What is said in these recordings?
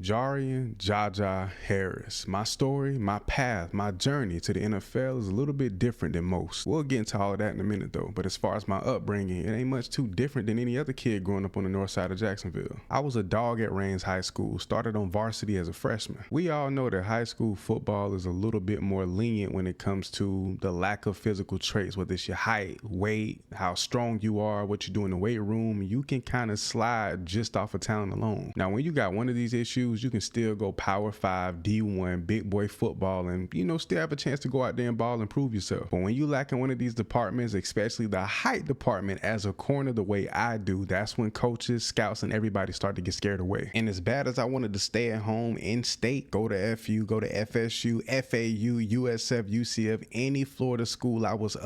JaJa Harris. My story, my path, my journey to the NFL is a little bit different than most. We'll get into all of that in a minute though, but as far as my upbringing, it ain't much too different than any other kid growing up on the north side of Jacksonville. I was a dog at Raines High School, started on varsity as a freshman. We all know that high school football is a little bit more lenient when it comes to the lack of physical traits, whether it's your height, weight, how strong you are, what you do in the weight room. You can kind of slide just off of talent alone. Now, when you got one of these issues, you can still go Power 5, D1, big boy football, and still have a chance to go out there and ball and prove yourself. But when you lack in one of these departments, especially the height department as a corner the way I do, that's when coaches, scouts, and everybody start to get scared away. And as bad as I wanted to stay at home in state, go to FU, go to FSU, FAU, USF, UCF, any Florida school I was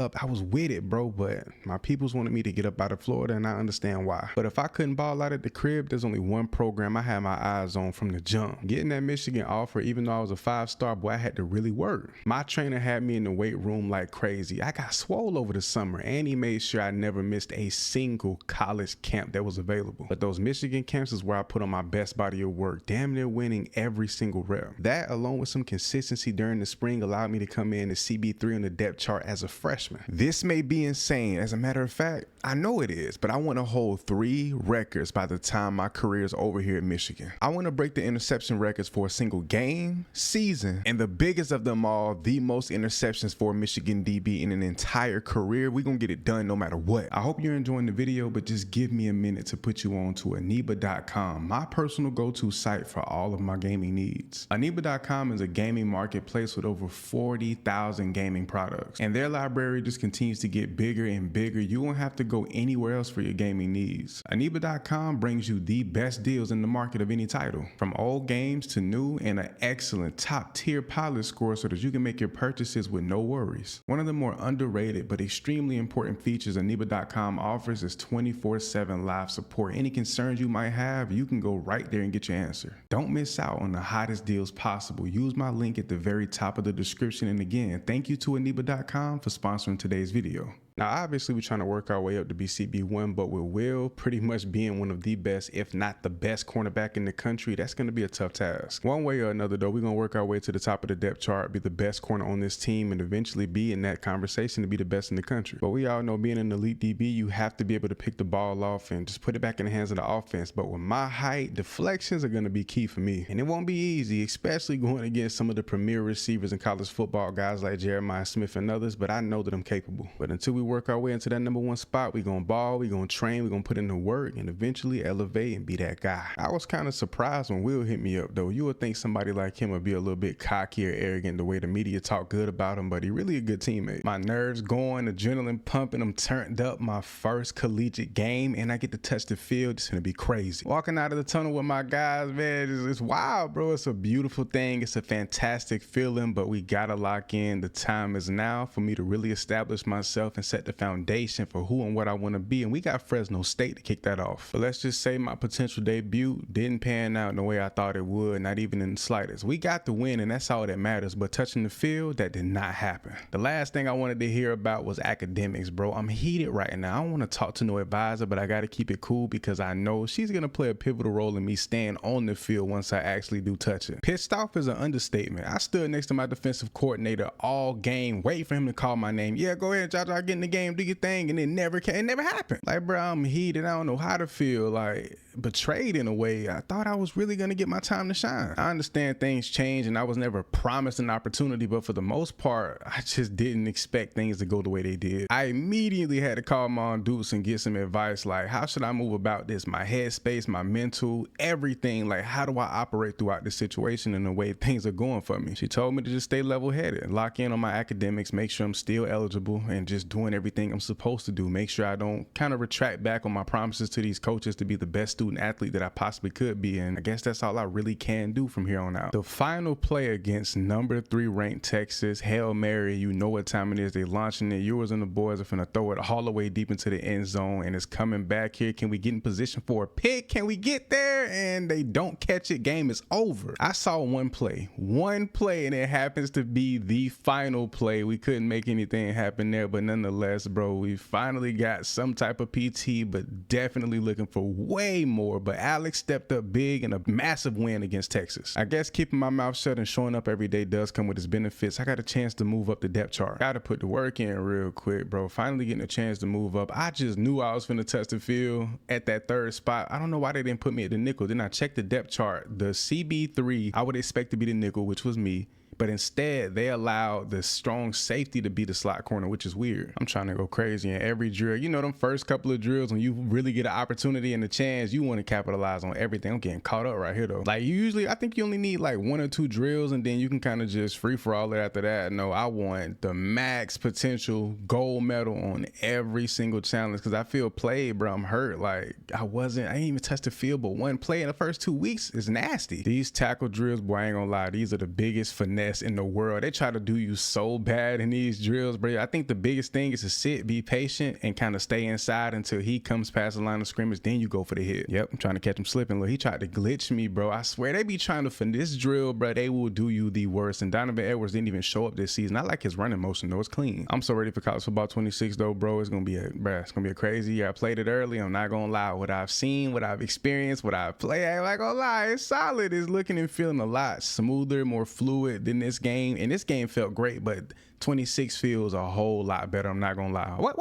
with it, bro. But my peoples wanted me to get up out of Florida, and I understand why. But if I couldn't ball out at the crib, there's only one program I had my eyes on from the jump. Getting that Michigan offer, even though I was a 5-star, boy, I had to really work. My trainer had me in the weight room like crazy. I got swole over the summer, and he made sure I never missed a single college camp that was available. But those Michigan camps is where I put on my best body of work, damn near winning every single rep. That, along with some consistency during the spring, allowed me to come in as CB3 on the depth chart as a freshman. This may be insane. As a matter of fact, I know it is, but I want to hold 3 records by the time my career is over here at Michigan. I want to break the interception records for a single game, season, and the biggest of them all, the most interceptions for a Michigan DB in an entire career. We're going to get it done no matter what. I hope you're enjoying the video, but just give me a minute to put you on to Eneba.com, my personal go-to site for all of my gaming needs. Eneba.com is a gaming marketplace with over 40,000 gaming products, and their library just continues to get bigger and bigger. You won't have to go anywhere else for your gaming needs. Eneba.com brings you the best deals in the market of any title, from old games to new, and an excellent top-tier pilot score so that you can make your purchases with no worries. One of the more underrated but extremely important features Eneba.com offers is 24/7 live support. Any concerns you might have, you can go right there and get your answer. Don't miss out on the hottest deals possible. Use my link at the very top of the description. And again, thank you to Eneba.com for sponsoring today's video. Now, obviously, we're trying to work our way up to be CB1, but with Will pretty much being one of the best, if not the best cornerback in the country, that's going to be a tough task. One way or another, though, we're going to work our way to the top of the depth chart, be the best corner on this team, and eventually be in that conversation to be the best in the country. But we all know being an elite DB, you have to be able to pick the ball off and just put it back in the hands of the offense. But with my height, deflections are going to be key for me. And it won't be easy, especially going against some of the premier receivers in college football, guys like Jeremiah Smith and others, but I know that I'm capable. But until we work our way into that #1 spot, we're gonna ball, we're gonna train, we're gonna put in the work, and eventually elevate and be that guy. I was kind of surprised when Will hit me up though. You would think somebody like him would be a little bit cocky or arrogant the way the media talk good about him, but he really a good teammate. My nerves going, adrenaline pumping, I'm turned up. My first collegiate game, and I get to touch the field. It's gonna be crazy. Walking out of the tunnel with my guys, man, it's wild, bro. It's a beautiful thing. It's a fantastic feeling, but we gotta lock in. The time is now for me to really establish myself and set the foundation for who and what I want to be, and we got Fresno State to kick that off. But let's just say my potential debut didn't pan out in the way I thought it would, not even in the slightest. We got the win, and that's all that matters, but touching the field, that did not happen. The last thing I wanted to hear about was academics, bro. I'm heated right now. I don't want to talk to no advisor, but I got to keep it cool because I know she's going to play a pivotal role in me staying on the field once I actually do touch it. Pissed off is an understatement. I stood next to my defensive coordinator all game, waiting for him to call my name. Yeah, go ahead, JaJa, get in the game, do your thing, and it never happened. Like, bro, I'm heated. I don't know how to feel. Like, betrayed in a way. I thought I was really gonna get my time to shine. I understand things change, and I was never promised an opportunity, but for the most part, I just didn't expect things to go the way they did. I immediately had to call Mom Deuce and get some advice. Like, how should I move about this? My headspace, my mental, everything. Like, how do I operate throughout this situation and the way things are going for me? She told me to just stay level-headed, lock in on my academics, make sure I'm still eligible, and just doing everything I'm supposed to do. Make sure I don't kind of retract back on my promises to these coaches to be the best student athlete that I possibly could be, and I guess that's all I really can do from here on out. The final play against #3 ranked Texas, Hail Mary, you know what time it is. They launching it. Yours and the boys are finna throw it all the way deep into the end zone, and it's coming back here. Can we get in position for a pick? Can we get there? And they don't catch it. Game is over. I saw one play, and it happens to be the final play. We couldn't make anything happen there, but nonetheless, nonetheless, bro, we finally got some type of PT, but definitely looking for way more. But Alex stepped up big in a massive win against Texas. I guess keeping my mouth shut and showing up every day does come with its benefits. I got a chance to move up the depth chart. Got to put the work in real quick, bro. Finally getting a chance to move up. I just knew I was finna touch the field at that third spot. I don't know why they didn't put me at the nickel. Then I checked the depth chart. The CB3, I would expect to be the nickel, which was me. But instead, they allowed the strong safety to be the slot corner, which is weird. I'm trying to go crazy in every drill. You know, them first couple of drills, when you really get an opportunity and a chance, you want to capitalize on everything. I'm getting caught up right here, though. Like, usually, I think you only need like 1 or 2 drills, and then you can kind of just free for all it after that. No, I want the max potential gold medal on every single challenge, because I feel played, bro. I'm hurt. Like, I didn't even touch the field, but one play in the first 2 weeks is nasty. These tackle drills, boy, I ain't gonna lie, these are the biggest finesse in the world. They try to do you so bad in these drills, bro. I think the biggest thing is to sit, be patient, and kind of stay inside until he comes past the line of scrimmage. Then you go for the hit. Yep, I'm trying to catch him slipping. Look, he tried to glitch me, bro. I swear they be trying to finesse drill, bro. They will do you the worst. And Donovan Edwards didn't even show up this season. I like his running motion though. It's clean. I'm so ready for college football 26 though, bro. It's gonna be a crazy year. I played it early. I'm not gonna lie. What I've seen, what I've experienced, what I've played, I ain't not gonna lie. It's solid. It's looking and feeling a lot smoother, more fluid than this game. And this game felt great, but 26 feels a whole lot better. I'm not gonna lie. What?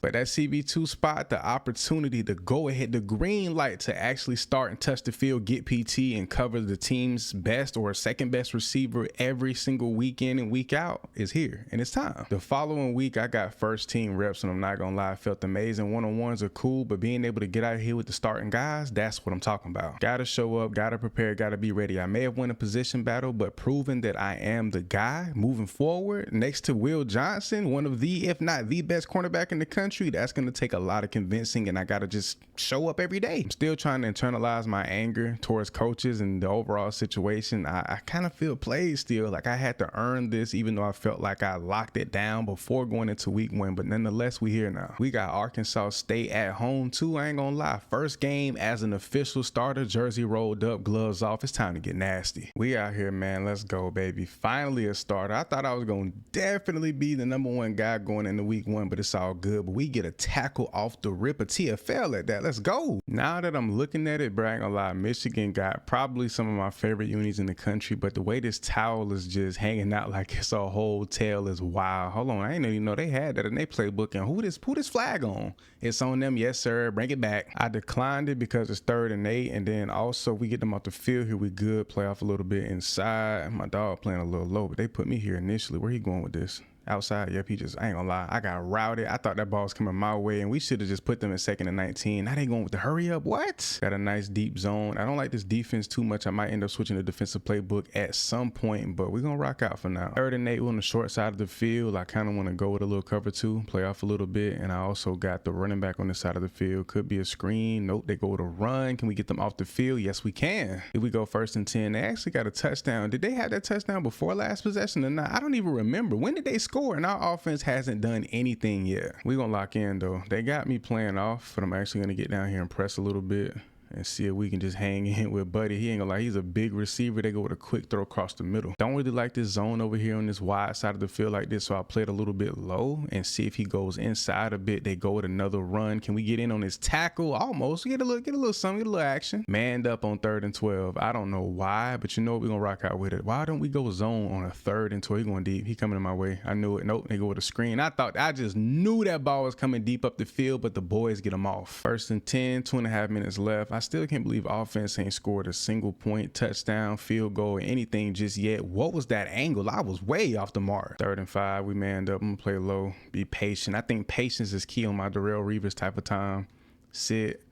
But that CB2 spot, the opportunity to go ahead, the green light to actually start and touch the field, get PT, and cover the team's best or second best receiver every single week in and week out is here, and it's time. The following week, I got first team reps, and I'm not gonna lie, I felt amazing. One-on-ones are cool, but being able to get out here with the starting guys, that's what I'm talking about. Gotta show up, gotta prepare, gotta be ready. I may have won a position battle, but proving that I am the guy moving forward next to Will Johnson, one of the, if not the best cornerback in the country, that's going to take a lot of convincing, and I got to just show up every day. I'm still trying to internalize my anger towards coaches and the overall situation. I kind of feel played still, like I had to earn this, even though I felt like I locked it down before going into week 1, but nonetheless, we here now. We got Arkansas State at home too. I ain't gonna lie, first game as an official starter, jersey rolled up, gloves off. It's time to get nasty. We out here, man. Let's go, baby. Finally a starter. I thought I was gonna definitely be the #1 guy going into week 1, but it's all good. But we get a tackle off the rip, a TFL at that. Let's go. Now that I'm looking at it, bro, I ain't gonna lie, Michigan got probably some of my favorite unis in the country, but the way this towel is just hanging out like it's a whole tail is wild. Hold on, I didn't even know they had that in their playbook. And who this flag on? It's on them. Yes, sir. Bring it back. I declined it because it's 3rd and 8, and then also we get them off the field here. We good. Play off a little bit inside. My dog playing a little low, but they put me here initially. Where he going with this? Outside. Yep, I ain't gonna lie, I got routed. I thought that ball was coming my way, and we should have just put them in 2nd and 19. Now they going with the hurry up. What? Got a nice deep zone. I don't like this defense too much. I might end up switching the defensive playbook at some point, but we're gonna rock out for now. 3rd and 8 on the short side of the field. I kind of want to go with a little cover 2, play off a little bit, and I also got the running back on this side of the field. Could be a screen. Nope, they go with a run. Can we get them off the field? Yes, we can. If we go 1st and 10, they actually got a touchdown. Did they have that touchdown before last possession or not? I don't even remember. When did they score? And our offense hasn't done anything yet. We gonna lock in though. They got me playing off, but I'm actually gonna get down here and press a little bit and see if we can just hang in with Buddy. He ain't gonna lie, he's a big receiver. They go with a quick throw across the middle. Don't really like this zone over here on this wide side of the field like this, so I'll play it a little bit low and see if he goes inside a bit. They go with another run. Can we get in on his tackle? Almost. Get a little something, get a little action. Manned up on 3rd and 12. I don't know why, but you know what, we're gonna rock out with it. Why don't we go zone on a 3rd and 12? He going deep. He coming in my way. I knew it. Nope, they go with a screen. I just knew that ball was coming deep up the field, but the boys get him off. 1st and 10, 2.5 minutes left. I still can't believe offense ain't scored a single point, touchdown, field goal, or anything just yet. What was that angle? I was way off the mark. 3rd and 5, we manned up. I'm gonna play low, be patient. I think patience is key on my Darrell Reeves type of time. Sit.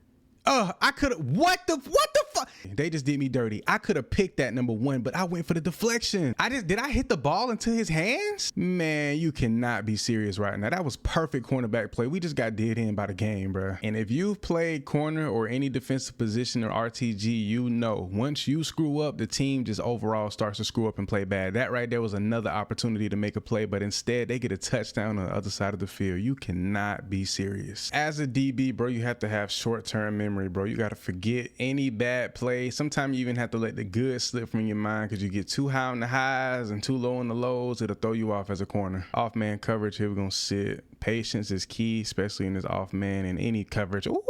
I could have, what the fuck? They just did me dirty. I could have picked that #1, but I went for the deflection. Did I hit the ball into his hands? Man, you cannot be serious right now. That was perfect cornerback play. We just got dead in by the game, bro. And if you've played corner or any defensive position or RTG, you know, once you screw up, the team just overall starts to screw up and play bad. That right there was another opportunity to make a play, but instead they get a touchdown on the other side of the field. You cannot be serious. As a DB, bro, you have to have short-term memory, bro. You got to forget any bad play. Sometimes you even have to let the good slip from your mind because you get too high on the highs and too low on the lows. It'll throw you off as a corner. Off man coverage here. We're going to sit. Patience is key, especially in this off man and any coverage. Ooh,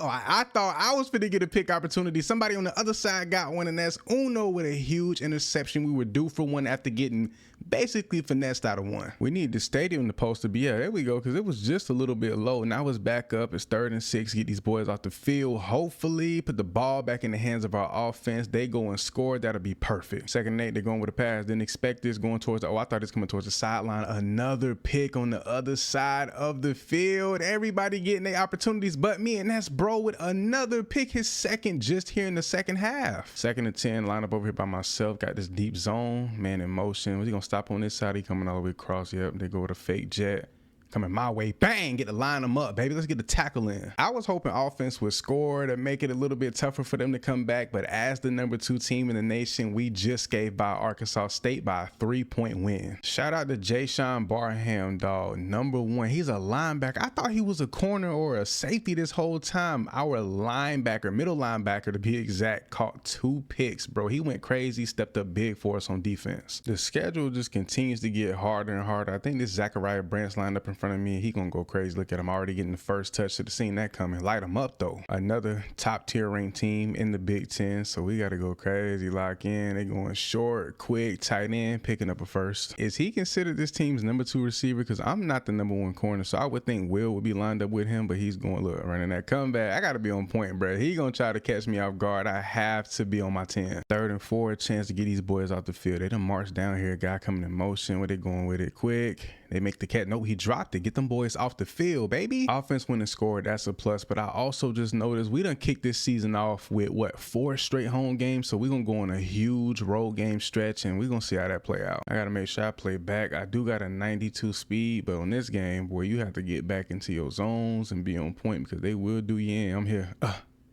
I thought I was finna get a pick opportunity. Somebody on the other side got one, and that's Uno with a huge interception. We were due for one after getting basically finessed out of one. We need the stadium to post to be, yeah, there we go, because it was just a little bit low. Now it's back up. It's 3rd and 6. Get these boys off the field. Hopefully put the ball back in the hands of our offense. They go and score. That'll be perfect. 2nd and 8, they're going with a pass. Didn't expect this going towards the, I thought it's coming towards the sideline. Another pick on the other side of the field. Everybody getting their opportunities but me, and that's bro with another pick, his 2nd just here in the 2nd half. 2nd and 10, line up over here by myself. Got this deep zone, man in motion. Was he gonna stop on this side? He coming all the way across. Yep, they go with a fake jet. Coming my way, bang, get to line them up, baby. Let's get the tackle in. I was hoping offense would score to make it a little bit tougher for them to come back, but as the number 2 team in the nation, we just gave by Arkansas State by a 3-point win. Shout out to Jay Barham, dog, number 1. He's a linebacker. I thought he was a corner or a safety this whole time. Our linebacker, middle linebacker to be exact, caught 2 picks, bro. He went crazy, stepped up big for us on defense. The schedule just continues to get harder and harder. I think this Zachariah Branch lined up in front of me, he gonna go crazy. Look at him already getting the first touch. Should have seen that coming. Light him up though. Another top tier ranked team in the Big Ten, so we gotta go crazy. Lock in. They going short, quick, tight end, picking up a first. Is he considered this team's number 2 receiver? Because I'm not the number 1 corner, so I would think Will would be lined up with him, but he's going, look, running that comeback. I gotta be on point, bro. He gonna try to catch me off guard. I have to be on my 10. 3rd and 4, chance to get these boys off the field. They done marched down here. Guy coming in motion. Where they going with it? Quick. They make the catch. Nope, he dropped it. Get them boys off the field, baby. Offense went and scored. That's a plus. But I also just noticed we done kicked this season off with, what, 4 straight home games? So we're going to go on a huge road game stretch, and we're going to see how that play out. I got to make sure I play back. I do got a 92 speed, but on this game, boy, you have to get back into your zones and be on point because they will do you in. I'm here.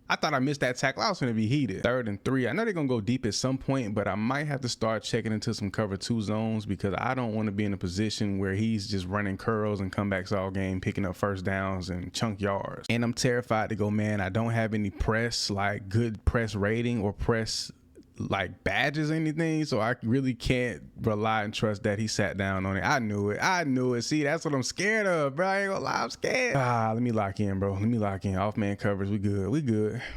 I thought I missed that tackle. I was going to be heated. 3rd and 3. I know they're going to go deep at some point, but I might have to start checking into some cover 2 zones because I don't want to be in a position where he's just running curls and comebacks all game, picking up first downs and chunk yards. And I'm terrified to go, man, I don't have any press, like good press rating or press like badges or anything, so I really can't rely and trust that he sat down on it. I knew it. See, that's what I'm scared of, bro. I ain't gonna lie, I'm scared. Let me lock in, bro. Let me lock in. Off man covers, we good.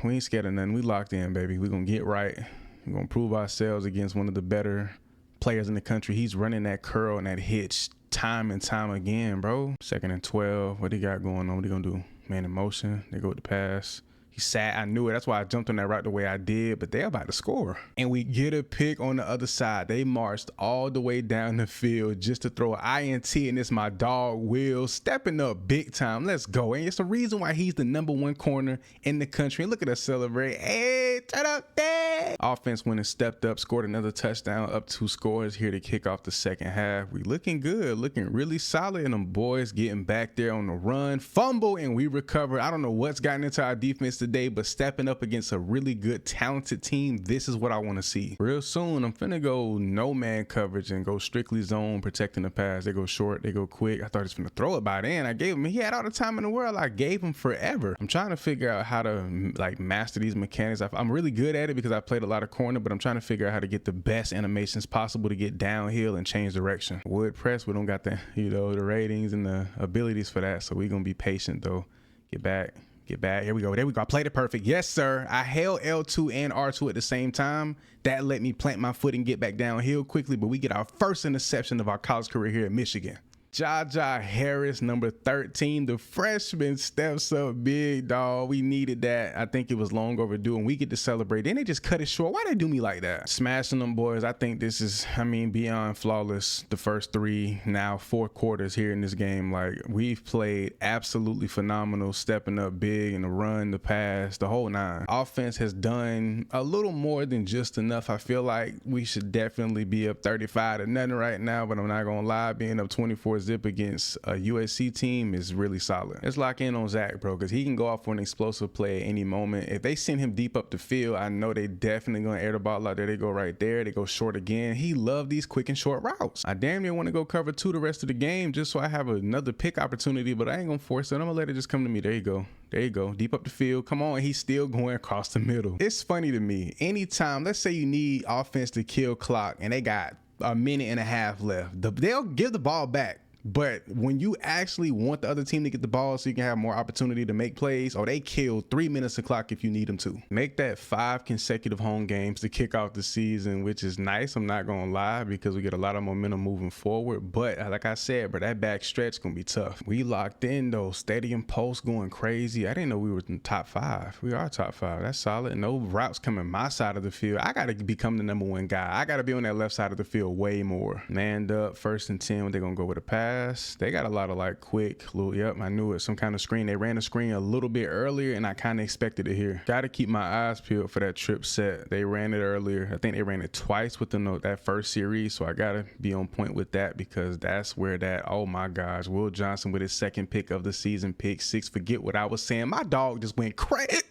We ain't scared of nothing. We locked in, baby. We gonna get right. We're gonna prove ourselves against one of the better players in the country. He's running that curl and that hitch time and time again, bro. 2nd and 12. What he got going on? What he gonna do? Man in motion. They go with the pass. He sat. I knew it. That's why I jumped on that right the way I did, but they're about to score. And we get a pick on the other side. They marched all the way down the field just to throw an INT, and it's my dog Will stepping up big time. Let's go. And it's the reason why he's the number 1 corner in the country. And look at us celebrate. Hey, turn up there. Offense went and stepped up, scored another touchdown, up 2 scores here to kick off the 2nd half. We looking good, looking really solid, and them boys getting back there on the run. Fumble, and we recover. I don't know what's gotten into our defense today, but stepping up against a really good, talented team, this is what I want to see. Real soon, I'm finna go no man coverage and go strictly zone, protecting the pass. They go short, they go quick. I thought he was finna throw it by then. I gave him, he had all the time in the world. I gave him forever. I'm trying to figure out how to like master these mechanics. I'm really good at it because I played a lot of corner, but I'm trying to figure out how to get the best animations possible to get downhill and change direction. Wood press, we don't got the, the ratings and the abilities for that, so we're gonna be patient though. Get back. Here we go. There we go. I played it perfect. Yes, sir. I held L2 and R2 at the same time. That let me plant my foot and get back downhill quickly, but we get our first interception of our college career here at Michigan. JaJa Harris, number 13, the freshman, steps up big, dog. We needed that. I think it was long overdue, and we get to celebrate. Then they just cut it short. Why they do me like that? Smashing them boys. I think this is, beyond flawless. The first 3, now 4 quarters here in this game. Like, we've played absolutely phenomenal, stepping up big in the run, the pass, the whole 9. Offense has done a little more than just enough. I feel like we should definitely be up 35-0 right now, but I'm not going to lie, being up 24 zip against a USC team is really solid. Let's lock in on Zach, bro, because he can go off for an explosive play at any moment. If they send him deep up the field, I know they definitely gonna air the ball out there. They go right there. They go short again. He loved these quick and short routes. I damn near want to go cover 2 the rest of the game just so I have another pick opportunity, but I ain't gonna force it. I'm gonna let it just come to me. There you go. There you go. Deep up the field. Come on. He's still going across the middle. It's funny to me. Anytime, let's say you need offense to kill clock and they got a minute and a half left, they'll give the ball back But when you actually want the other team to get the ball so you can have more opportunity to make plays, they kill 3 minutes of clock if you need them to. Make that 5 consecutive home games to kick off the season, which is nice. I'm not going to lie, because we get a lot of momentum moving forward. But like I said, bro, that back stretch going to be tough. We locked in though. Stadium post going crazy. I didn't know we were in the top 5. We are top 5. That's solid. No routes coming my side of the field. I got to become the #1 guy. I got to be on that left side of the field way more. Manned up, 1st and 10. They're going to go with a pass. They got a lot of like quick little, yep, I knew it. Some kind of screen. They ran a screen a little bit earlier and I kind of expected it here. Got to keep my eyes peeled for that trip set. They ran it earlier. I think they ran it twice within that first series. So I got to be on point with that, because that's where that, oh my gosh, Will Johnson with his 2nd pick of the season, pick 6. Forget what I was saying. My dog just went crazy.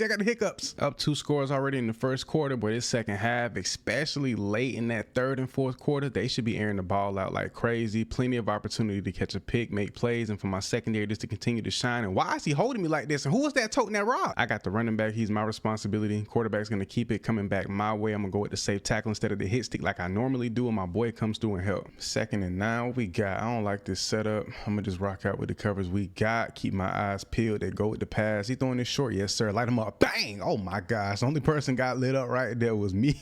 I got the hiccups. Up 2 scores already in the first quarter, but this second half, especially late in that 3rd and 4th quarter, they should be airing the ball out like crazy. Plenty of opportunity to catch a pick, make plays, and for my secondary just to continue to shine. And why is he holding me like this? And who was that toting that rock? I got the running back. He's my responsibility. Quarterback's going to keep it coming back my way. I'm going to go with the safe tackle instead of the hit stick like I normally do, and my boy comes through and help. 2nd and 9, what we got? I don't like this setup. I'm going to just rock out with the covers we got. Keep my eyes peeled. They go with the pass. He throwing this short. Yes, sir. Light him up. Bang! Oh my gosh. The only person got lit up right there was me.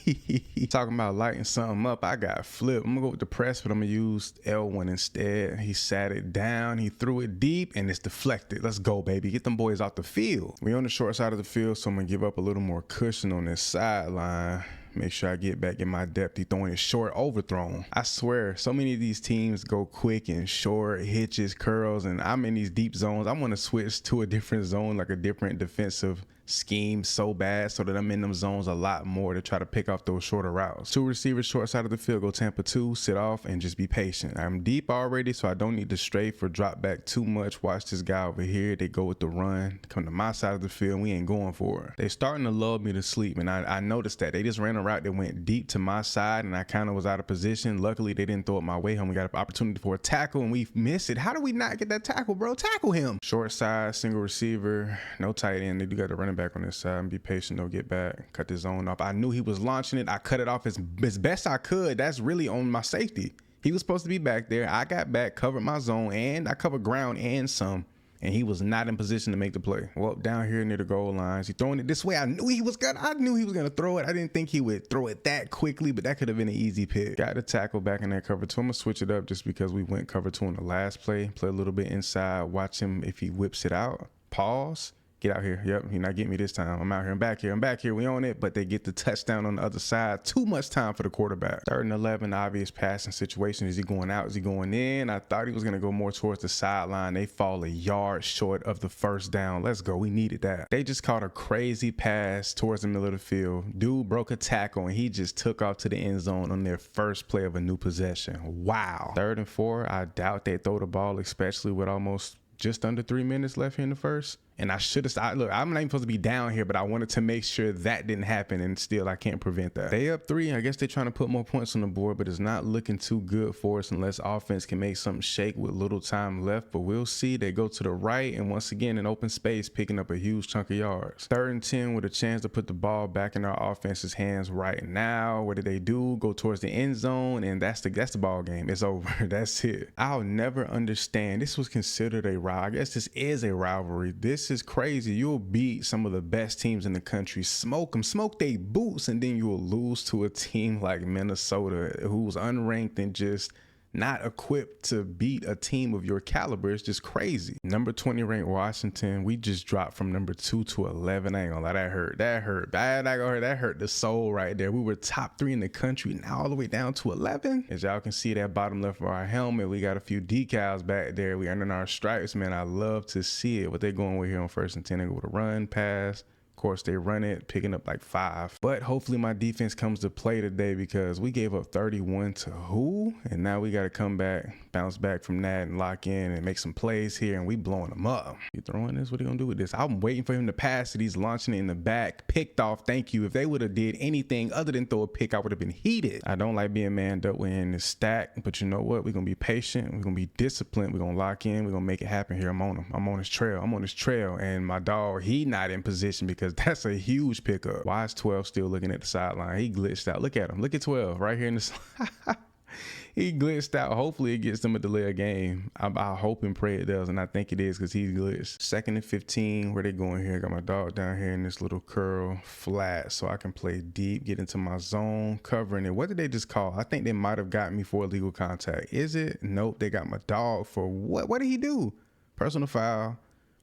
Talking about lighting something up. I got flipped. I'm going to go with the press, but I'm going to use L1 instead. He sat it down. He threw it deep and it's deflected. Let's go, baby. Get them boys off the field. We on the short side of the field, so I'm going to give up a little more cushion on this sideline. Make sure I get back in my depth. He throwing it short, overthrown. I swear, so many of these teams go quick and short, hitches, curls, and I'm in these deep zones. I want to switch to a different zone, like a different defensive scheme so bad, so that I'm in them zones a lot more to try to pick off those shorter routes. 2 receivers short side of the field, go Tampa 2, sit off and just be patient. I'm deep already, so I don't need to strafe or drop back too much. Watch this guy over here. They go with the run, come to my side of the field, we ain't going for it. They starting to lull me to sleep, and I noticed that. They just ran a route that went deep to my side, and I kind of was out of position. Luckily, they didn't throw it my way home. We got an opportunity for a tackle, and we missed it. How do we not get that tackle, bro? Tackle him. Short side, single receiver, no tight end. They do got the running back on this side, and be patient. They'll get back, cut the zone off. I knew he was launching it. I cut it off as best I could. That's really on my safety. He was supposed to be back there. I got back, covered my zone, and I covered ground and some, and he was not in position to make the play. Well, down here near the goal lines, he throwing it this way. I knew he was gonna throw it. I didn't think he would throw it that quickly, but that could have been an easy pick. Got the tackle back in that cover 2. I'm gonna switch it up just because we went cover 2 on the last play. Play a little bit inside, watch him if he whips it out. Pause. Get out here. Yep, he not getting me this time. I'm out here. I'm back here. I'm back here. We on it, but they get the touchdown on the other side. Too much time for the quarterback. 3rd and 11, obvious passing situation. Is he going out? Is he going in? I thought he was going to go more towards the sideline. They fall a yard short of the 1st down. Let's go. We needed that. They just caught a crazy pass towards the middle of the field. Dude broke a tackle, and he just took off to the end zone on their first play of a new possession. Wow. 3rd and 4, I doubt they throw the ball, especially with almost just under 3 minutes left here in the first. And I should have, look, I'm not even supposed to be down here, but I wanted to make sure that didn't happen, and still I can't prevent that. They up 3. I guess they're trying to put more points on the board, but it's not looking too good for us unless offense can make something shake with little time left. But we'll see. They go to the right, and once again, in open space, picking up a huge chunk of yards. 3rd and 10 with a chance to put the ball back in our offense's hands right now. What did they do? Go towards the end zone, and that's the ball game. It's over. That's it. I'll never understand. This was considered a rivalry. I guess this is a rivalry. This is crazy. You'll beat some of the best teams in the country, smoke them, smoke they boots, and then you'll lose to a team like Minnesota, who's unranked and just not equipped to beat a team of your caliber. It's just crazy. Number 20 ranked Washington, we just dropped from number 2 to 11. I ain't gonna lie, that hurt. That hurt the soul right there. We were top 3 in the country, now all the way down to 11. As y'all can see, that bottom left of our helmet, we got a few decals back there. We earning our stripes, man. I love to see it. What they going with here on 1st and 10, they go with a run, pass. Of course, they run it, picking up like 5. But hopefully my defense comes to play today, because we gave up 31 to who? And now we got to come back, bounce back from that and lock in and make some plays here, and we blowing them up. You throwing this? What are you going to do with this? I'm waiting for him to pass it. He's launching it in the back. Picked off. Thank you. If they would have did anything other than throw a pick, I would have been heated. I don't like being manned up. We're in the stack, but you know what? We're going to be patient. We're going to be disciplined. We're going to lock in. We're going to make it happen here. I'm on him. I'm on his trail. I'm on his trail. And my dog, he not in position, because that's a huge pickup. Why is 12 still looking at the sideline? He glitched out. Look at him. Look at 12 right here in the He glitched out. Hopefully it gets them a delay of game. I hope and pray it does, and I think it is because he's glitched. 2nd and 15. Where they going here? Got my dog down here in this little curl flat so I can play deep, get into my zone, covering it. What did they just call? I think they might have got me for illegal contact. Is it? Nope. They got my dog for what? What did he do? Personal foul.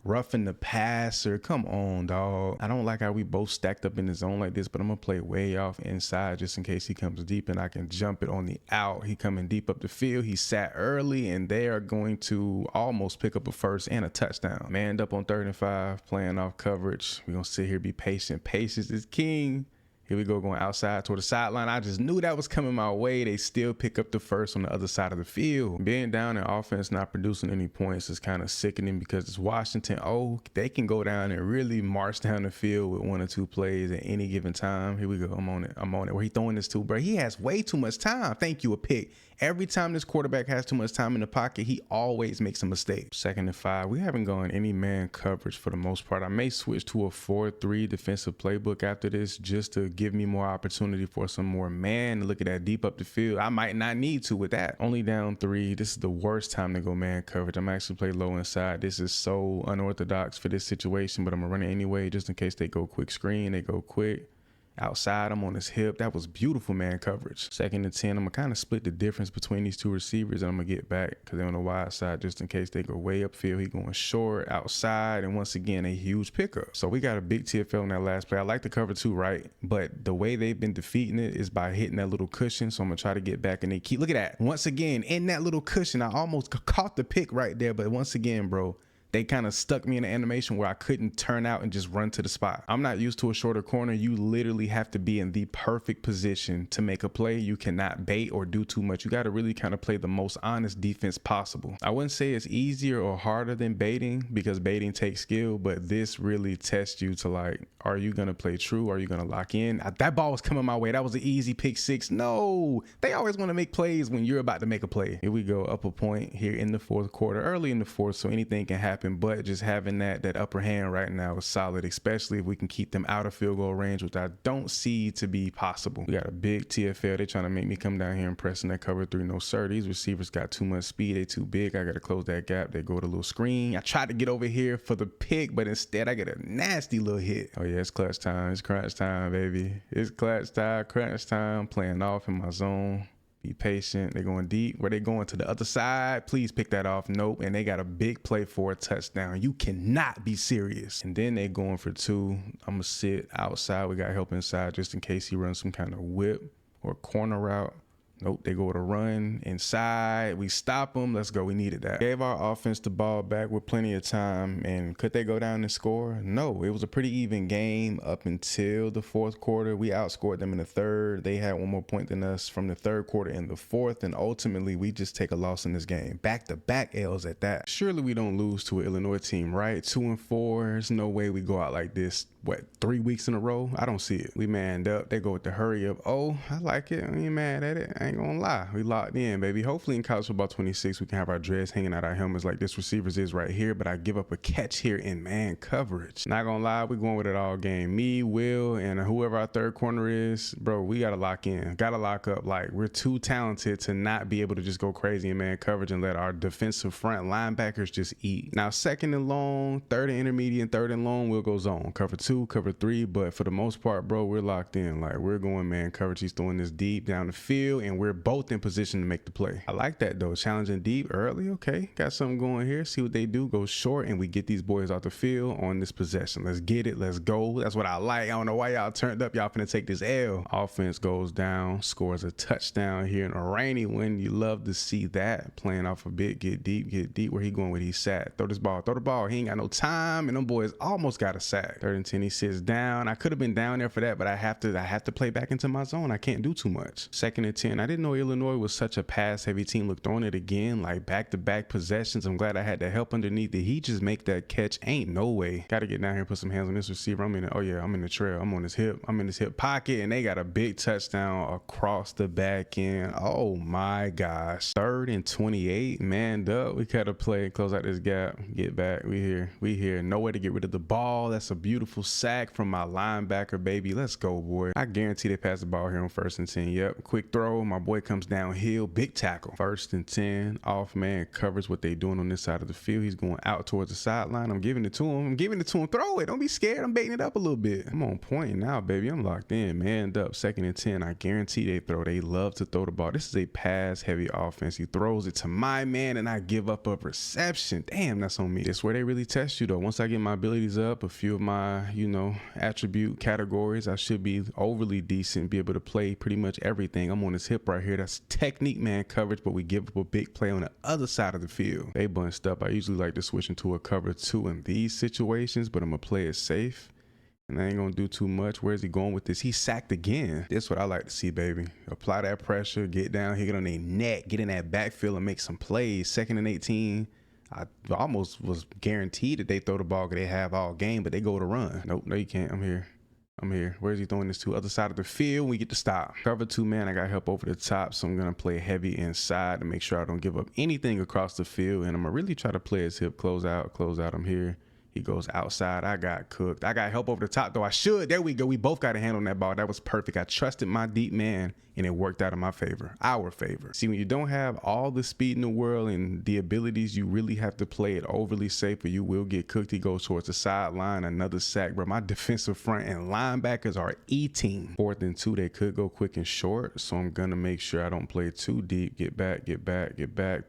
Roughing the passer. Come on, dog. I don't like how we both stacked up in the zone like this, but I'm gonna play way off inside just in case he comes deep and I can jump it on the out. He coming deep up the field. He sat early and they are going to almost pick up a first and a touchdown. Manned up on 3rd and 5, playing off coverage. We're gonna sit here, be patient. Patience is king. Here we go, going outside toward the sideline. I just knew that was coming my way. They still pick up the first on the other side of the field. Being down in offense, not producing any points is kind of sickening because it's Washington. Oh, they can go down and really march down the field with 1 or 2 plays at any given time. Here we go. I'm on it. Where he throwing this to, bro? He has way too much time. Thank you, a pick. Every time this quarterback has too much time in the pocket, he always makes a mistake. 2nd and 5. We haven't gone any man coverage for the most part. I may switch to a 4-3 defensive playbook after this just to give me more opportunity for some more man. Look at that deep up the field. I might not need to with that. Only down 3. This is the worst time to go man coverage. I'm actually play low inside. This is so unorthodox for this situation, but I'm gonna run it anyway just in case they go quick screen. They go quick. Outside, I'm on his hip. That was beautiful man coverage. 2nd and 10. I'm gonna kind of split the difference between these 2 receivers and I'm gonna get back because they're on the wide side just in case they go way upfield. He going short outside, and once again a huge pickup. So we got a big TFL in that last play. I like the cover 2, right? But the way they've been defeating it is by hitting that little cushion. So I'm gonna try to get back and they keep. Look at that. Once again in that little cushion. I almost caught the pick right there, but once again, bro, they kind of stuck me in an animation where I couldn't turn out and just run to the spot. I'm not used to a shorter corner. You literally have to be in the perfect position to make a play. You cannot bait or do too much. You got to really kind of play the most honest defense possible. I wouldn't say it's easier or harder than baiting because baiting takes skill, but this really tests you to like, are you going to play true? Are you going to lock in? That ball was coming my way. That was an easy pick 6. No, they always want to make plays when you're about to make a play. Here we go, up a point here in the 4th quarter, early in the 4th, so anything can happen. But just having that upper hand right now is solid, especially if we can keep them out of field goal range, which I don't see to be possible. We got a big TFL. They're trying to make me come down here and press in that cover 3. No sir, these receivers got too much speed. They too big. I got to close that gap. They go to a little screen. I tried to get over here for the pick, but instead I get a nasty little hit. Oh yeah, it's clutch time. It's crunch time, baby. It's clutch time, crunch time. Playing off in my zone. Be patient. They're going deep. Where they going to the other side? Please pick that off. Nope. And they got a big play for a touchdown. You cannot be serious. And then they going for 2. I'm going to sit outside. We got help inside just in case he runs some kind of whip or corner route. Nope, they go to run inside. We stop them. Let's go. We needed that. Gave our offense the ball back with plenty of time. And could they go down and score? No, it was a pretty even game up until the 4th quarter. We outscored them in the 3rd. They had 1 more point than us from the 3rd quarter in the 4th. And ultimately, we just take a loss in this game. Back-to-back L's at that. Surely we don't lose to an Illinois team, right? 2-4. There's no way we go out like this. What, 3 weeks in a row? I don't see it. We manned up. They go with the hurry up. Oh, I like it. I ain't mad at it. I ain't gonna lie. We locked in, baby. Hopefully in college football 26, we can have our dreads hanging out our helmets like this receivers is right here, but I give up a catch here in man coverage. Not gonna lie, we going with it all game. Me, Will, and whoever our 3rd corner is, bro, we gotta lock in. Gotta lock up. Like, we're too talented to not be able to just go crazy in man coverage and let our defensive front linebackers just eat. Now, 2nd and long, 3rd and intermediate, and 3rd and long, we'll go zone. Cover 2, cover 3, but for the most part, bro, we're locked in. Like, we're going man coverage. He's throwing this deep down the field, and we're both in position to make the play. I like that, though. Challenging deep early. Okay, got something going here. See what they do. Go short, and we get these boys out the field on this possession. Let's get it. Let's go. That's what I like. I don't know why y'all turned up. Y'all finna take this L. Offense goes down, scores a touchdown here in a rainy one. You love to see that. Playing off a bit, get deep. Where he going with? He sat. Throw this ball. Throw the ball. He ain't got no time, and them boys almost got a sack. 3rd and 10. He sits down. I could have been down there for that, but I have to play back into my zone. I can't do too much. 2nd and 10. I didn't know Illinois was such a pass heavy team. Look, throwing it again, like back-to-back possessions. I'm glad I had that help underneath. Did he just make that catch? Ain't no way. Got to get down here and put some hands on this receiver. I'm in the trail. I'm on his hip. I'm in his hip pocket, and they got a big touchdown across the back end. Oh my gosh. 3rd and 28. Manned up. We got to play, close out this gap, get back. We here. Nowhere to get rid of the ball. That's a beautiful sack from my linebacker, baby. Let's go, boy. I guarantee they pass the ball here on 1st and 10. Yep. Quick throw. my boy comes downhill, big tackle. 1st and 10, off man covers what they doing on this side of the field. He's going out towards the sideline. I'm giving it to him. Throw it. Don't be scared. I'm baiting it up a little bit. I'm on point now, baby. I'm locked in. Manned up. 2nd and 10. I guarantee they throw. They love to throw the ball. This is a pass-heavy offense. He throws it to my man, and I give up a reception. Damn, that's on me. That's where they really test you, though. Once I get my abilities up, a few of my, attribute categories, I should be overly decent, be able to play pretty much everything. I'm on this hip right here. That's technique man coverage, but we give up a big play on the other side of the field. They bunched up. I usually like to switch into a cover 2 in these situations, but I'm gonna play it safe. And I ain't gonna do too much. Where's he going with this? He sacked again. That's what I like to see, baby. Apply that pressure, get down here, get on their neck, get in that backfield and make some plays. 2nd and 18. I almost was guaranteed that they throw the ball because they have all game, but they go to run. Nope, no, you can't. I'm here. Where's he throwing this to? Other side of the field. We get to stop. Cover 2 man. I got help over the top, so I'm gonna play heavy inside to make sure I don't give up anything across the field. And I'm gonna really try to play his hip. Close out. I'm here. He goes outside. I got cooked. I got help over the top, though. I should. There we go. We both got a hand on that ball. That was perfect. I trusted my deep man, and it worked out in my favor. Our favor. See, when you don't have all the speed in the world and the abilities, you really have to play it overly safe or you will get cooked. He goes towards the sideline. Another sack, bro. My defensive front and linebackers are eating. 4th and 2. They could go quick and short, so I'm going to make sure I don't play too deep. Get back,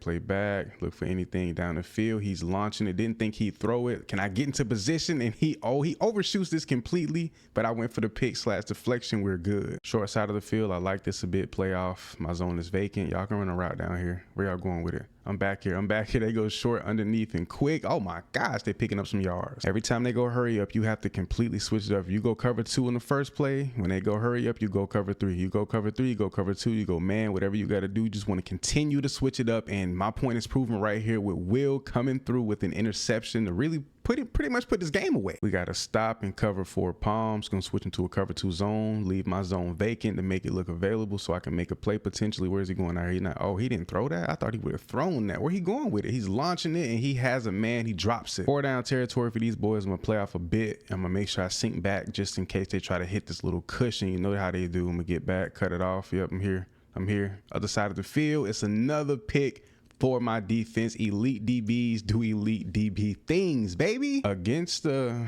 play back. Look for anything down the field. He's launching it. Didn't think he'd throw it. Can I get into position? And he overshoots this completely, but I went for the pick / deflection. We're good. Short side of the field. I like this a bit. Play off. My zone is vacant. Y'all can run a route down here. Where y'all going with it? I'm back here. They go short underneath and quick. Oh my gosh, they're picking up some yards. Every time they go hurry up, you have to completely switch it up. You go cover 2 in the first play. When they go hurry up, you go cover 3. You go cover 3, you go cover 2, you go man, whatever you got to do. You just want to continue to switch it up. And my point is proven right here with Will coming through with an interception to really pretty much put this game away. We got to stop and cover 4 palms. Gonna switch into a cover 2 zone, leave my zone vacant to make it look available so I can make a play potentially. Where's he going out here? He didn't throw that. I thought he would have thrown that. Where he going with it? He's launching it and he has a man. He drops it. 4 down territory for these boys. I'm gonna play off a bit. I'm gonna make sure I sink back just in case they try to hit this little cushion. You know how they do. I'm gonna get back, cut it off. Yep, I'm here. Other side of the field. It's another pick for my defense. Elite DBs do elite DB things, baby. Against a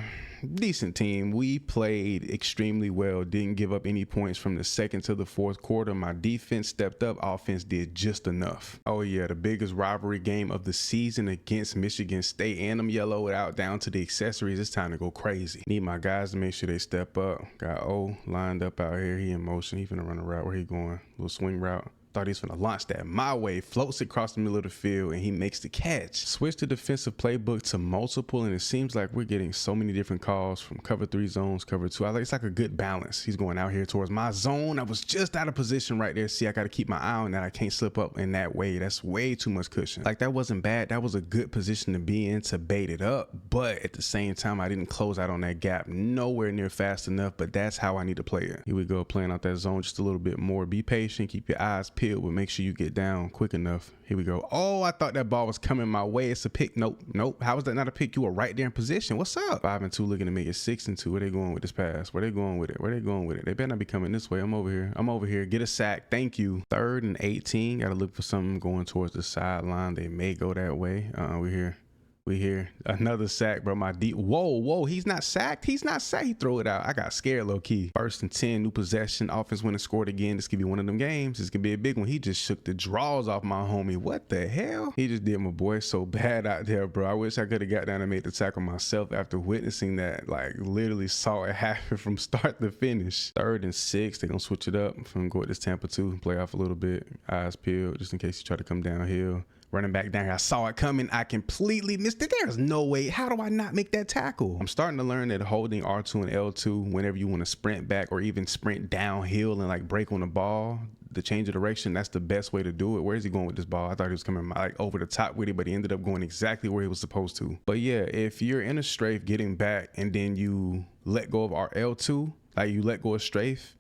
decent team, we played extremely well. Didn't give up any points from the 2nd to the 4th quarter. My defense stepped up. Offense did just enough. Oh yeah, the biggest rivalry game of the season against Michigan State, and I'm yellowed out down to the accessories. It's time to go crazy. Need my guys to make sure they step up. Got O lined up out here. He in motion. He finna run a route. Where he going? Little swing route. Thought he was gonna launch that my way, floats across the middle of the field, and he makes the catch. Switch the defensive playbook to multiple, and it seems like we're getting so many different calls from cover 3 zones, cover 2. It's like a good balance. He's going out here towards my zone. I was just out of position right there. See, I got to keep my eye on that. I can't slip up in that way. That's way too much cushion. Like, that wasn't bad. That was a good position to be in to bait it up, but at the same time, I didn't close out on that gap nowhere near fast enough, but that's how I need to play it. Here we go, playing out that zone just a little bit more. Be patient, keep your eyes peeled, but make sure you get down quick enough. Here we go. Oh, I thought that ball was coming my way. It's a pick. Nope. How is that not a pick? You were right there in position. What's up? 5 and 2 looking to make it 6 and 2. Where they going with this pass? Where they going with it? They better not be coming this way. I'm over here. Get a sack. Thank you. 3rd and 18. Got to look for something going towards the sideline. They may go that way. We here. Another sack, bro. My deep. Whoa. He's not sacked. He throw it out. I got scared low key. 1st and 10, new possession. Offense went and scored again. This could be one of them games. This could be a big one. He just shook the draws off my homie. What the hell? He just did my boy so bad out there, bro. I wish I could have got down and made the tackle myself after witnessing that. Like, literally saw it happen from start to finish. 3rd and 6. They're gonna switch it up. I'm gonna go with this Tampa 2. Play off a little bit. Eyes peeled, just in case you try to come downhill. Running back down here. I saw it coming. I completely missed it. There's no way. How do I not make that tackle? I'm starting to learn that holding R2 and L2 whenever you want to sprint back or even sprint downhill and like break on the ball, the change of direction, that's the best way to do it. Where is he going with this ball? I thought he was coming like over the top with it, but he ended up going exactly where he was supposed to. But yeah, if you're in a strafe getting back and then you let go of our L2, like you let go of strafe,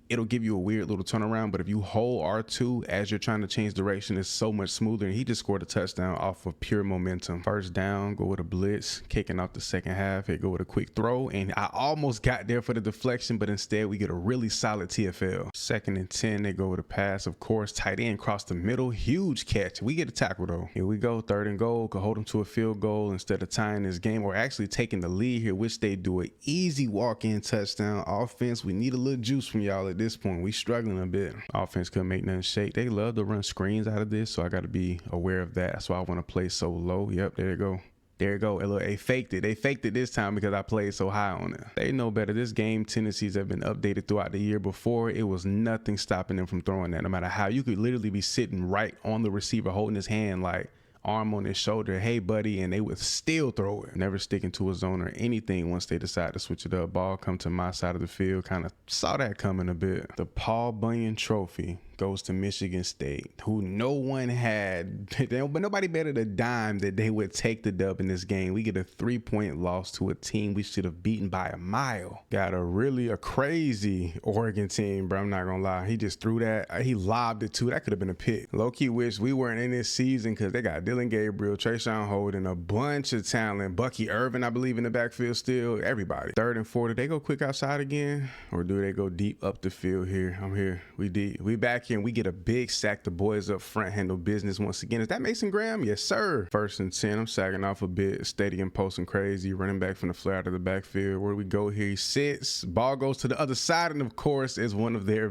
it'll give you a weird little turnaround. But if you hold R2 as you're trying to change direction, it's so much smoother. And he just scored a touchdown off of pure momentum. First down, go with a blitz, kicking off the second half. It go with a quick throw, and I almost got there for the deflection, but instead we get a really solid TFL. 2nd and 10, they go with a pass, of course, tight end across the middle, huge catch. We get a tackle though. Here we go, 3rd and goal, could hold them to a field goal instead of tying this game, or actually taking the lead here, which they do. An easy walk-in touchdown. Offense, we need a little juice from y'all at this point. We struggling a bit. Offense couldn't make nothing shake. They love to run screens out of this, so I got to be aware of that. That's why I want to play so low. Yep, there you go. There you go. They faked it. They faked it this time because I played so high on it. They know better. This game tendencies have been updated throughout the year. Before, it was nothing stopping them from throwing that. No matter how, you could literally be sitting right on the receiver holding his hand, like arm on his shoulder, hey buddy, and they would still throw it. Never sticking to a zone or anything once they decide to switch it up. Ball come to my side of the field. Kind of saw that coming a bit. The Paul Bunyan Trophy goes to Michigan State, who no one had, but nobody betted a dime that they would take the dub in this game. We get a 3-point loss to a team we should have beaten by a mile. Got a crazy Oregon team, bro. I'm not gonna lie. He just threw that. He lobbed it too. That could have been a pick. Low-key wish we weren't in this season because they got Dylan Gabriel, Trayshawn Holden, a bunch of talent. Bucky Irvin, I believe, in the backfield still. Everybody. 3rd and 4. Do they go quick outside again? Or do they go deep up the field here? I'm here. We deep. We back here and we get a big sack. The boys up front handle business once again. Is that Mason Graham? Yes, sir. 1st and 10. I'm sagging off a bit. Stadium posting crazy. Running back from the flare out of the backfield. Where do we go here? He sits. Ball goes to the other side, and of course, is one of their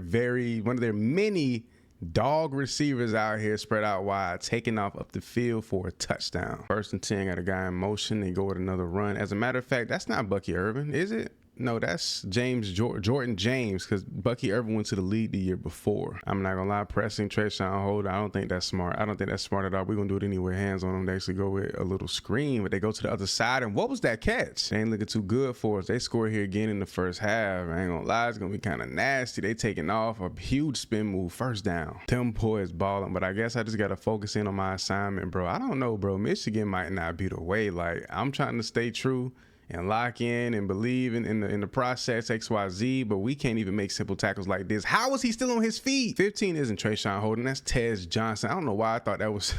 many dog receivers out here spread out wide, taking off up the field for a touchdown. 1st and 10, got a guy in motion. They go with another run. As a matter of fact, that's not Bucky Irvin, is it? No, that's Jordan James, because Bucky Irvin went to the lead the year before. I'm not gonna lie, pressing Trayshawn Holden, I don't think that's smart. I don't think that's smart at all. We're gonna do it anyway. Hands on them. They actually go with a little screen, but they go to the other side. And what was that catch? They ain't looking too good for us. They score here again in the first half. I ain't gonna lie, it's gonna be kind of nasty. They taking off a huge spin move, 1st down. Them boys balling, but I guess I just gotta focus in on my assignment, bro. I don't know, bro. Michigan might not be the way. Like, I'm trying to stay true and lock in and believe in the process XYZ, but we can't even make simple tackles like this. How is he still on his feet? 15 isn't Trayshawn Holden, that's Tez Johnson. I don't know why I thought that was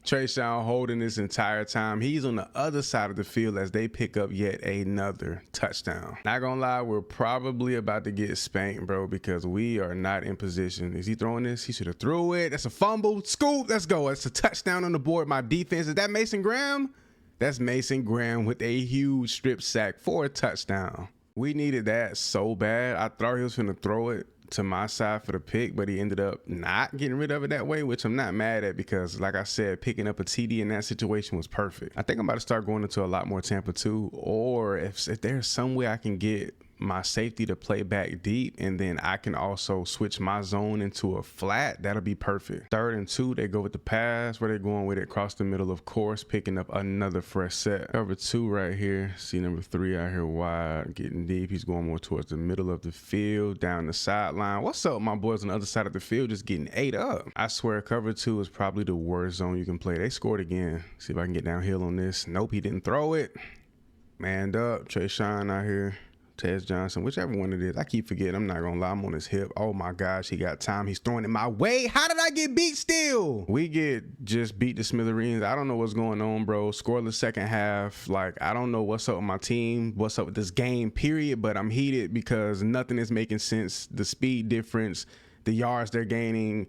Trayshawn Holden this entire time. He's on the other side of the field as they pick up yet another touchdown. Not gonna lie, we're probably about to get spanked, bro, because we are not in position. Is he throwing this? He should have threw it. That's a fumble. Scoop, let's go. It's a touchdown on the board. My defense, is that Mason Graham? That's Mason Graham with a huge strip sack for a touchdown. We needed that so bad. I thought he was finna throw it to my side for the pick, but he ended up not getting rid of it that way, which I'm not mad at because, like I said, picking up a TD in that situation was perfect. I think I'm about to start going into a lot more Tampa 2, or if there's some way I can get my safety to play back deep, and then I can also switch my zone into a flat, that'll be perfect. 3rd and 2, they go with the pass. Where they're going with it, across the middle, of course, picking up another fresh set. Cover 2 right here. See number 3 out here wide, getting deep. He's going more towards the middle of the field, down the sideline. What's up, my boys on the other side of the field, just getting ate up. I swear cover 2 is probably the worst zone you can play. They scored again. See if I can get downhill on this. Nope, he didn't throw it. Manned up. Trayshawn out here. Tez Johnson, whichever one it is. I keep forgetting. I'm not gonna lie, I'm on his hip. Oh my gosh, he got time. He's throwing it my way. How did I get beat still? We get just beat to smithereens. I don't know what's going on, bro. Scoreless second half. Like, I don't know what's up with my team, what's up with this game, period. But I'm heated because nothing is making sense. The speed difference, the yards they're gaining,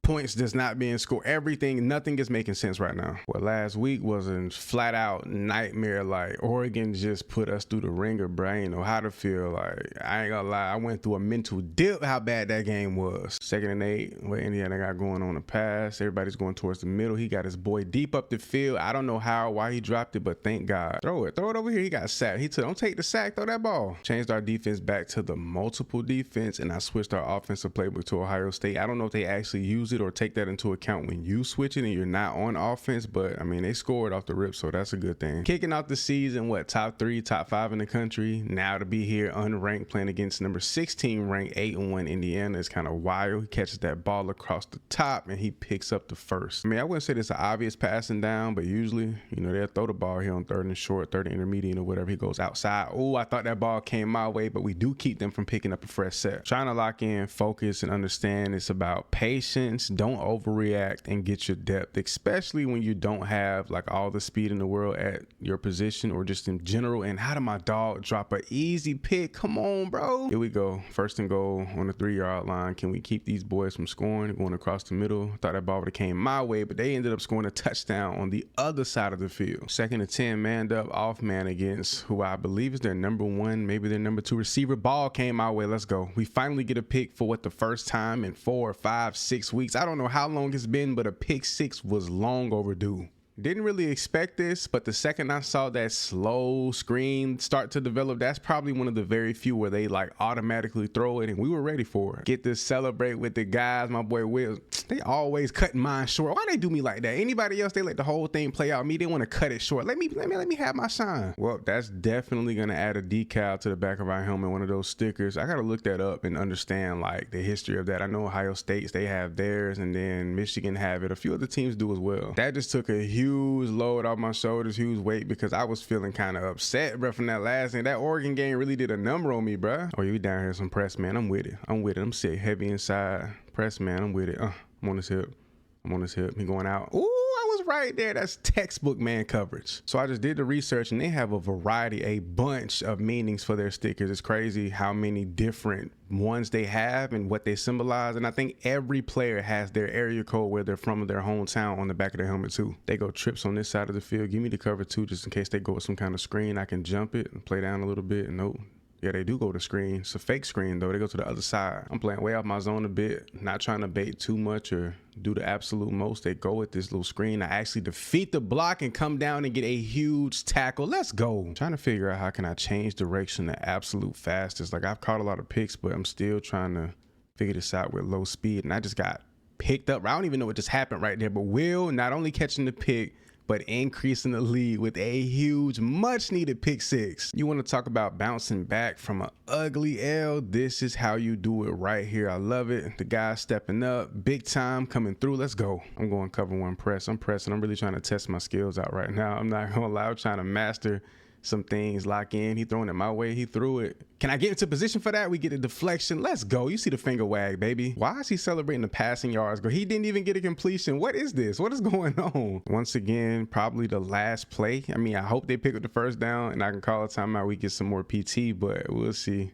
points just not being scored, everything, nothing is making sense right now. Well, last week was a flat out nightmare. Like, Oregon just put us through the ringer, bro. I ain't know how to feel. Like, I ain't gonna lie, I went through a mental dip how bad that game was. 2nd and 8, what Indiana got going on the pass. Everybody's going towards the middle. He got his boy deep up the field. I don't know why he dropped it, but thank God. Throw it over here. He got sacked. He said, don't take the sack, throw that ball. Changed our defense back to the multiple defense, and I switched our offensive playbook to Ohio State. I don't know if they actually use use it or take that into account when you switch it and you're not on offense. But I mean, they scored off the rip, so that's a good thing. Kicking out the season, what, top 3, top 5 in the country. Now to be here unranked, playing against number 16 ranked 8-1 Indiana is kind of wild. He catches that ball across the top and he picks up the first. I mean, I wouldn't say this an obvious passing down, but usually, you know, they'll throw the ball here on 3rd and short, 3rd and intermediate or whatever. He goes outside. Oh, I thought that ball came my way, but we do keep them from picking up a fresh set. Trying to lock in, focus, and understand it's about patience. Don't overreact and get your depth, especially when you don't have like all the speed in the world at your position or just in general. And how did my dog drop an easy pick? Come on, bro. Here we go. 1st and goal on the 3-yard line. Can we keep these boys from scoring? Going across the middle. Thought that ball would have came my way, but they ended up scoring a touchdown on the other side of the field. 2nd and 10, manned up, off man against who I believe is their number 1, maybe their number 2 receiver. Ball came my way. Let's go. We finally get a pick for what, the first time in 4, 5, 6 weeks. I don't know how long it's been, but a pick 6 was long overdue. Didn't really expect this, but the second I saw that slow screen start to develop, that's probably one of the very few where they like automatically throw it, and we were ready for it. Get to celebrate with the guys. My boy Will, they always cutting mine short. Why they do me like that? Anybody else, they let the whole thing play out. Me, they want to cut it short. Let me have my shine. Well, that's definitely gonna add a decal to the back of our helmet, one of those stickers. I gotta look that up and understand like the history of that. I know Ohio State's, they have theirs, and then Michigan have it. A few other teams do as well. That just took a huge load off my shoulders, huge weight, because I was feeling kind of upset, bro, from that last thing. That Oregon game really did a number on me, bro. Oh, you down here some press, man. I'm with it. I'm sick, heavy inside. Press, man. I'm with it. I'm on his hip. He going out. Ooh, I was right there. That's textbook man coverage. So I just did the research, and they have a variety, a bunch of meanings for their stickers. It's crazy how many different ones they have and what they symbolize. And I think every player has their area code where they're from, their hometown, on the back of their helmet too. They go trips on this side of the field. Give me the cover too, just in case they go with some kind of screen. I can jump it and play down a little bit. Nope. Yeah, they do go to screen. It's a fake screen though. They go to the other side. I'm playing way off my zone a bit, not trying to bait too much or do the absolute most. They go with this little screen. I actually defeat the block and come down and get a huge tackle. Let's go. I'm trying to figure out how can I change direction the absolute fastest. Like, I've caught a lot of picks, but I'm still trying to figure this out with low speed. And I just got picked up. I don't even know what just happened right there, but Will not only catching the pick, but increasing the lead with a huge, much needed pick 6. You want to talk about bouncing back from an ugly L? This is how you do it right here. I love it. The guy stepping up, big time, coming through. Let's go. I'm going cover 1 press. I'm pressing. I'm really trying to test my skills out right now. I'm not gonna lie. I'm trying to master some things, lock in. He throwing it my way. He threw it. Can I get into position for that? We get a deflection. Let's go. You see the finger wag, baby. Why is he celebrating the passing yards? He didn't even get a completion. What is this? What is going on? Once again, probably the last play. I mean, I hope they pick up the first down and I can call a timeout. We get some more PT, but we'll see.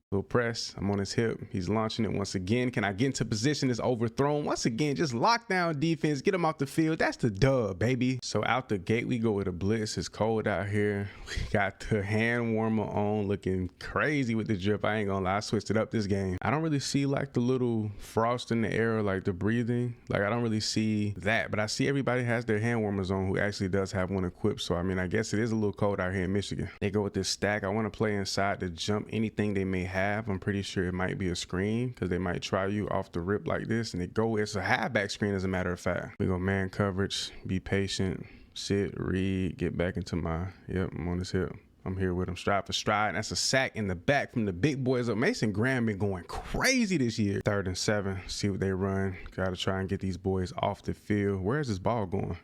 Little press. I'm on his hip. He's launching it once again. Can I get into position? It's overthrown. Once again, just lock down defense. Get him off the field. That's the dub, baby. So out the gate, we go with a blitz. It's cold out here. We got the hand warmer on, looking crazy with the drip. I ain't gonna lie. I switched it up this game. I don't really see like the little frost in the air, like the breathing. Like, I don't really see that, but I see everybody has their hand warmers on who actually does have one equipped. So, I mean, I guess it is a little cold out here in Michigan. They go with this stack. I want to play inside to jump anything they may have. I'm pretty sure it might be a screen because they might try you off the rip like this, and it's a halfback screen as a matter of fact. We go man coverage, be patient, sit, read, get back into I'm on his hip. I'm here with him stride for stride. And that's a sack in the back from the big boys up. Mason Graham been going crazy this year. 3rd and 7, see what they run. Got to try and get these boys off the field. Where's this ball going?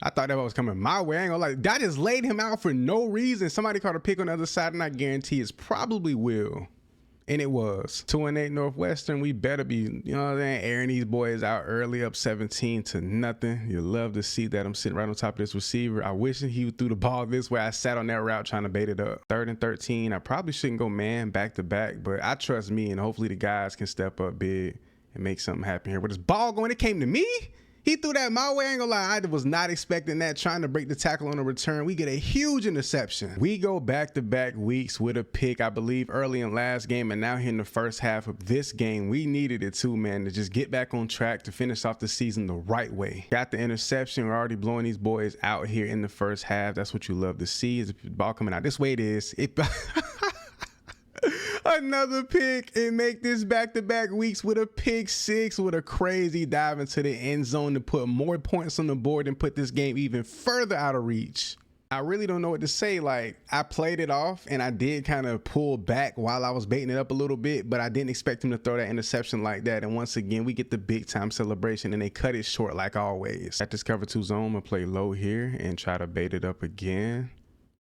I thought that was coming my way. I ain't gonna lie. I just laid him out for no reason. Somebody caught a pick on the other side, and I guarantee it's probably Will. And it was 2-8 Northwestern. We better be, you know what I'm saying, airing these boys out early, up 17-0. You love to see that. I'm sitting right on top of this receiver. I wish he threw the ball this way. I sat on that route trying to bait it up. 3rd and 13. I probably shouldn't go man back to back, but I trust me, and hopefully the guys can step up big and make something happen here. But this ball going, it came to me. He threw that my way. I ain't gonna lie, I was not expecting that. Trying to break the tackle on a return. We get a huge interception. We go back-to-back weeks with a pick, I believe, early in last game, and now here in the first half of this game. We needed it too, man, to just get back on track, to finish off the season the right way. Got the interception. We're already blowing these boys out here in the first half. That's what you love to see, is the ball coming out. This way it is. Another pick and make this back-to-back weeks with a pick six with a crazy dive into the end zone to put more points on the board and put this game even further out of reach. I really don't know what to say. Like, I played it off and I did kind of pull back while I was baiting it up a little bit, but I didn't expect him to throw that interception like that. And once again, we get the big time celebration and they cut it short like always. At this cover two zone, I'm gonna play low here and try to bait it up again.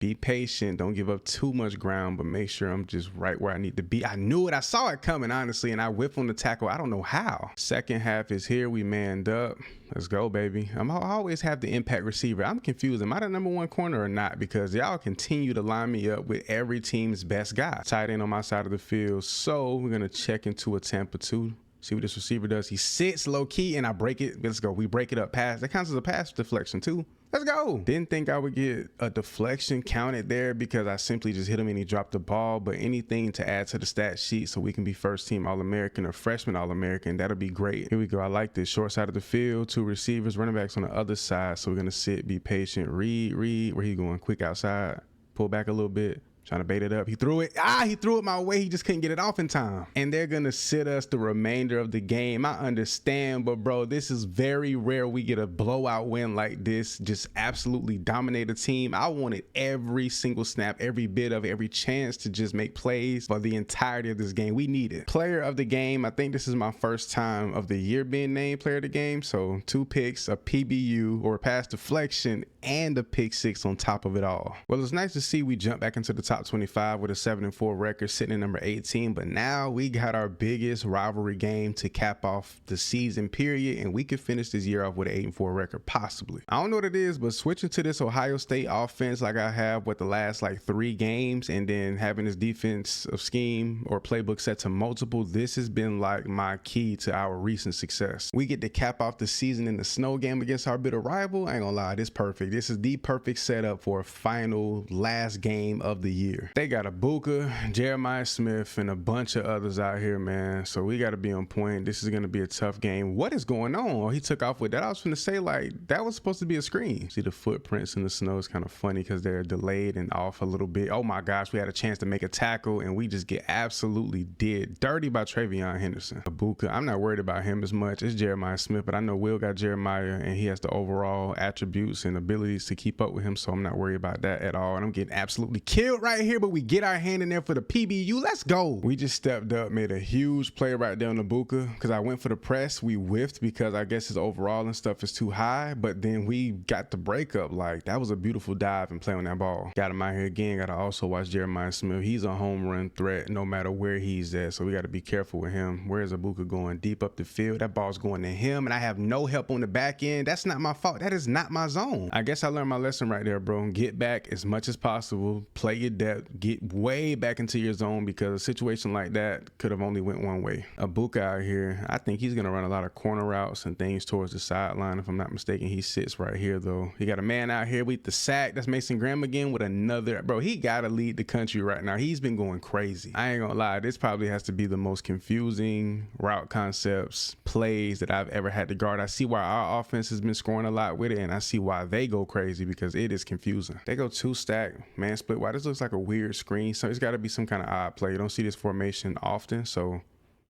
Be patient, don't give up too much ground, but make sure I'm just right where I need to be. I knew it, I saw it coming, honestly, and I whiffed on the tackle. I don't know how. Second half is here, we manned up. Let's go, baby. I always have the impact receiver. I'm confused, am I the #1 corner or not? Because y'all continue to line me up with every team's best guy. Tight end on my side of the field, so we're gonna check into a Tampa 2. See what this receiver does. He sits low key and I break it. Let's go. We break it up pass. That counts as a pass deflection too. Let's go. Didn't think I would get a deflection counted there because I simply just hit him and he dropped the ball. But anything to add to the stat sheet so we can be first team All-American or freshman All-American, that'll be great. Here we go. I like this. Short side of the field, 2 receivers, running backs on the other side. So we're going to sit, be patient, read. Where he going? Quick outside. Pull back a little bit. Trying to bait it up. He threw it. He threw it my way. He just couldn't get it off in time. And they're going to sit us the remainder of the game. I understand, but bro, this is very rare we get a blowout win like this. Just absolutely dominate a team. I wanted every single snap, every bit of every chance to just make plays for the entirety of this game. We need it. Player of the game. I think this is my first time of the year being named player of the game. So 2 picks, a PBU or a pass deflection, and a pick 6 on top of it all. Well, it's nice to see we jump back into the top 25 with a 7-4 record sitting at number 18, but now we got our biggest rivalry game to cap off the season period, and we could finish this year off with an 8-4 record possibly. I don't know what it is, but switching to this Ohio State offense like I have with the last like 3 games and then having this defensive scheme or playbook set to multiple, this has been like my key to our recent success. We get to cap off the season in the snow game against our bitter rival. I ain't gonna lie, this is perfect. This is the perfect setup for a final last game of the year. They got Abuka, Jeremiah Smith, and a bunch of others out here, man. So we got to be on point. This is going to be a tough game. What is going on? Oh, he took off with that. I was going to say, like, that was supposed to be a screen. See the footprints in the snow is kind of funny because they're delayed and off a little bit. Oh my gosh, we had a chance to make a tackle and we just get absolutely did dirty by Travion Henderson. Abuka, I'm not worried about him as much. It's Jeremiah Smith, but I know Will got Jeremiah and he has the overall attributes and abilities to keep up with him, so I'm not worried about that at all. And I'm getting absolutely killed right here, but we get our hand in there for the PBU. Let's go. We just stepped up, made a huge play right there on the Abuka because I went for the press. We whiffed because I guess his overall and stuff is too high, but then we got the breakup. Like, that was a beautiful dive and play on that ball. Got him out here again. Got to also watch Jeremiah Smith. He's a home run threat no matter where he's at, so we got to be careful with him. Where's Abuka going? Deep up the field. That ball's going to him, and I have no help on the back end. That's not my fault. That is not my zone. I guess I learned my lesson right there, bro. Get back as much as possible. Play your depth. Get way back into your zone because a situation like that could have only went one way. Abuka out here, I think he's going to run a lot of corner routes and things towards the sideline. If I'm not mistaken, he sits right here though. He got a man out here with the sack. That's Mason Graham again with another. Bro, he got to lead the country right now. He's been going crazy. I ain't gonna lie. This probably has to be the most confusing route concepts, plays that I've ever had to guard. I see why our offense has been scoring a lot with it, and I see why they go crazy because it is confusing. They go 2 stack, man split. Why this looks like a weird screen. So it's got to be some kind of odd play. You don't see this formation often, so I'm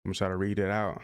gonna try to read it out.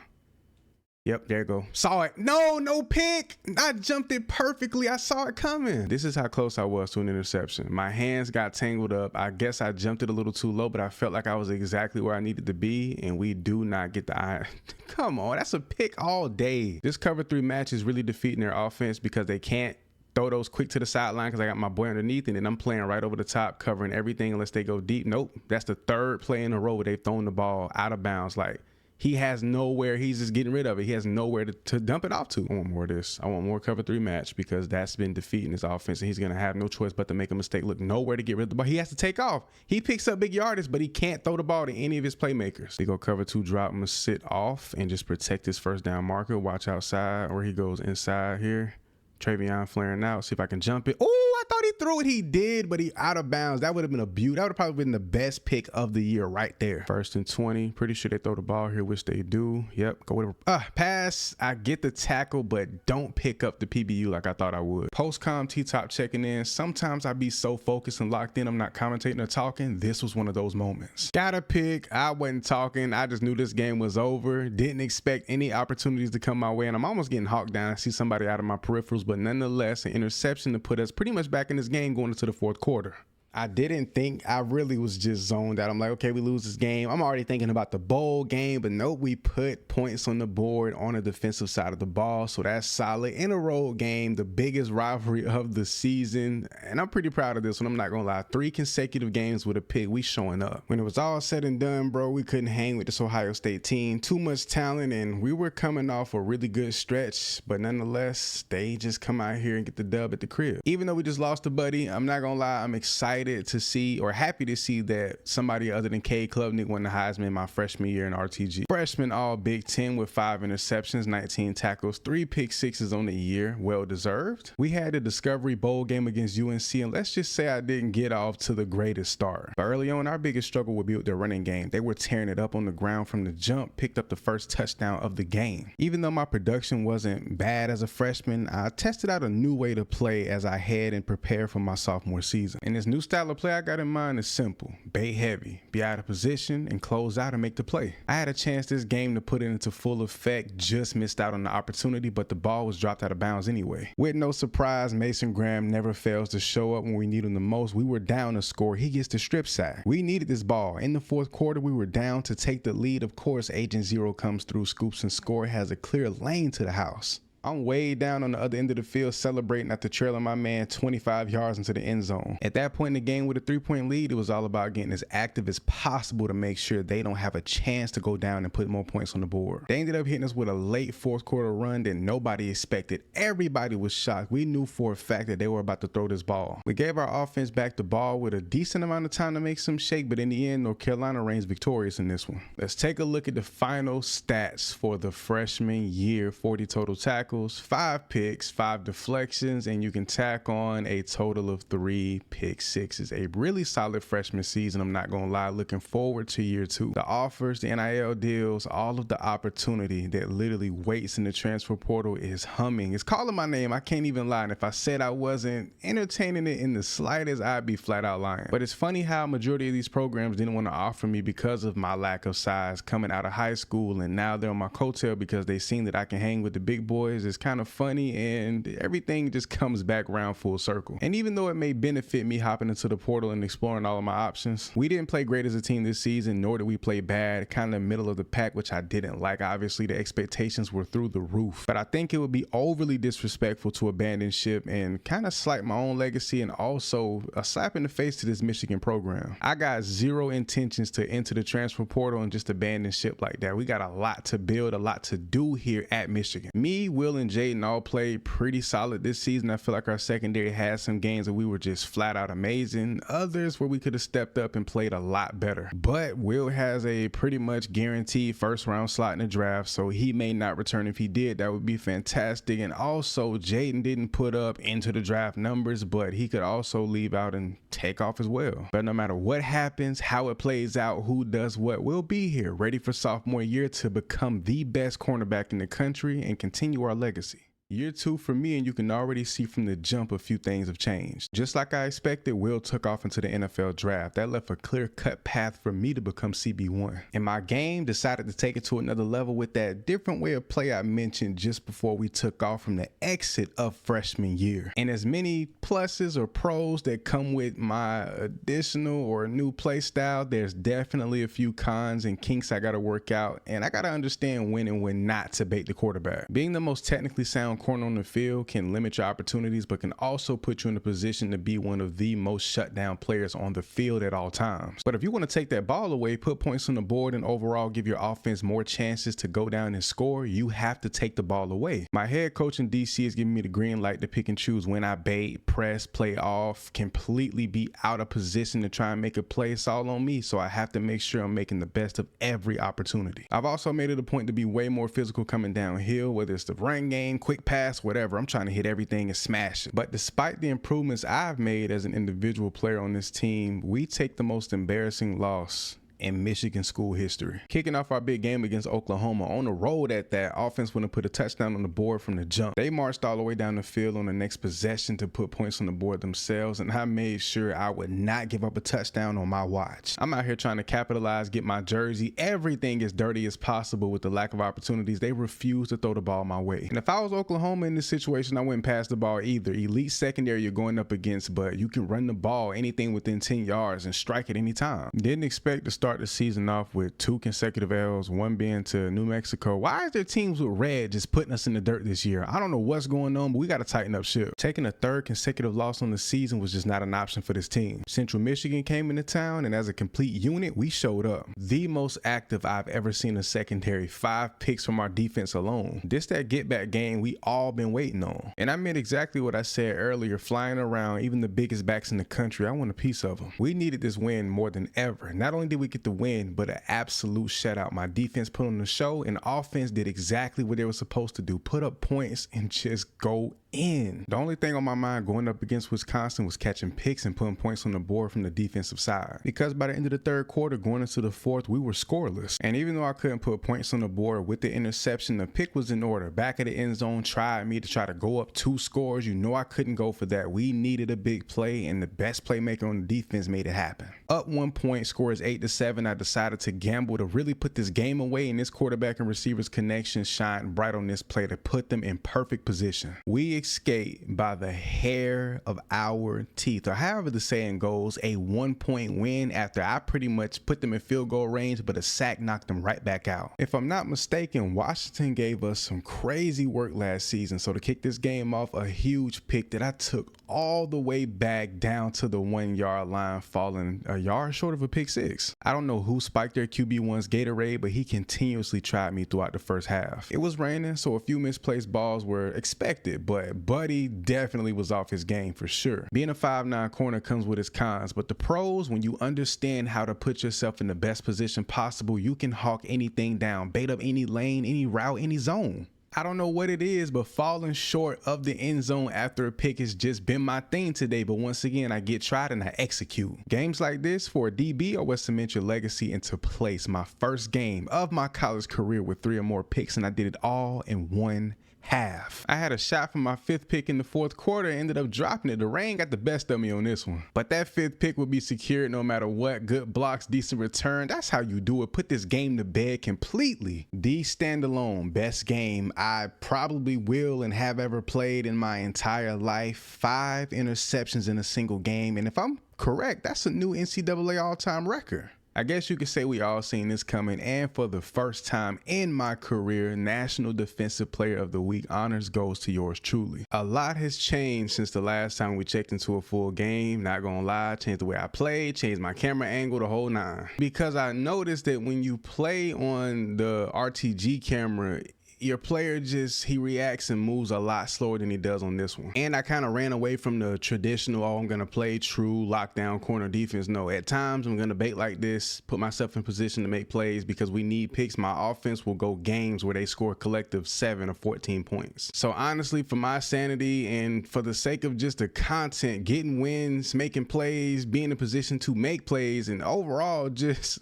Yep, there you go. Saw it. No pick. I jumped it perfectly. I saw it coming. This is how close I was to an interception. My hands got tangled up. I guess I jumped it a little too low, but I felt like I was exactly where I needed to be, and we do not get the eye. Come on, that's a pick all day. This cover 3 match is really defeating their offense because they can't throw those quick to the sideline because I got my boy underneath, and then I'm playing right over the top, covering everything unless they go deep. Nope. That's the 3rd play in a row where they've thrown the ball out of bounds. Like, he has nowhere. He's just getting rid of it. He has nowhere to dump it off to. I want more of this. I want more cover 3 match because that's been defeating his offense, and he's going to have no choice but to make a mistake. Look, nowhere to get rid of the ball. He has to take off. He picks up big yardage, but he can't throw the ball to any of his playmakers. They go cover 2 drop. I'm going to sit off and just protect his first down marker. Watch outside, or he goes inside here. Travion flaring out. See if I can jump it. Oh, I thought he threw it, he did, but he out of bounds. That would have been a beauty. That would have probably been the best pick of the year right there. 1st and 20. Pretty sure they throw the ball here, which they do. Yep. Go with it. Pass. I get the tackle, but don't pick up the PBU like I thought I would. Post-com T-Top checking in. Sometimes I be so focused and locked in, I'm not commentating or talking. This was one of those moments. Got a pick. I wasn't talking. I just knew this game was over. Didn't expect any opportunities to come my way, and I'm almost getting hawked down. I see somebody out of my peripherals, but nonetheless, an interception to put us pretty much back in this game going into the 4th quarter. I didn't think, I really was just zoned out. I'm like, okay, we lose this game. I'm already thinking about the bowl game, but nope, we put points on the board on the defensive side of the ball. So that's solid. In a road game, the biggest rivalry of the season. And I'm pretty proud of this one. I'm not going to lie. 3 consecutive games with a pick. We showing up. When it was all said and done, bro, we couldn't hang with this Ohio State team. Too much talent, and we were coming off a really good stretch. But nonetheless, they just come out here and get the dub at the crib. Even though we just lost a buddy, I'm not going to lie. I'm excited to see, or happy to see, that somebody other than K Klubnik won the Heisman my freshman year in RTG. Freshman all Big Ten with 5 interceptions, 19 tackles, 3 pick sixes on the year. Well deserved. We had a Discovery Bowl game against UNC, and let's just say I didn't get off to the greatest start. But early on, our biggest struggle would be with their running game. They were tearing it up on the ground from the jump, picked up the first touchdown of the game. Even though my production wasn't bad as a freshman, I tested out a new way to play as I head and prepare for my sophomore season. And this new style of play I got in mind is simple. Bait heavy, be out of position, and close out and make the play. I had a chance this game to put it into full effect, just missed out on the opportunity, but the ball was dropped out of bounds anyway. With no surprise, Mason Graham never fails to show up when we need him the most. We were down to score. He gets the strip sack. We needed this ball. In the 4th quarter, we were down to take the lead. Of course, Agent Zero comes through, scoops and score, has a clear lane to the house. I'm way down on the other end of the field celebrating after trailing my man 25 yards into the end zone. At that point in the game with a 3-point lead, it was all about getting as active as possible to make sure they don't have a chance to go down and put more points on the board. They ended up hitting us with a late 4th quarter run that nobody expected. Everybody was shocked. We knew for a fact that they were about to throw this ball. We gave our offense back the ball with a decent amount of time to make some shake, but in the end, North Carolina reigns victorious in this one. Let's take a look at the final stats for the freshman year. 40 total tackles, 5 picks, 5 deflections, and you can tack on a total of 3 pick sixes. A really solid freshman season, I'm not gonna lie. Looking forward to year 2. The offers, the NIL deals, all of the opportunity that literally waits in the transfer portal is humming. It's calling my name. I can't even lie. And if I said I wasn't entertaining it in the slightest, I'd be flat out lying. But it's funny how a majority of these programs didn't want to offer me because of my lack of size coming out of high school, and now they're on my coattail because they seen that I can hang with the big boys. It's kind of funny, and everything just comes back around full circle. And even though it may benefit me hopping into the portal and exploring all of my options, we didn't play great as a team this season, nor did we play bad, kind of middle of the pack, which I didn't like. Obviously, the expectations were through the roof, but I think it would be overly disrespectful to abandon ship and kind of slight my own legacy, and also a slap in the face to this Michigan program. I got zero intentions to enter the transfer portal and just abandon ship like that. We got a lot to build, a lot to do here at Michigan. Me, Will, and Jaden all played pretty solid this season. I feel like our secondary had some games that we were just flat out amazing. Others where we could have stepped up and played a lot better. But Will has a pretty much guaranteed first round slot in the draft, so he may not return. If he did, that would be fantastic. And also, Jaden didn't put up into the draft numbers, but he could also leave out and take off as well. But no matter what happens, how it plays out, who does what, we'll be here ready for sophomore year to become the best cornerback in the country and continue our legacy. Year 2 for me, and you can already see from the jump a few things have changed. Just like I expected, Will took off into the NFL draft. That left a clear-cut path for me to become CB1. And my game decided to take it to another level with that different way of play I mentioned just before we took off from the exit of freshman year. And as many pluses or pros that come with my additional or new play style, there's definitely a few cons and kinks I gotta work out, and I gotta understand when and when not to bait the quarterback. Being the most technically sound corner on the field can limit your opportunities, but can also put you in a position to be one of the most shut down players on the field at all times. But if you want to take that ball away, put points on the board, and overall give your offense more chances to go down and score, you have to take the ball away. My head coach in DC is giving me the green light to pick and choose when I bait, press, play off, completely be out of position to try and make a play. It's all on me, so I have to make sure I'm making the best of every opportunity. I've also made it a point to be way more physical coming downhill, whether it's the run game, quick pass, whatever. I'm trying to hit everything and smash it. But despite the improvements I've made as an individual player on this team, we take the most embarrassing loss in Michigan school history. Kicking off our big game against Oklahoma on the road at that, offense wouldn't put a touchdown on the board from the jump. They marched all the way down the field on the next possession to put points on the board themselves, and I made sure I would not give up a touchdown on my watch. I'm out here trying to capitalize, get my jersey, everything as dirty as possible. With the lack of opportunities, they refuse to throw the ball my way. And if I was Oklahoma in this situation, I wouldn't pass the ball either. Elite secondary you're going up against, but you can run the ball anything within 10 yards and strike at any time. Didn't expect to start the season off with 2 consecutive L's, one being to New Mexico. Why is there teams with red just putting us in the dirt this year? I don't know what's going on, but we got to tighten up ship. Taking a 3rd consecutive loss on the season was just not an option for this team. Central Michigan came into town, and as a complete unit, we showed up. The most active I've ever seen a secondary, 5 picks from our defense alone. This that get back game we all been waiting on. And I meant exactly what I said earlier, flying around even the biggest backs in the country. I want a piece of them. We needed this win more than ever. Not only did we get the win, but an absolute shutout. My defense put on the show, and offense did exactly what they were supposed to do, put up points and just go in. The only thing on my mind going up against Wisconsin was catching picks and putting points on the board from the defensive side, because by the end of the 3rd quarter going into the 4th, we were scoreless. And even though I couldn't put points on the board with the interception, the pick was in order. Back of the end zone, tried me to try to go up 2 scores. You know I couldn't go for that. We needed a big play, and the best playmaker on the defense made it happen. Up 1 point, score is 8-7. I decided to gamble to really put this game away, and this quarterback and receivers connection shined bright on this play to put them in perfect position. We escaped by the hair of our teeth, or however the saying goes, a 1-point win after I pretty much put them in field goal range, but a sack knocked them right back out. If I'm not mistaken, Washington gave us some crazy work last season, so to kick this game off, a huge pick that I took all the way back down to the 1-yard line, falling a yard short of a pick 6. I don't know who spiked their QB1's Gatorade, but he continuously tried me throughout the first half. It was raining, so a few misplaced balls were expected, but Buddy definitely was off his game for sure. Being a 5'9" corner comes with its cons, but the pros, when you understand how to put yourself in the best position possible, you can hawk anything down, bait up any lane, any route, any zone. I don't know what it is, but falling short of the end zone after a pick has just been my thing today. But once again, I get tried and I execute. Games like this for a DB are what cement your legacy into place. My first game of my college career with 3 or more picks, and I did it all in 1 half. I had a shot for my 5th pick in the 4th quarter, ended up dropping it. The rain got the best of me on this one. But that 5th pick would be secured no matter what. Good blocks, decent return. That's how you do it. Put this game to bed completely. The standalone best game I probably will and have ever played in my entire life. 5 interceptions in a single game. And if I'm correct, that's a new NCAA all-time record. I guess you could say we all seen this coming, and for the first time in my career, National Defensive Player of the Week honors goes to yours truly. A lot has changed since the last time we checked into a full game, not gonna lie, changed the way I played, changed my camera angle, the whole 9. Because I noticed that when you play on the RTG camera, your player he reacts and moves a lot slower than he does on this one. And I kind of ran away from the traditional, I'm going to play true lockdown corner defense. No, at times I'm going to bait like this, put myself in position to make plays because we need picks. My offense will go games where they score a collective 7 or 14 points. So honestly, for my sanity and for the sake of just the content, getting wins, making plays, being in position to make plays, and overall just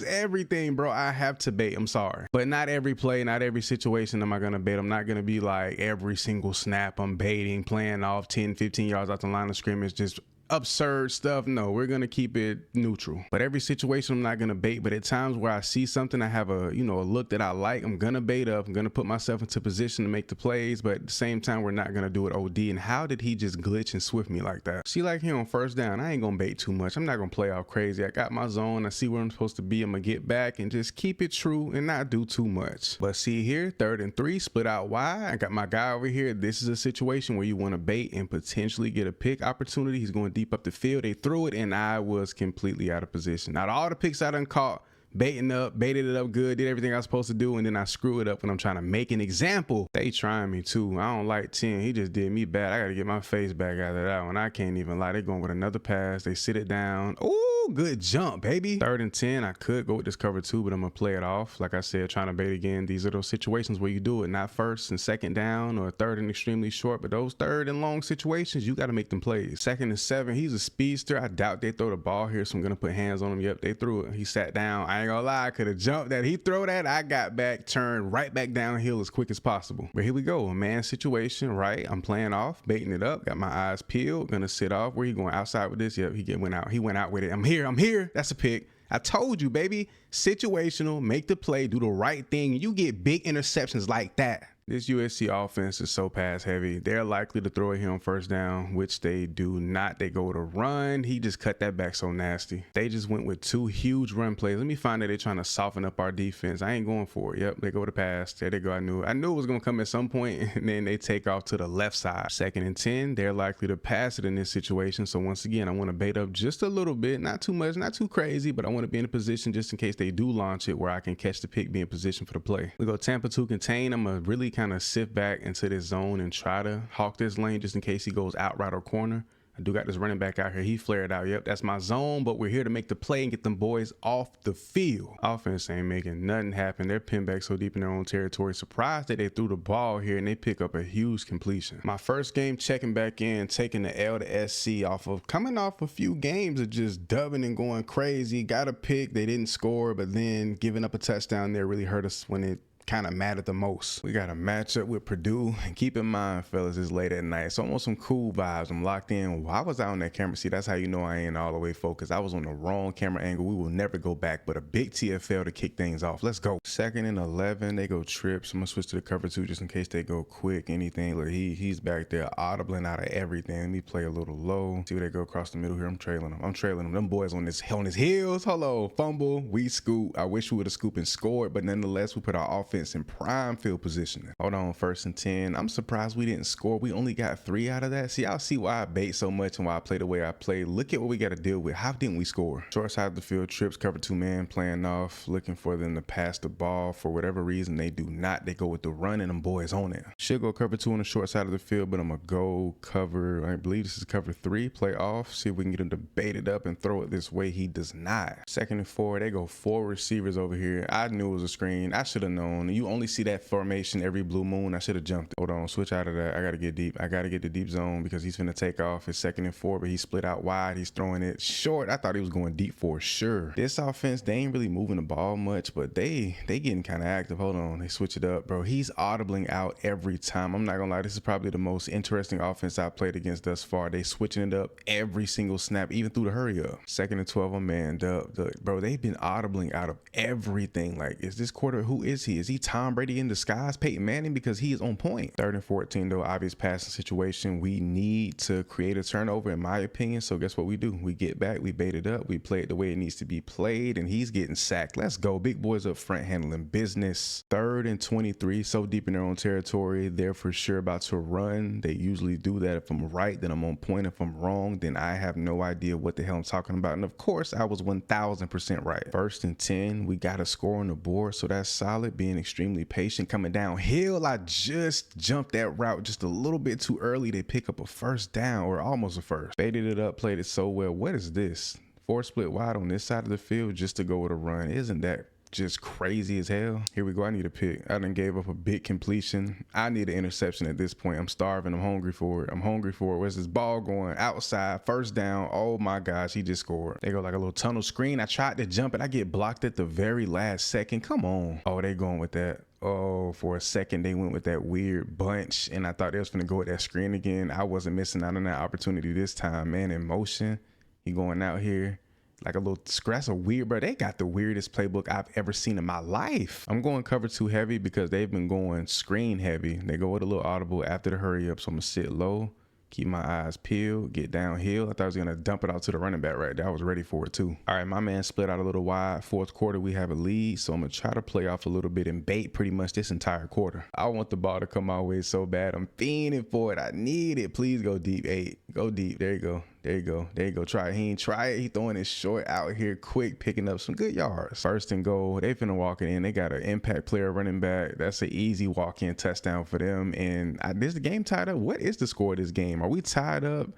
everything, bro, I have to bait. I'm sorry. But not every play, not every situation am I going to bait. I'm not going to be like every single snap I'm baiting, playing off 10, 15 yards out the line of scrimmage, just absurd stuff. No, we're going to keep it neutral. But every situation I'm not going to bait. But at times where I see something, I have a look that I like, I'm going to bait up. I'm going to put myself into position to make the plays. But at the same time, we're not going to do it OD. And how did he just glitch and swift me like that? See, like here on first down, I ain't going to bait too much. I'm not going to play all crazy. I got my zone. I see where I'm supposed to be. I'm going to get back and just keep it true and not do too much. But see here, 3rd and 3, split out wide. I got my guy over here. This is a situation where you want to bait and potentially get a pick opportunity. He's going deep up the field. They threw it and I was completely out of position. Out of all the picks I done caught, baiting up, baited it up good, did everything I was supposed to do, and then I screw it up when I'm trying to make an example. They trying me too. I don't like 10. He just did me bad. I got to get my face back out of that one. I can't even lie. They going with another pass. They sit it down. Ooh, good jump, baby. 3rd and 10. I could go with this cover 2, but I'm going to play it off. Like I said, trying to bait again. These are those situations where you do it, not 1st and 2nd down or 3rd and extremely short, but those 3rd and long situations, you got to make them plays. 2nd and 7. He's a speedster. I doubt they throw the ball here, so I'm going to put hands on him. Yep, they threw it. He sat down. I ain't gonna lie, I could have jumped that. He throw that. I got back, turned right back downhill as quick as possible. But here we go. A man situation, right? I'm playing off, baiting it up. Got my eyes peeled. Gonna sit off. Where he going? Outside with this? Yep, went out. He went out with it. I'm here. That's a pick. I told you, baby. Situational, make the play, do the right thing. You get big interceptions like that. This USC offense is so pass heavy. They're likely to throw it here on 1st down, which they do not. They go to run. He just cut that back so nasty. They just went with 2 huge run plays. Let me find that they're trying to soften up our defense. I ain't going for it. Yep, they go to pass. There they go. I knew it was going to come at some point, and then they take off to the left side. 2nd and 10. They're likely to pass it in this situation. So once again, I want to bait up just a little bit. Not too much, not too crazy, but I want to be in a position just in case they do launch it where I can catch the pick, be in position for the play. We go Tampa 2 contain. I'm going to really kind of sift back into this zone and try to hawk this lane just in case he goes out right or corner. I do got this running back out here. He flared out. Yep, that's my zone, but we're here to make the play and get them boys off the field. Offense ain't making nothing happen. They're pinned back so deep in their own territory. Surprised that they threw the ball here and they pick up a huge completion. My first game checking back in, taking the L to SC coming off a few games of just dubbing and going crazy. Got a pick. They didn't score, but then giving up a touchdown there really hurt us when it kind of mattered the most. We got a matchup with Purdue, and keep in mind, fellas, it's late at night, so I'm on some cool vibes. I'm locked in. Why was I on that camera? See, that's how you know I ain't all the way focused. I was on the wrong camera angle. We will never go back, but a big TFL to kick things off. Let's go. 2nd and 11. They go trips. I'm gonna switch to the cover 2 just in case they go quick. Anything. Look, he's back there audibling out of everything. Let me play a little low. See where they go across the middle here. I'm trailing them. Them boys on his heels. Hello, fumble. We scoop. I wish we would have scooped and scored, but nonetheless, we put our offense in prime field positioning. Hold on, 1st and 10. I'm surprised we didn't score. We only got 3 out of that. See, I'll see why I bait so much and why I play the way I play. Look at what we got to deal with. How didn't we score? Short side of the field, trips, cover 2 man, playing off, looking for them to pass the ball. For whatever reason, they do not. They go with the run and them boys on it. Should go cover 2 on the short side of the field, but I'm going to go cover, I believe this is cover 3, play off, see if we can get him to bait it up and throw it this way. He does not. 2nd and 4, they go 4 receivers over here. I knew it was a screen. I should have known. You only see that formation every blue moon. I should have jumped it. Hold on, switch out of that. I got to get deep. I got to get the deep zone because he's finna take off. It's 2nd and 4, but he split out wide. He's throwing it short. I thought he was going deep for sure. This offense, they ain't really moving the ball much, but they getting kind of active. Hold on, they switch it up, bro. He's audibling out every time. I'm not gonna lie, this is probably the most interesting offense I've played against thus far. They switching it up every single snap, even through the hurry up. 2nd and 12, I'm manned up. Bro, they've been audibling out of everything. Like, is this quarter, who is he? Is he Tom Brady in disguise, Peyton Manning? Because he is on point. 3rd and 14, though, obvious passing situation. We need to create a turnover, in my opinion. So guess what we do? We get back, we bait it up, we play it the way it needs to be played, and he's getting sacked. Let's go. Big boys up front handling business. 3rd and 23, so deep in their own territory. They're for sure about to run. They usually do that. If I'm right, then I'm on point. If I'm wrong, then I have no idea what the hell I'm talking about. And of course, I was 1000% right. 1st and 10, we got a score on the board, so that's solid. Being extremely patient. Coming downhill, I just jumped that route just a little bit too early. They pick up a 1st down, or almost a 1st. Baited it up, played it so well. What is this? 4 split wide on this side of the field just to go with a run. Isn't that just crazy as hell? Here we go. I need a pick. I done gave up a big completion. I need an interception at this point. I'm starving. I'm hungry for it. Where's this ball going? Outside, 1st down. Oh my gosh, he just scored. They go like a little tunnel screen. I tried to jump it. I get blocked at the very last second. Come on. Oh, they going with that. Oh, for a second, they went with that weird bunch, and I thought they was gonna go with that screen again. I wasn't missing out on that opportunity this time, man. In motion, he going out here like a little scratch. A weird, bro. They got the weirdest playbook I've ever seen in my life. I'm going cover 2 heavy because they've been going screen heavy. They go with a little audible after the hurry up, so I'm gonna sit low, keep my eyes peeled, get downhill. I thought I was gonna dump it out to the running back right there. I was ready for it too. All right, my man split out a little wide. 4th quarter, we have a lead, so I'm gonna try to play off a little bit and bait pretty much this entire quarter. I want the ball to come my way so bad. I'm fiending for it. I need it. Please go deep. 8. Go deep. There you go. There you go. There you go. Try it. He ain't try it. He throwing it short out here quick, picking up some good yards. First and goal. They finna walk it in. They got an impact player running back. That's an easy walk-in touchdown for them. And is the game tied up? What is the score of this game? Are we tied up?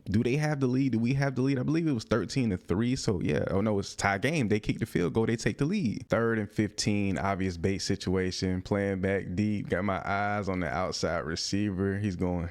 Do they have the lead? Do we have the lead? I believe it was 13-3. So yeah. Oh no, it's a tie game. They kick the field goal. They take the lead. 3rd and 15. Obvious bait situation. Playing back deep. Got my eyes on the outside receiver. He's going.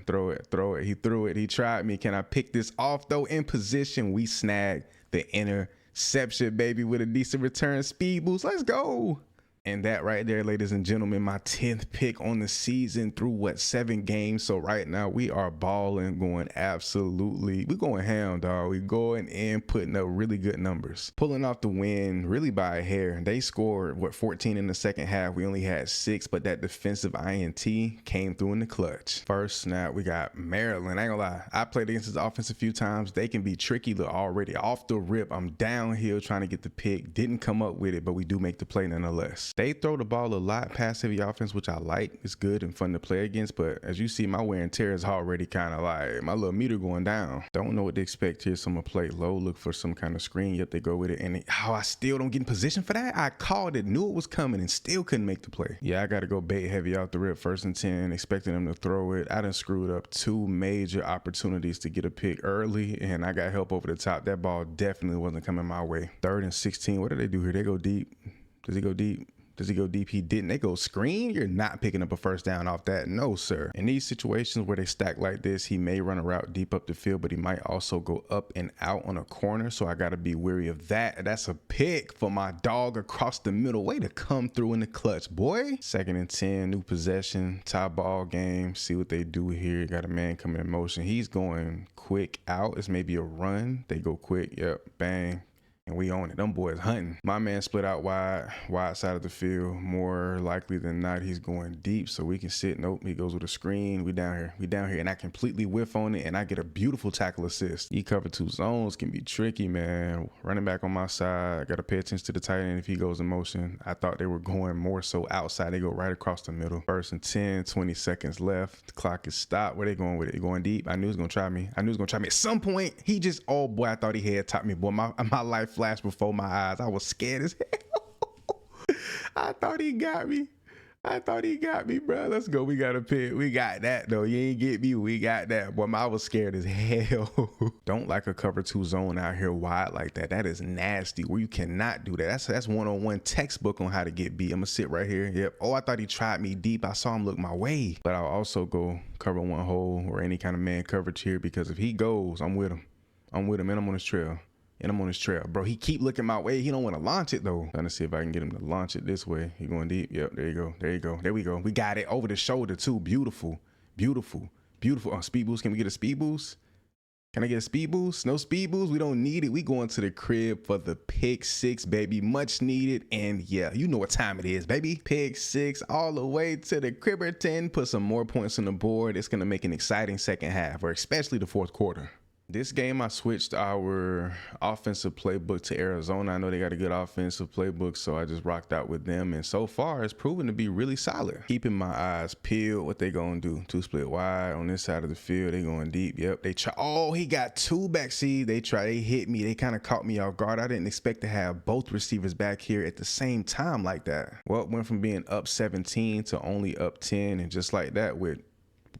Throw it. He threw it. He tried me. Can I pick this off though? In position. We snag the interception, baby, with a decent return speed boost. Let's go. And that right there, ladies and gentlemen, my 10th pick on the season through 7 games. So right now we are balling, going absolutely, we're going ham, dog. We going in, putting up really good numbers, pulling off the win really by a hair. They scored 14 in the second half. We only had 6, but that defensive INT came through in the clutch. First snap, we got Maryland. I ain't gonna lie, I played against this offense a few times. They can be tricky. Look, already off the rip, I'm downhill trying to get the pick. Didn't come up with it, but we do make the play nonetheless. They throw the ball a lot, pass heavy offense, which I like. It's good and fun to play against, but as you see, my wear and tear is already kind of like my little meter going down. Don't know what to expect here, so I'm gonna play low, look for some kind of screen. Yep, they go with it, and I still don't get in position for that. I called it, knew it was coming, and still couldn't make the play. Yeah, I gotta go bait heavy out the rip, 1st and 10, expecting them to throw it. I done screwed up 2 major opportunities to get a pick early, and I got help over the top. That ball definitely wasn't coming my way. 3rd and 16, what do they do here? They go deep. Does he go deep? Does he go deep? He didn't. They go screen. You're not picking up a first down off that. No, sir. In these situations where they stack like this, he may run a route deep up the field, but he might also go up and out on a corner. So I got to be wary of that. That's a pick for my dog across the middle. Way to come through in the clutch, boy. 2nd and 10, new possession, tie ball game. See what they do here. Got a man coming in motion. He's going quick out. It's maybe a run. They go quick. Yep. Bang. And we own it. Them boys hunting. My man split out wide side of the field. More likely than not, he's going deep, so we can sit. Nope, he goes with a screen. We down here, and I completely whiff on it, and I get a beautiful tackle assist. He covered 2 zones, can be tricky, man. Running back on my side, I got to pay attention to the tight end if he goes in motion. I thought they were going more so outside. They go right across the middle. 1st and 10, 20 seconds left. The clock is stopped. Where they going with it? Going deep. I knew he was gonna try me. At some point. He just, oh boy, I thought he had topped me, boy. My life flashed before my eyes. I was scared as hell. I thought he got me, bro. Let's go. We got a pick. We got that though. You ain't get me. We got that. Boy, I was scared as hell. Don't like a cover 2 zone out here wide like that. That is nasty. Where you cannot do that. That's one-on-one textbook on how to get beat. I'm gonna sit right here. Yep. Oh, I thought he tried me deep. I saw him look my way, but I'll also go cover 1 hole or any kind of man coverage here, because if he goes, I'm with him, and I'm on his trail. Bro. He keep looking my way. He don't want to launch it though. Trying to see if I can get him to launch it this way. He going deep. Yep, there you go. There we go. We got it over the shoulder too. Beautiful. Speed boost. Can we get a speed boost? Can I get a speed boost? No speed boost. We don't need it. We going to the crib for the pick 6, baby. Much needed. And yeah, you know what time it is, baby. Pick 6 all the way to the Cribberton. Put some more points on the board. It's going to make an exciting second half, or especially the 4th quarter. This game, I switched our offensive playbook to Arizona. I know they got a good offensive playbook, so I just rocked out with them. And so far, it's proven to be really solid. Keeping my eyes peeled. What they gonna do? 2 split wide on this side of the field. They going deep. Yep. They try. Oh, he got 2 back. See, they hit me. They kind of caught me off guard. I didn't expect to have both receivers back here at the same time like that. Well, it went from being up 17 to only up 10, and just like that, with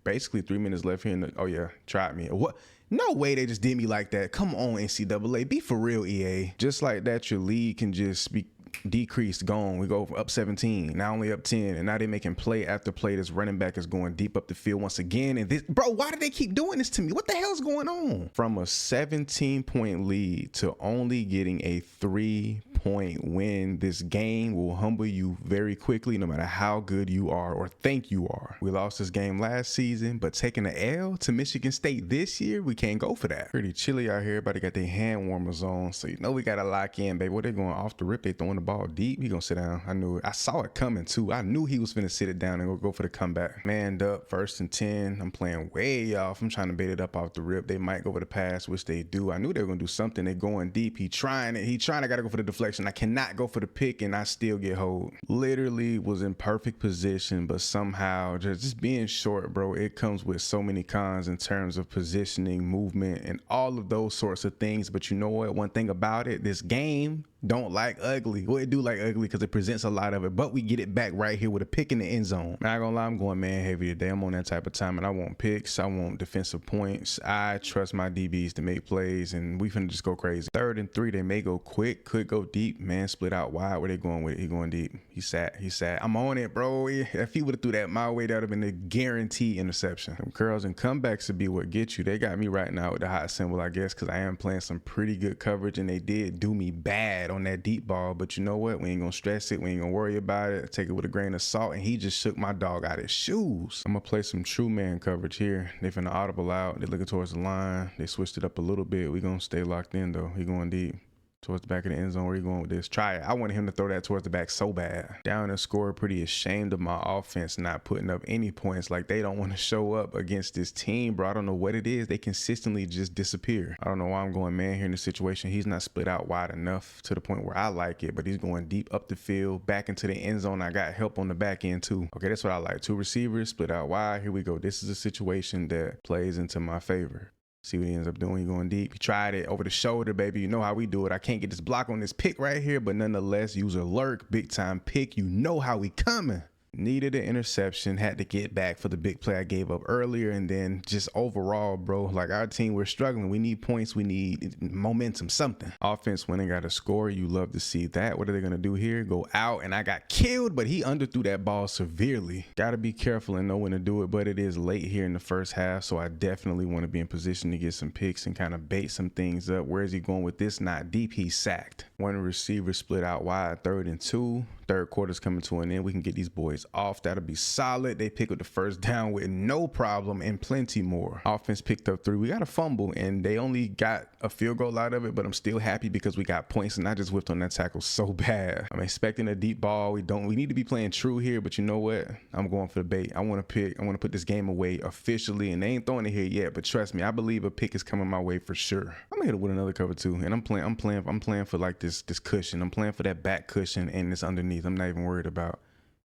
basically 3 minutes left here. Oh yeah, tried me. What? No way they just did me like that. Come on, NCAA. Be for real, EA. Just like that, your lead can just be decreased, gone. We go up 17, now only up 10, and now they making play after play. This running back is going deep up the field once again. And this, bro, why do they keep doing this to me? What the hell is going on? From a 17-point lead to only getting a 3-point win, this game will humble you very quickly, no matter how good you are or think you are. We lost this game last season, but taking the L to Michigan State this year, we can't go for that. Pretty chilly out here. Everybody got their hand warmers on, so you know we gotta lock in, baby. What they going off the rip? They throwing the ball deep. He gonna sit down. I knew it. I saw it coming too. I knew he was finna sit it down and go for the comeback. Manned up, 1st and 10. I'm playing way off. I'm trying to bait it up off the rip. They might go for the pass, which they do. I knew they were gonna do something. They going deep. He trying it. I gotta go for the deflection. misdirection. I cannot go for the pick and I still get hold. Literally was in perfect position, but somehow just being short, bro, it comes with so many cons in terms of positioning, movement, and all of those sorts of things. But you know what? One thing about it, this game don't like ugly. Well, it do like ugly because it presents a lot of it, but we get it back right here with a pick in the end zone. Not gonna lie, I'm going man heavy today. I'm on that type of time, and I want picks. I want defensive points. I trust my DBs to make plays, and we finna just go crazy. 3rd and 3, they may go quick, could go deep. Man, split out wide. Where they going with it? He going deep. He sat. I'm on it, bro. If he would have threw that my way, that would have been a guaranteed interception. Them curls and comebacks would be what get you. They got me right now with the hot symbol, I guess, because I am playing some pretty good coverage, and they did do me bad on that deep ball. But you know what? We ain't gonna stress it. We ain't gonna worry about it. Take it with a grain of salt. And he just shook my dog out his shoes. I'm gonna play some true man coverage here. They finna audible out. They looking towards the line. They switched it up a little bit. We gonna stay locked in though. He going deep. Towards the back of the end zone. Where you going with this? Try it. I wanted him to throw that towards the back so bad. Down and score. Pretty ashamed of my offense not putting up any points. Like they don't want to show up against this team, bro. I don't know what it is. They consistently just disappear. I don't know why I'm going man here in this situation. He's not split out wide enough to the point where I like it, but he's going deep up the field, back into the end zone. I got help on the back end too. Okay, that's what I like. 2 receivers, split out wide. Here we go. This is a situation that plays into my favor. See what he ends up doing. He going deep. He tried it over the shoulder, baby. You know how we do it. I can't get this block on this pick right here, but nonetheless, use a lurk, big time pick. You know how we coming. Needed an interception, had to get back for the big play I gave up earlier. And then just overall, bro, like our team, we're struggling. We need points. We need momentum, something. Offense went and got a score. You love to see that. What are they going to do here? Go out, and I got killed, but he underthrew that ball severely. Got to be careful and know when to do it, but it is late here in the first half, so I definitely want to be in position to get some picks and kind of bait some things up. Where is he going with this? Not deep. He's sacked. One receiver split out wide, 3rd and 2. Third quarter's coming to an end. We can get these boys off. That'll be solid. They pick up the first down with no problem and plenty more. Offense picked up 3. We got a fumble, and they only got a field goal out of it, but I'm still happy because we got points, and I just whipped on that tackle so bad. I'm expecting a deep ball. We need to be playing true here, but you know what? I'm going for the bait. I want to pick. I want to put this game away officially, and they ain't throwing it here yet, but trust me, I believe a pick is coming my way for sure. I'm gonna hit it with another cover 2, and I'm playing for like this cushion. I'm playing for that back cushion and this underneath. I'm not even worried about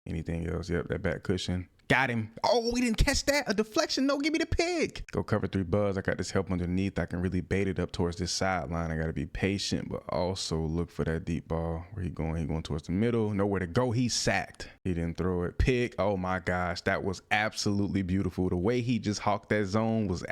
anything else. Yep, that back cushion. Got him. Oh, we didn't catch that. A deflection. No, give me the pick. Go cover 3 buzz. I got this help underneath. I can really bait it up towards this sideline. I got to be patient, but also look for that deep ball. Where he going? He going towards the middle. Nowhere to go. He's sacked. He didn't throw it. Pick. Oh my gosh. That was absolutely beautiful. The way he just hawked that zone was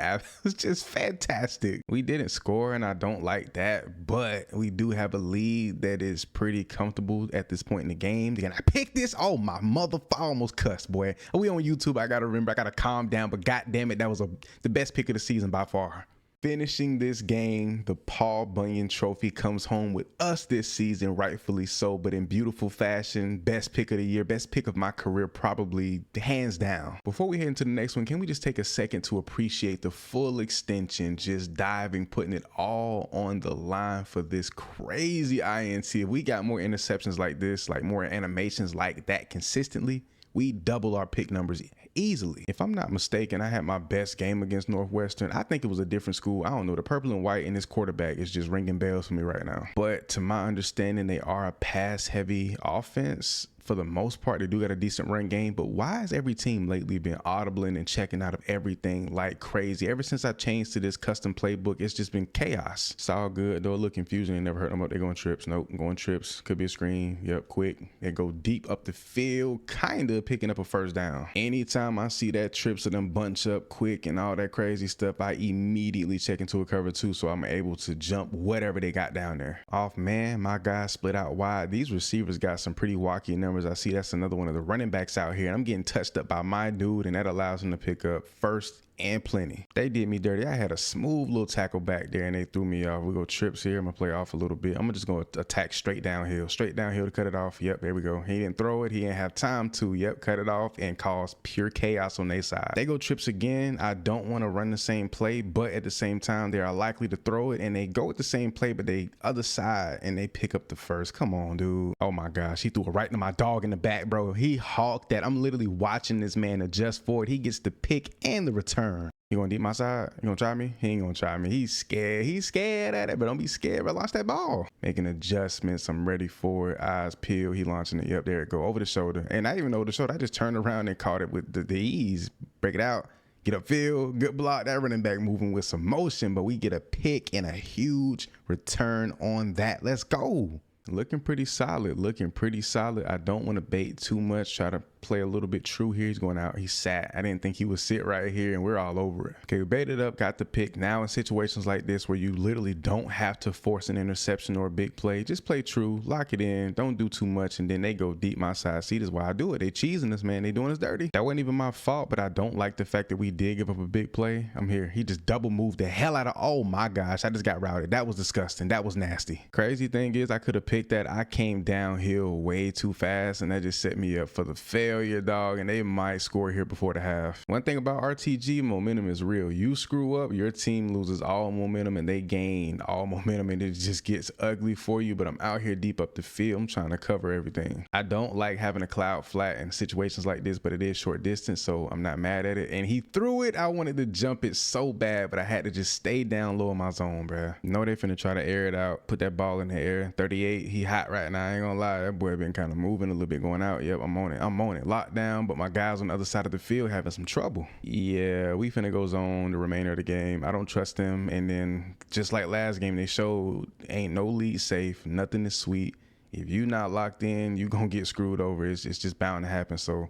just fantastic. We didn't score, and I don't like that, but we do have a lead that is pretty comfortable at this point in the game. Can I pick this? Oh my mother. I almost cussed, boy. We on YouTube. I gotta remember. I gotta calm down. But god damn it, that was the best pick of the season by far. Finishing this game, the Paul Bunyan Trophy comes home with us this season, rightfully so, but in beautiful fashion. Best pick of the year, best pick of my career, probably hands down. Before we head into the next one, can we just take a second to appreciate the full extension, just diving, putting it all on the line for this crazy INT. If we got more interceptions like this, like more animations like that consistently, we double our pick numbers easily. If I'm not mistaken, I had my best game against Northwestern. I think it was a different school. I don't know. The purple and white in this quarterback is just ringing bells for me right now. But to my understanding, they are a pass-heavy offense. For the most part, they do got a decent run game, but why has every team lately been audibling and checking out of everything like crazy? Ever since I changed to this custom playbook, it's just been chaos. It's all good though. A little confusion. They never heard them up. They're going trips. Nope, going trips. Could be a screen. Yep, quick. They go deep up the field, kind of picking up a first down. Anytime I see that trips of them bunch up quick and all that crazy stuff, I immediately check into a cover 2, so I'm able to jump whatever they got down there. Off man, my guy split out wide. These receivers got some pretty wacky numbers. I see that's another one of the running backs out here, and I'm getting touched up by my dude, and that allows him to pick up first and plenty. They did me dirty. I had a smooth little tackle back there, and they threw me off. We go trips here. I'm gonna play off a little bit. I'm just gonna attack straight downhill to cut it off. Yep, there we go. He didn't throw it. He didn't have time to. Yep, cut it off and cause pure chaos on their side. They go trips again. I don't want to run the same play, but at the same time, they are likely to throw it, and they go with the same play, but they other side, and they pick up the first. Come on, dude. Oh my gosh, he threw it right into my dog in the back, bro. He hawked that. I'm literally watching this man adjust forward. He gets the pick and the return. You gonna deep my side? You gonna try me? He ain't gonna try me. He's scared. He's scared at it, but don't be scared. But launch that ball. Making adjustments. I'm ready for it. Eyes peeled. He launching it. Yep, there it go. Over the shoulder. And I even know the shoulder. I just turned around and caught it with the ease. Break it out. Get upfield. Good block. That running back moving with some motion, but we get a pick and a huge return on that. Let's go. Looking pretty solid. Looking pretty solid. I don't want to bait too much. Try to play a little bit true here. He's going out. He sat. I didn't think he would sit right here, and we're all over it. Okay, we baited up, got the pick. Now in situations like this where you literally don't have to force an interception or a big play, just play true, lock it in, don't do too much, and then they go deep my side. See, this is why I do it. They cheesing us, man. They doing us dirty. That wasn't even my fault, but I don't like the fact that we did give up a big play. I'm here. He just double moved the hell out of, oh my gosh, I just got routed. That was disgusting. That was nasty. Crazy thing is I could have picked that. I came downhill way too fast, and that just set me up for the failure, dog, and they might score here before the half. One thing about RTG, momentum is real. You screw up, your team loses all momentum, and they gain all momentum, and it just gets ugly for you. But I'm out here deep up the field. I'm trying to cover everything. I don't like having a cloud flat in situations like this, but it is short distance, so I'm not mad at it. And he threw it. I wanted to jump it so bad, but I had to just stay down low in my zone, bruh. Know they finna try to air it out, put that ball in the air. 38, he hot right now. I ain't gonna lie, that boy been kind of moving a little bit, going out. Yep, I'm on it. I'm on it. Locked down, but my guys on the other side of the field having some trouble. Yeah, we finna go zone the remainder of the game. I don't trust them. And then just like last game, they showed ain't no lead safe. Nothing is sweet. If you not locked in, you gonna get screwed over. It's just bound to happen. So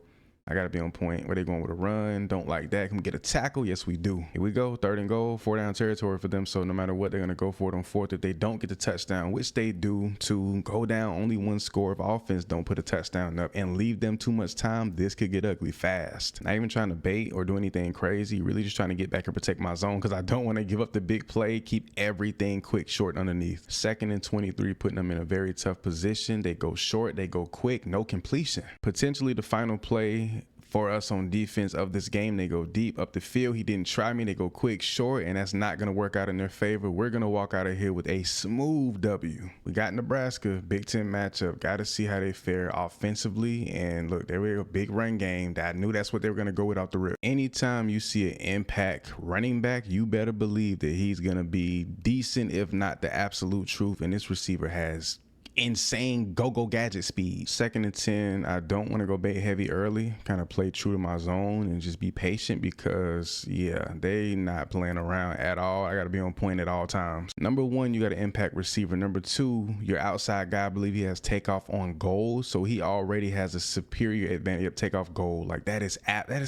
I gotta be on point. Where they going with a run? Don't like that. Can we get a tackle? Yes, we do. Here we go. 3rd and goal. 4 down territory for them. So no matter what, they're gonna go for it on 4th. If they don't get the touchdown, which they do, to go down only 1 score. If offense don't put a touchdown up and leave them too much time, this could get ugly fast. Not even trying to bait or do anything crazy. Really just trying to get back and protect my zone because I don't want to give up the big play. Keep everything quick, short underneath. 2nd and 23, putting them in a very tough position. They go short. They go quick. No completion. Potentially the final play for us on defense of this game. They go deep up the field. He didn't try me. They go quick, short, and that's not going to work out in their favor. We're going to walk out of here with a smooth W. We got Nebraska, Big Ten matchup. Got to see how they fare offensively. And look, there we go, big run game. I knew that's what they were going to go with off the rip. Anytime you see an impact running back, you better believe that he's going to be decent, if not the absolute truth. And this receiver has insane go gadget speed. 2nd and 10, I don't want to go bait heavy early, kind of play true to my zone and just be patient because yeah, they not playing around at all. I got to be on point at all times. Number 1, you got an impact receiver. Number 2, your outside guy, I believe he has takeoff on goal, so he already has a superior advantage of takeoff goal. Like that is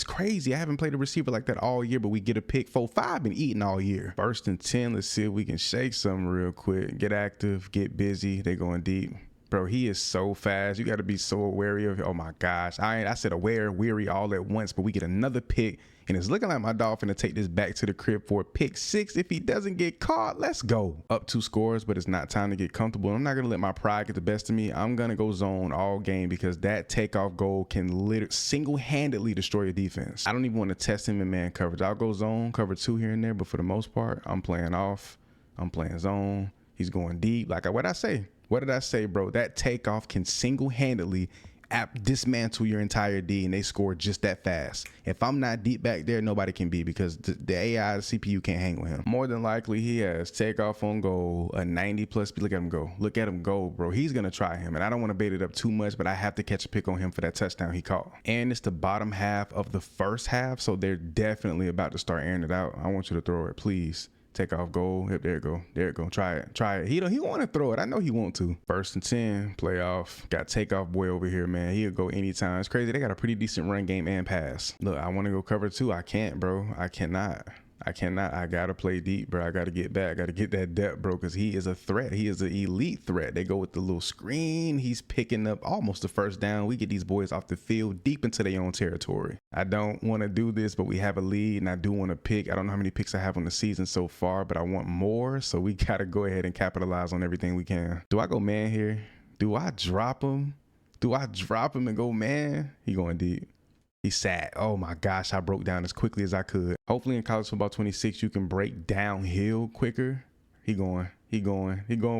crazy. I haven't played a receiver like that all year, but we get a pick. 4-5 been eating all year. 1st and 10, let's see if we can shake something real quick. Get active, get busy. They going deep. Bro, he is so fast. You got to be so wary of, oh my gosh. I said aware, weary all at once, but we get another pick, and it's looking like my dog finna take this back to the crib for a pick 6. If he doesn't get caught, let's go. Up 2 scores, but it's not time to get comfortable. I'm not going to let my pride get the best of me. I'm going to go zone all game because that takeoff goal can literally single-handedly destroy your defense. I don't even want to test him in man coverage. I'll go zone, cover 2 here and there, but for the most part, I'm playing off. I'm playing zone. He's going deep. Like what I say. What did I say, bro? That takeoff can single-handedly dismantle your entire D, and they score just that fast. If I'm not deep back there, nobody can be because the AI CPU can't hang with him. More than likely, he has takeoff on goal, a 90+ speed. Look at him go. Look at him go, bro. He's going to try him, and I don't want to bait it up too much, but I have to catch a pick on him for that touchdown he caught. And it's the bottom half of the 1st half, so they're definitely about to start airing it out. I want you to throw it, please. Take off goal. Yep, there it go. There it go. Try it. Try it. He want to throw it. I know he want to. 1st and 10. Playoff. Got takeoff boy over here, man. He'll go anytime. It's crazy. They got a pretty decent run game and pass. Look, I want to go cover 2. I can't, bro. I cannot. I gotta play deep, bro. I gotta get back. I gotta get that depth, bro, because he is a threat. He is an elite threat. They go with the little screen. He's picking up almost the 1st down. We get these boys off the field deep into their own territory. I don't want to do this, but we have a lead, and I do want to pick. I don't know how many picks I have on the season so far, but I want more, so we gotta go ahead and capitalize on everything we can. Do I go man here? Do I drop him? Do I drop him and go man? He going deep. He sat. Oh my gosh, I broke down as quickly as I could. Hopefully in college football 26, you can break downhill quicker. He going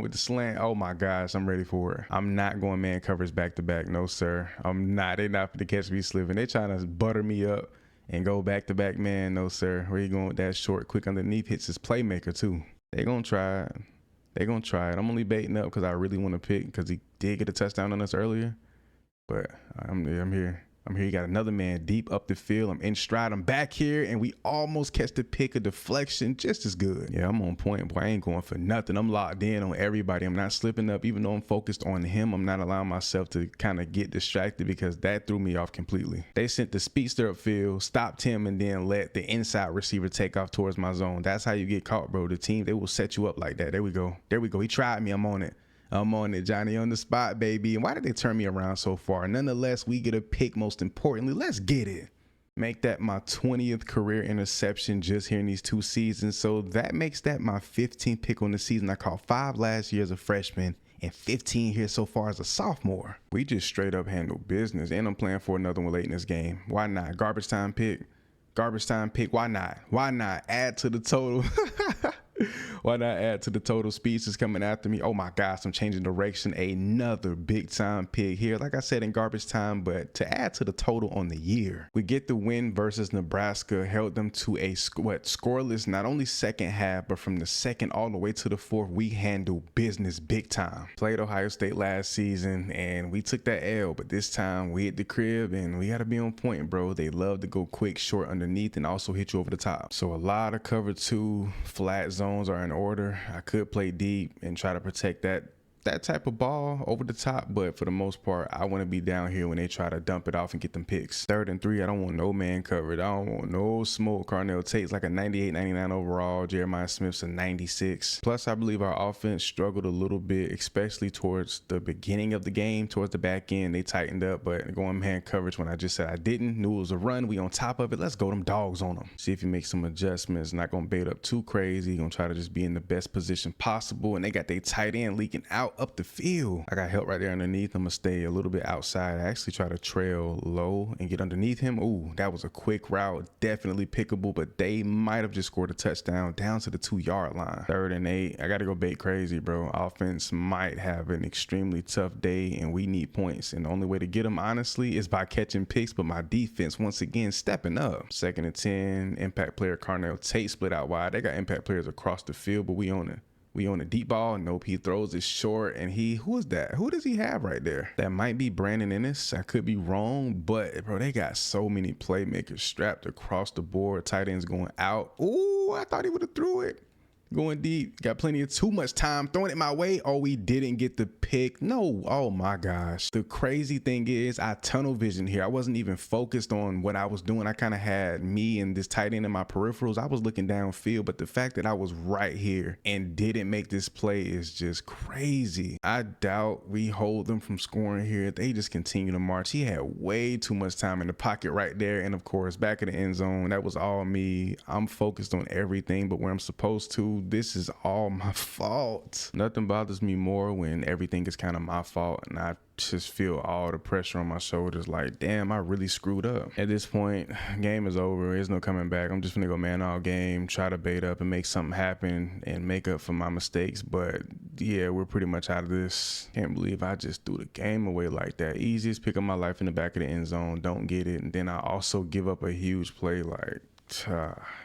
with the slant. Oh my gosh, I'm ready for it. I'm not going man coverage back to back. No, sir. I'm not. They not to catch me slipping. They trying to butter me up and go back to back, man. No, sir. Where you going with that short, quick underneath? Hits his playmaker too. They gonna try it. They gonna try it. I'm only baiting up because I really want to pick because he did get a touchdown on us earlier. But I'm here. You got another man deep up the field. I'm in stride. I'm back here, and we almost catch the pick, a deflection, just as good. Yeah, I'm on point, boy. I ain't going for nothing. I'm locked in on everybody. I'm not slipping up. Even though I'm focused on him, I'm not allowing myself to kind of get distracted because that threw me off completely. They sent the speedster upfield, stopped him, and then let the inside receiver take off towards my zone. That's how you get caught, bro. The team, they will set you up like that. There we go. He tried me. I'm on it. Johnny on the spot, baby. And why did they turn me around so far? Nonetheless, we get a pick. Most importantly, let's get it. Make that my 20th career interception just here in these 2 seasons. So that makes that my 15th pick on the season. I caught 5 last year as a freshman and 15 here so far as a sophomore. We just straight up handle business. And I'm playing for another one late in this game. Why not? Garbage time pick. Why not? Add to the total. Why not add to the total? Speeds is coming after me. Oh my gosh, I'm changing direction. Another big time pick here. Like I said, in garbage time, but to add to the total on the year. We get the win versus Nebraska, held them to a scoreless, not only second half, but from the second all the way to the fourth, we handle business big time. Played Ohio State last season and we took that L, but this time we hit the crib and we got to be on point, bro. They love to go quick, short underneath and also hit you over the top. So a lot of cover 2 flat zones are in order. I could play deep and try to protect that type of ball over the top, but for the most part, I want to be down here when they try to dump it off and get them picks. 3rd and 3, I don't want no man covered. I don't want no smoke. Carnell Tate's like a 98, 99 overall. Jeremiah Smith's a 96. Plus, I believe our offense struggled a little bit, especially towards the beginning of the game. Towards the back end, they tightened up, but going man coverage when I just said I didn't. Knew it was a run. We on top of it. Let's go them dogs on them. See if he makes some adjustments. Not going to bait up too crazy. Going to try to just be in the best position possible, and they got their tight end leaking out up the field. I got help right there underneath. I'm gonna stay a little bit outside. I actually try to trail low and get underneath him. Ooh, that was a quick route, definitely pickable, but they might have just scored a touchdown down to the 2-yard line. 3rd and 8, I gotta go bait crazy, bro. Offense might have an extremely tough day and we need points, and the only way to get them honestly is by catching picks, but my defense once again stepping up. 2nd and 10, impact player Carnell Tate split out wide. They got impact players across the field, but we own it. We on a deep ball. Nope, he throws it short, and who is that? Who does he have right there? That might be Brandon Ennis. I could be wrong, but bro, they got so many playmakers strapped across the board. Tight ends going out. Ooh, I thought he would have threw it. Going deep, got plenty of too much time throwing it my way. Oh, we didn't get the pick. No, oh my gosh. The crazy thing is I tunnel vision here. I wasn't even focused on what I was doing. I kind of had me and this tight end in my peripherals. I was looking downfield, but the fact that I was right here and didn't make this play is just crazy. I doubt we hold them from scoring here. They just continue to march. He had way too much time in the pocket right there. And of course, back in the end zone, that was all me. I'm focused on everything but where I'm supposed to. This is all my fault. Nothing bothers me more when everything is kind of my fault and I just feel all the pressure on my shoulders like, damn, I really screwed up. At this point, game is over. There's no coming back. I'm just gonna go man all game, try to bait up and make something happen and make up for my mistakes. But yeah, we're pretty much out of this. Can't believe I just threw the game away like that. Easiest pick of my life in the back of the end zone. Don't get it. And then I also give up a huge play. Like,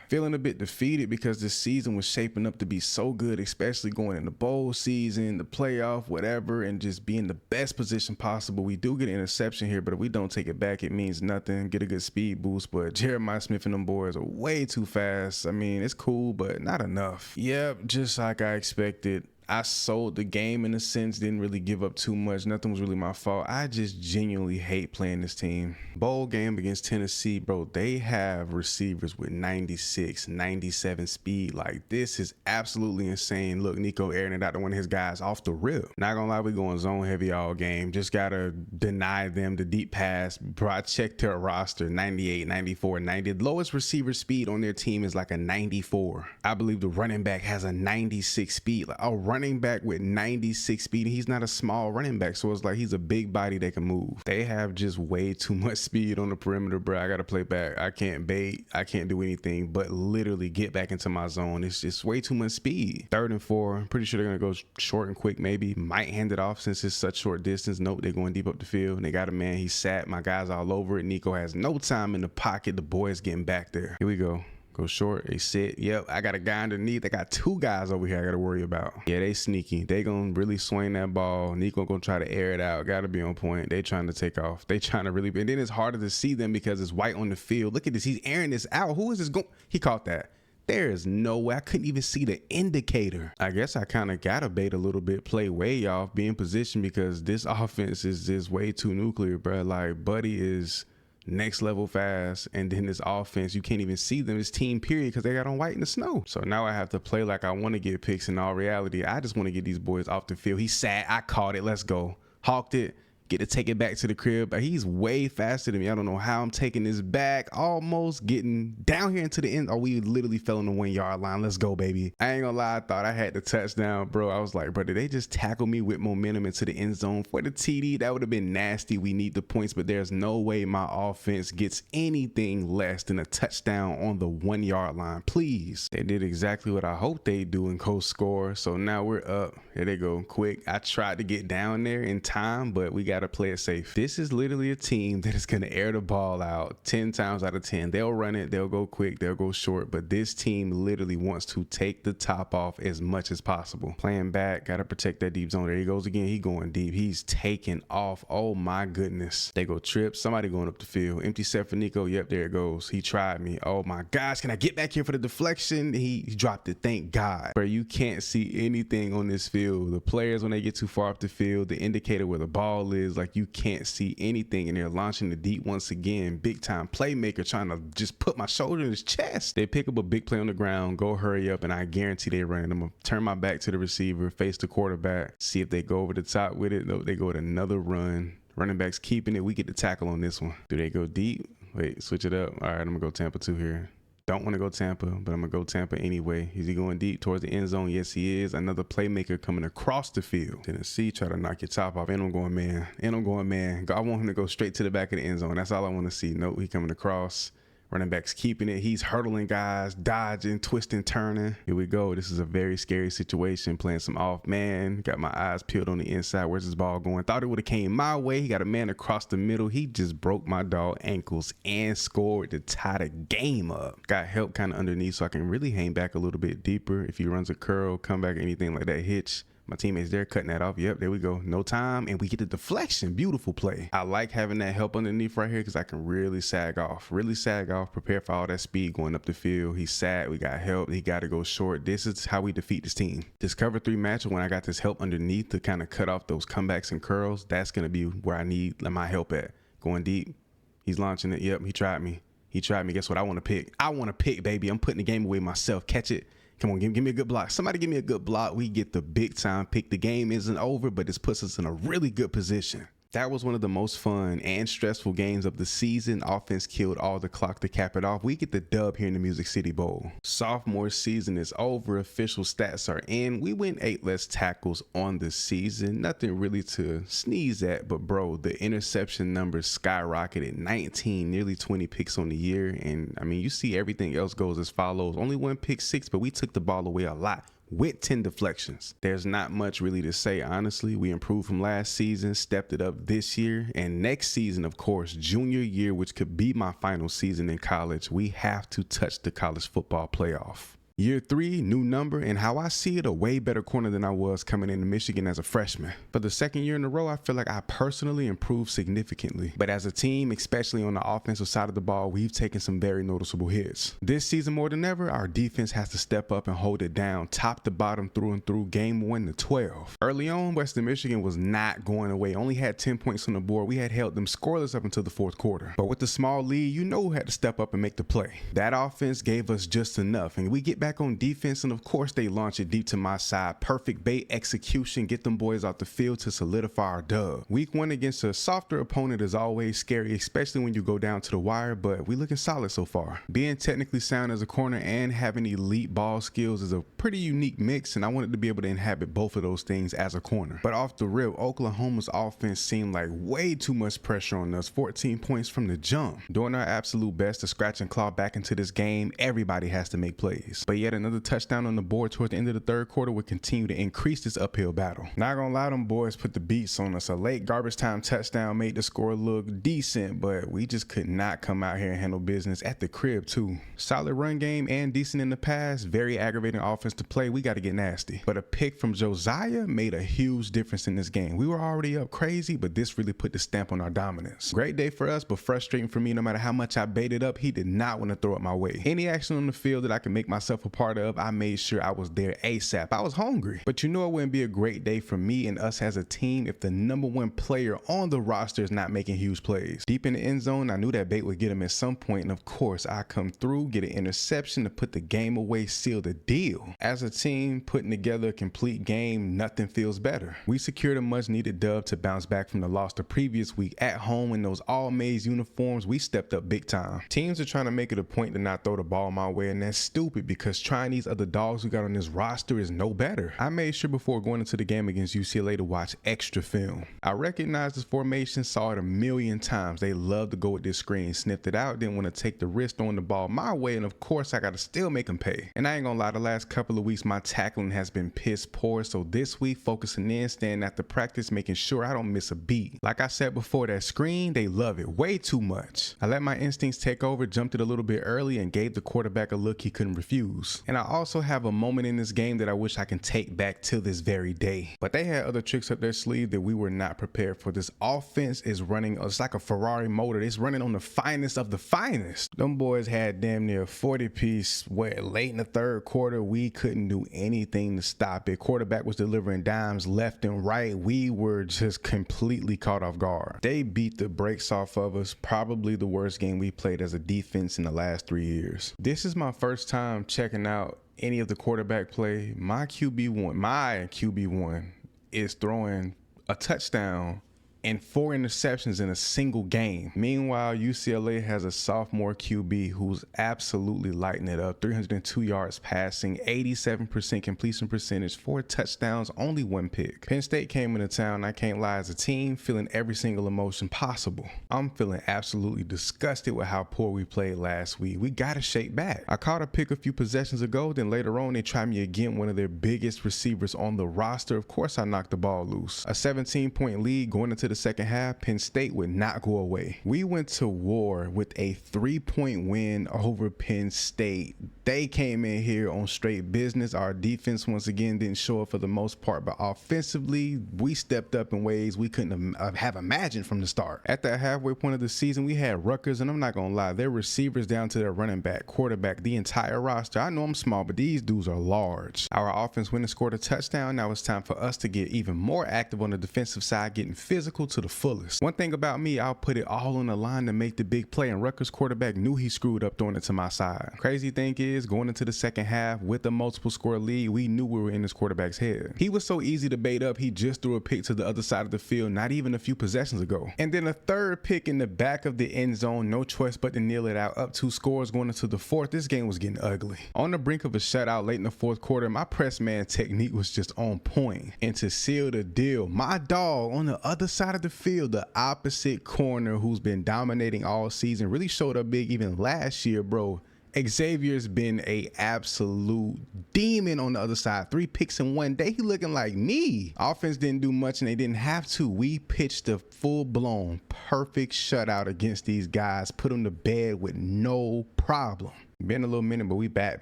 feeling a bit defeated because this season was shaping up to be so good, especially going in the bowl season, the playoff, whatever, and just be in the best position possible. We do get an interception here, but if we don't take it back, it means nothing. Get a good speed boost, but Jeremiah Smith and them boys are way too fast. I mean, it's cool, but not enough. Yep, just like I expected. I sold the game in a sense, didn't really give up too much. Nothing was really my fault. I just genuinely hate playing this team. Bowl game against Tennessee, bro, they have receivers with 96, 97 speed. Like, this is absolutely insane. Look, Nico airing out to one of his guys off the rip. Not gonna lie, we going zone heavy all game. Just gotta deny them the deep pass. Bro, I checked their roster, 98, 94, 90. The lowest receiver speed on their team is like a 94. I believe the running back has a 96 speed. Like, a running running back with 96 speed. He's not a small running back, so it's like he's a big body that can move. They have just way too much speed on the perimeter, bro. I gotta play back. I can't bait. I can't do anything but literally get back into my zone. It's just way too much speed. 3rd and 4. Pretty sure they're gonna go short and quick. Maybe might hand it off since it's such short distance. Nope, they're going deep up the field. And they got a man. He's sat. My guy's all over it. Nico has no time in the pocket. The boy's getting back there. Here we go. Go short, they sit. Yep, I got a guy underneath. I got 2 guys over here I gotta worry about. Yeah, they sneaky. They gonna really swing that ball. Nico gonna try to air it out. Gotta be on point. They trying to take off. They trying to really be. And then it's harder to see them because it's white on the field. Look at this. He's airing this out. Who is this going? He caught that. There is no way. I couldn't even see the indicator. I guess I kind of gotta bait a little bit, play way off, be in position because this offense is just way too nuclear, bro. Like, Buddy is next level fast, and then this offense, you can't even see them. It's team period because they got on white in the snow. So now I have to play like I want to get picks. In all reality, I just want to get these boys off the field. He sat, I caught it, let's go. Hawked it, get to take it back to the crib. But he's way faster than me. I don't know how I'm taking this back, almost getting down here into the end. Oh, we literally fell on the 1 yard line. Let's go, baby. I ain't gonna lie, I thought I had the touchdown, bro. I was like, bro, did they just tackle me with momentum into the end zone for the TD? That would have been nasty. We need the points, but there's no way my offense gets anything less than a touchdown on the 1 yard line. Please. They did exactly what I hoped they'd do and co-score. So now we're up. There they go, quick. I tried to get down there in time, but we got to play it safe. This is literally a team that is going to air the ball out 10 times out of 10. They'll run it, they'll go quick, they'll go short, but this team literally wants to take the top off as much as possible. Playing back, got to protect that deep zone. There he goes again. He going deep. He's taking off. Oh my goodness. They go trip. Somebody going up the field. Empty set for Nico. Yep, there it goes. He tried me. Oh my gosh. Can I get back here for the deflection? He dropped it. Thank God. Bro, you can't see anything on this field. The players, when they get too far up the field, the indicator where the ball is, like, you can't see anything, and they're launching the deep once again. Big time playmaker trying to just put my shoulder in his chest. They pick up a big play on the ground, go hurry up, and I guarantee they run. I'm gonna turn my back to the receiver, face the quarterback, see if they go over the top with it. Nope, they go with another run. Running backs keeping it. We get the tackle on this one. Do they go deep? Wait, switch it up. All right, I'm gonna go Tampa 2 here. Don't want to go Tampa, but I'm gonna go Tampa anyway. Is he going deep towards the end zone? Yes, he is. Another playmaker coming across the field. Tennessee try to knock your top off. And I'm going man. And I'm going man. I want him to go straight to the back of the end zone. That's all I want to see. Nope, he coming across. Running backs keeping it. He's hurdling guys, dodging, twisting, turning. Here we go. This is a very scary situation. Playing some off man. Got my eyes peeled on the inside. Where's this ball going? Thought it would have came my way. He got a man across the middle. He just broke my dog ankles and scored to tie the game up. Got help kind of underneath so I can really hang back a little bit deeper. If he runs a curl, come back, anything like that, hitch. My teammates there cutting that off. Yep, there we go. No time, and we get the deflection. Beautiful play. I like having that help underneath right here because I can really sag off. Prepare for all that speed going up the field. He's sad. We got help. He got to go short. This is how we defeat this team. This cover 3 matchup, when I got this help underneath to kind of cut off those comebacks and curls, that's going to be where I need my help at. Going deep. He's launching it. Yep, he tried me. Guess what I want to pick? I want to pick, baby. I'm putting the game away myself. Catch it. Come on, give me a good block. Somebody give me a good block. We get the big time pick. The game isn't over, but this puts us in a really good position. That was one of the most fun and stressful games of the season. Offense killed all the clock to cap it off. We get the dub here in the Music City Bowl. Sophomore season is over. Official stats are in. We win 8 less tackles on the season. Nothing really to sneeze at, but bro, the interception numbers skyrocketed. 19, nearly 20 picks on the year. And I mean, you see everything else goes as follows. Only 1 pick 6, but we took the ball away a lot. With 10 deflections. There's not much really to say, honestly. We improved from last season, stepped it up this year, and next season, of course, junior year, which could be my final season in college, we have to touch the college football playoff. Year 3, new number, and how I see it, a way better corner than I was coming into Michigan as a freshman. For the 2nd year in a row, I feel like I personally improved significantly. But as a team, especially on the offensive side of the ball, we've taken some very noticeable hits. This season more than ever, our defense has to step up and hold it down, top to bottom, through and through, game 1 to 12. Early on, Western Michigan was not going away. Only had 10 points on the board. We had held them scoreless up until the 4th quarter. But with the small lead, you know who had to step up and make the play. That offense gave us just enough, and we get back back on defense, and of course they launch it deep to my side. Perfect bait execution, get them boys off the field to solidify our dub. Week 1 against a softer opponent is always scary, especially when you go down to the wire, but we looking solid so far. Being technically sound as a corner and having elite ball skills is a pretty unique mix, and I wanted to be able to inhabit both of those things as a corner. But off the rip, Oklahoma's offense seemed like way too much pressure on us, 14 points from the jump. Doing our absolute best to scratch and claw back into this game, everybody has to make plays. But yet another touchdown on the board toward the end of the third quarter would continue to increase this uphill battle. Not gonna lie, them boys put the beats on us. A late garbage time touchdown made the score look decent, but we just could not come out here and handle business at the crib too. Solid run game and decent in the pass, very aggravating offense to play. We got to get nasty. But a pick from JaJa made a huge difference in this game. We were already up crazy, but this really put the stamp on our dominance. Great day for us, but frustrating for me. No matter how much I baited up, he did not want to throw it my way. Any action on the field that I could make myself a part of, I made sure I was there ASAP. I was hungry. But you know it wouldn't be a great day for me and us as a team if the #1 player on the roster is not making huge plays. Deep in the end zone, I knew that bait would get him at some point, and of course I come through, get an interception to put the game away, seal the deal. As a team putting together a complete game, nothing feels better. We secured a much needed dub to bounce back from the loss the previous week at home in those all maize uniforms. We stepped up big time. Teams are trying to make it a point to not throw the ball my way, and that's stupid because trying these other dogs we got on this roster is no better. I made sure before going into the game against UCLA to watch extra film. I recognized this formation, saw it a million times. They love to go with this screen, sniffed it out, didn't want to take the risk throwing the ball my way, and of course I got to still make them pay. And I ain't gonna lie, the last couple of weeks my tackling has been piss poor, so this week focusing in, staying after practice, making sure I don't miss a beat. Like I said before, that screen, they love it way too much. I let my instincts take over, jumped it a little bit early, and gave the quarterback a look he couldn't refuse. And I also have a moment in this game that I wish I can take back till this very day. But they had other tricks up their sleeve that we were not prepared for. This offense is running, it's like a Ferrari motor. It's running on the finest of the finest. Them boys had damn near 40 piece late in the third quarter. We couldn't do anything to stop it. Quarterback was delivering dimes left and right. We were just completely caught off guard. They beat the brakes off of us. Probably the worst game we played as a defense in the last 3 years. This is my first time checking out any of the quarterback play. My QB1 is throwing a touchdown and 4 interceptions in a single game. Meanwhile, UCLA has a sophomore QB who's absolutely lighting it up. 302 yards passing, 87% completion percentage, 4 touchdowns, only 1 pick. Penn State came into town. I can't lie, as a team, feeling every single emotion possible. I'm feeling absolutely disgusted with how poor we played last week. We gotta shake back. I caught a pick a few possessions ago, then later on they tried me again, one of their biggest receivers on the roster. Of course I knocked the ball loose. A 17-point lead going into the second half, Penn State would not go away. We went to war with a 3-point win over Penn State. They came in here on straight business. Our defense once again didn't show up for the most part, but offensively we stepped up in ways we couldn't have imagined from the start. At the halfway point of the season, we had Rutgers, and I'm not gonna lie, their receivers down to their running back, quarterback, the entire roster. I know I'm small, but these dudes are large. Our offense went and scored a touchdown. Now it's time for us to get even more active on the defensive side, getting physical to the fullest. One thing about me, I'll put it all on the line to make the big play, and Rutgers quarterback knew he screwed up throwing it to my side. Crazy thing is, going into the second half with a multiple score lead, we knew we were in his quarterback's head. He was so easy to bait up, he just threw a pick to the other side of the field not even a few possessions ago. And then a third pick in the back of the end zone, no choice but to kneel it out. Up 2 scores going into the fourth. This game was getting ugly. On the brink of a shutout late in the fourth quarter, my press man technique was just on point. And to seal the deal, my dog on the other side of the field, the opposite corner who's been dominating all season, really showed up big even last year, bro. Xavier's been a absolute demon on the other side. 3 picks in 1 day. He looking like me. Offense didn't do much, and they didn't have to. We pitched a full-blown perfect shutout against these guys. Put them to bed with no problem. Been a little minute, but we back,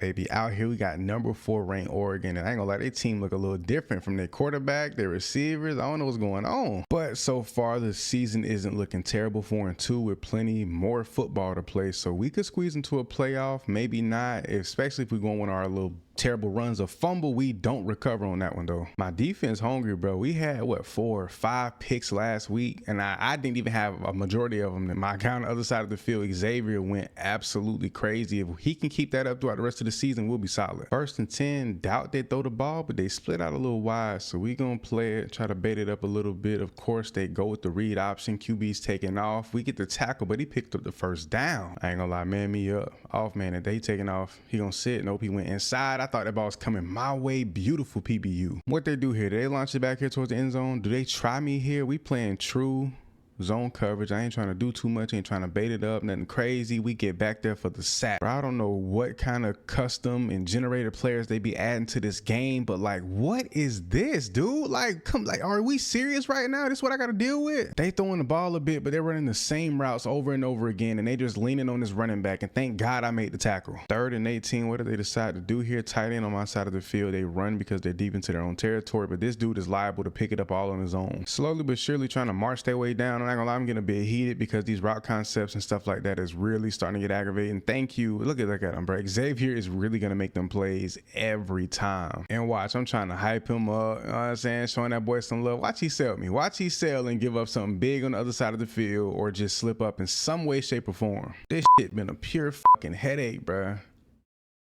baby. Out here, we got number 4 ranked Oregon, and I ain't gonna lie, their team look a little different from their quarterback, their receivers. I don't know what's going on. But so far, the season isn't looking terrible. 4-2 with plenty more football to play, so we could squeeze into a playoff. Maybe not, especially if we're going with our little terrible runs. A fumble, we don't recover on that one though. My defense hungry, bro. We had what, 4 or 5 picks last week, and I didn't even have a majority of them. My guy on the other side of the field, Xavier, went absolutely crazy. If he can keep that up throughout the rest of the season, we'll be solid. 1st and 10, doubt they throw the ball, but they split out a little wide, so we gonna play it, try to bait it up a little bit. Of course, they go with the read option. QB's taking off. We get the tackle, but he picked up the 1st down. I ain't gonna lie, man me up. Off man, if they taking off, he gonna sit. Nope, he went inside. I thought that ball was coming my way. Beautiful PBU. What they do here? Do they launch it back here towards the end zone? Do they try me here? We playing true zone coverage. I ain't trying to do too much, ain't trying to bait it up, nothing crazy. We get back there for the sack. Bro, I don't know what kind of custom and generated players they be adding to this game, but like, what is this, dude? Like, come, like, are we serious right now? This is what I gotta deal with? They throwing the ball a bit, but they're running the same routes over and over again, and they just leaning on this running back, and thank God I made the tackle. 3rd and 18, what do they decide to do here? Tight end on my side of the field. They run because they're deep into their own territory, but this dude is liable to pick it up all on his own. Slowly but surely trying to march their way down. I'm not gonna lie, I'm getting a bit heated because these route concepts and stuff like that is really starting to get aggravating. Thank you. Look at him, bro. Xavier is really gonna make them plays every time. And watch, I'm trying to hype him up. You know what I'm saying? Showing that boy some love. Watch he sell me. Watch he sell and give up something big on the other side of the field, or just slip up in some way, shape, or form. This shit been a pure fucking headache, bro.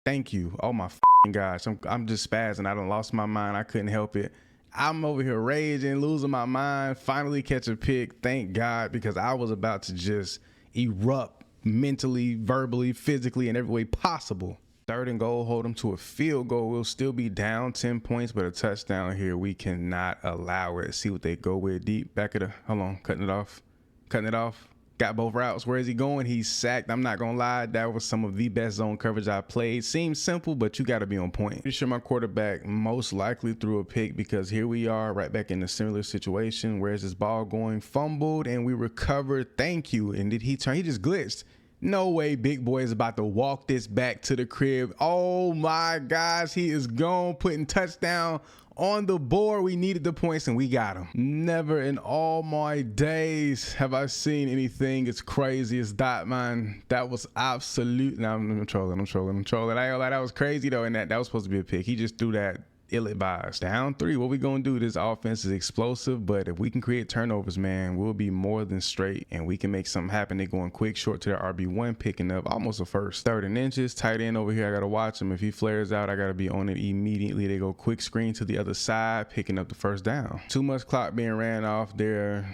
Thank you. Oh my fucking gosh. I'm just spazzing. I done lost my mind. I couldn't help it. I'm over here raging, losing my mind, finally catch a pick. Thank God, because I was about to just erupt mentally, verbally, physically, in every way possible. 3rd and goal, hold them to a field goal. We'll still be down 10 points, but a touchdown here, we cannot allow it. See what they go with deep. Back of the, hold on, cutting it off. Got both routes. Where is he going? He's sacked. I'm not gonna lie, that was some of the best zone coverage I played. Seems simple, but you got to be on point. Pretty sure my quarterback most likely threw a pick, because here we are right back in a similar situation. Where's this ball going? Fumbled, and we recovered. Thank you. And did he turn? He just glitched. No way big boy is about to walk this back to the crib. Oh my gosh, he is gone, putting touchdown on the board. We needed the points and we got them. Never in all my days have I seen anything as crazy as that, man. That was absolute. Now I'm trolling. I ain't gonna lie, that was crazy though, and that was supposed to be a pick. He just threw that ill-advised. Down 3, what we gonna do? This offense is explosive, but if we can create turnovers, man, we'll be more than straight, and we can make something happen. They're going quick short to their RB1, picking up almost a first. 3rd and inches, tight end over here, I gotta watch him. If he flares out, I gotta be on it immediately. They go quick screen to the other side, picking up the 1st down. Too much clock being ran off there.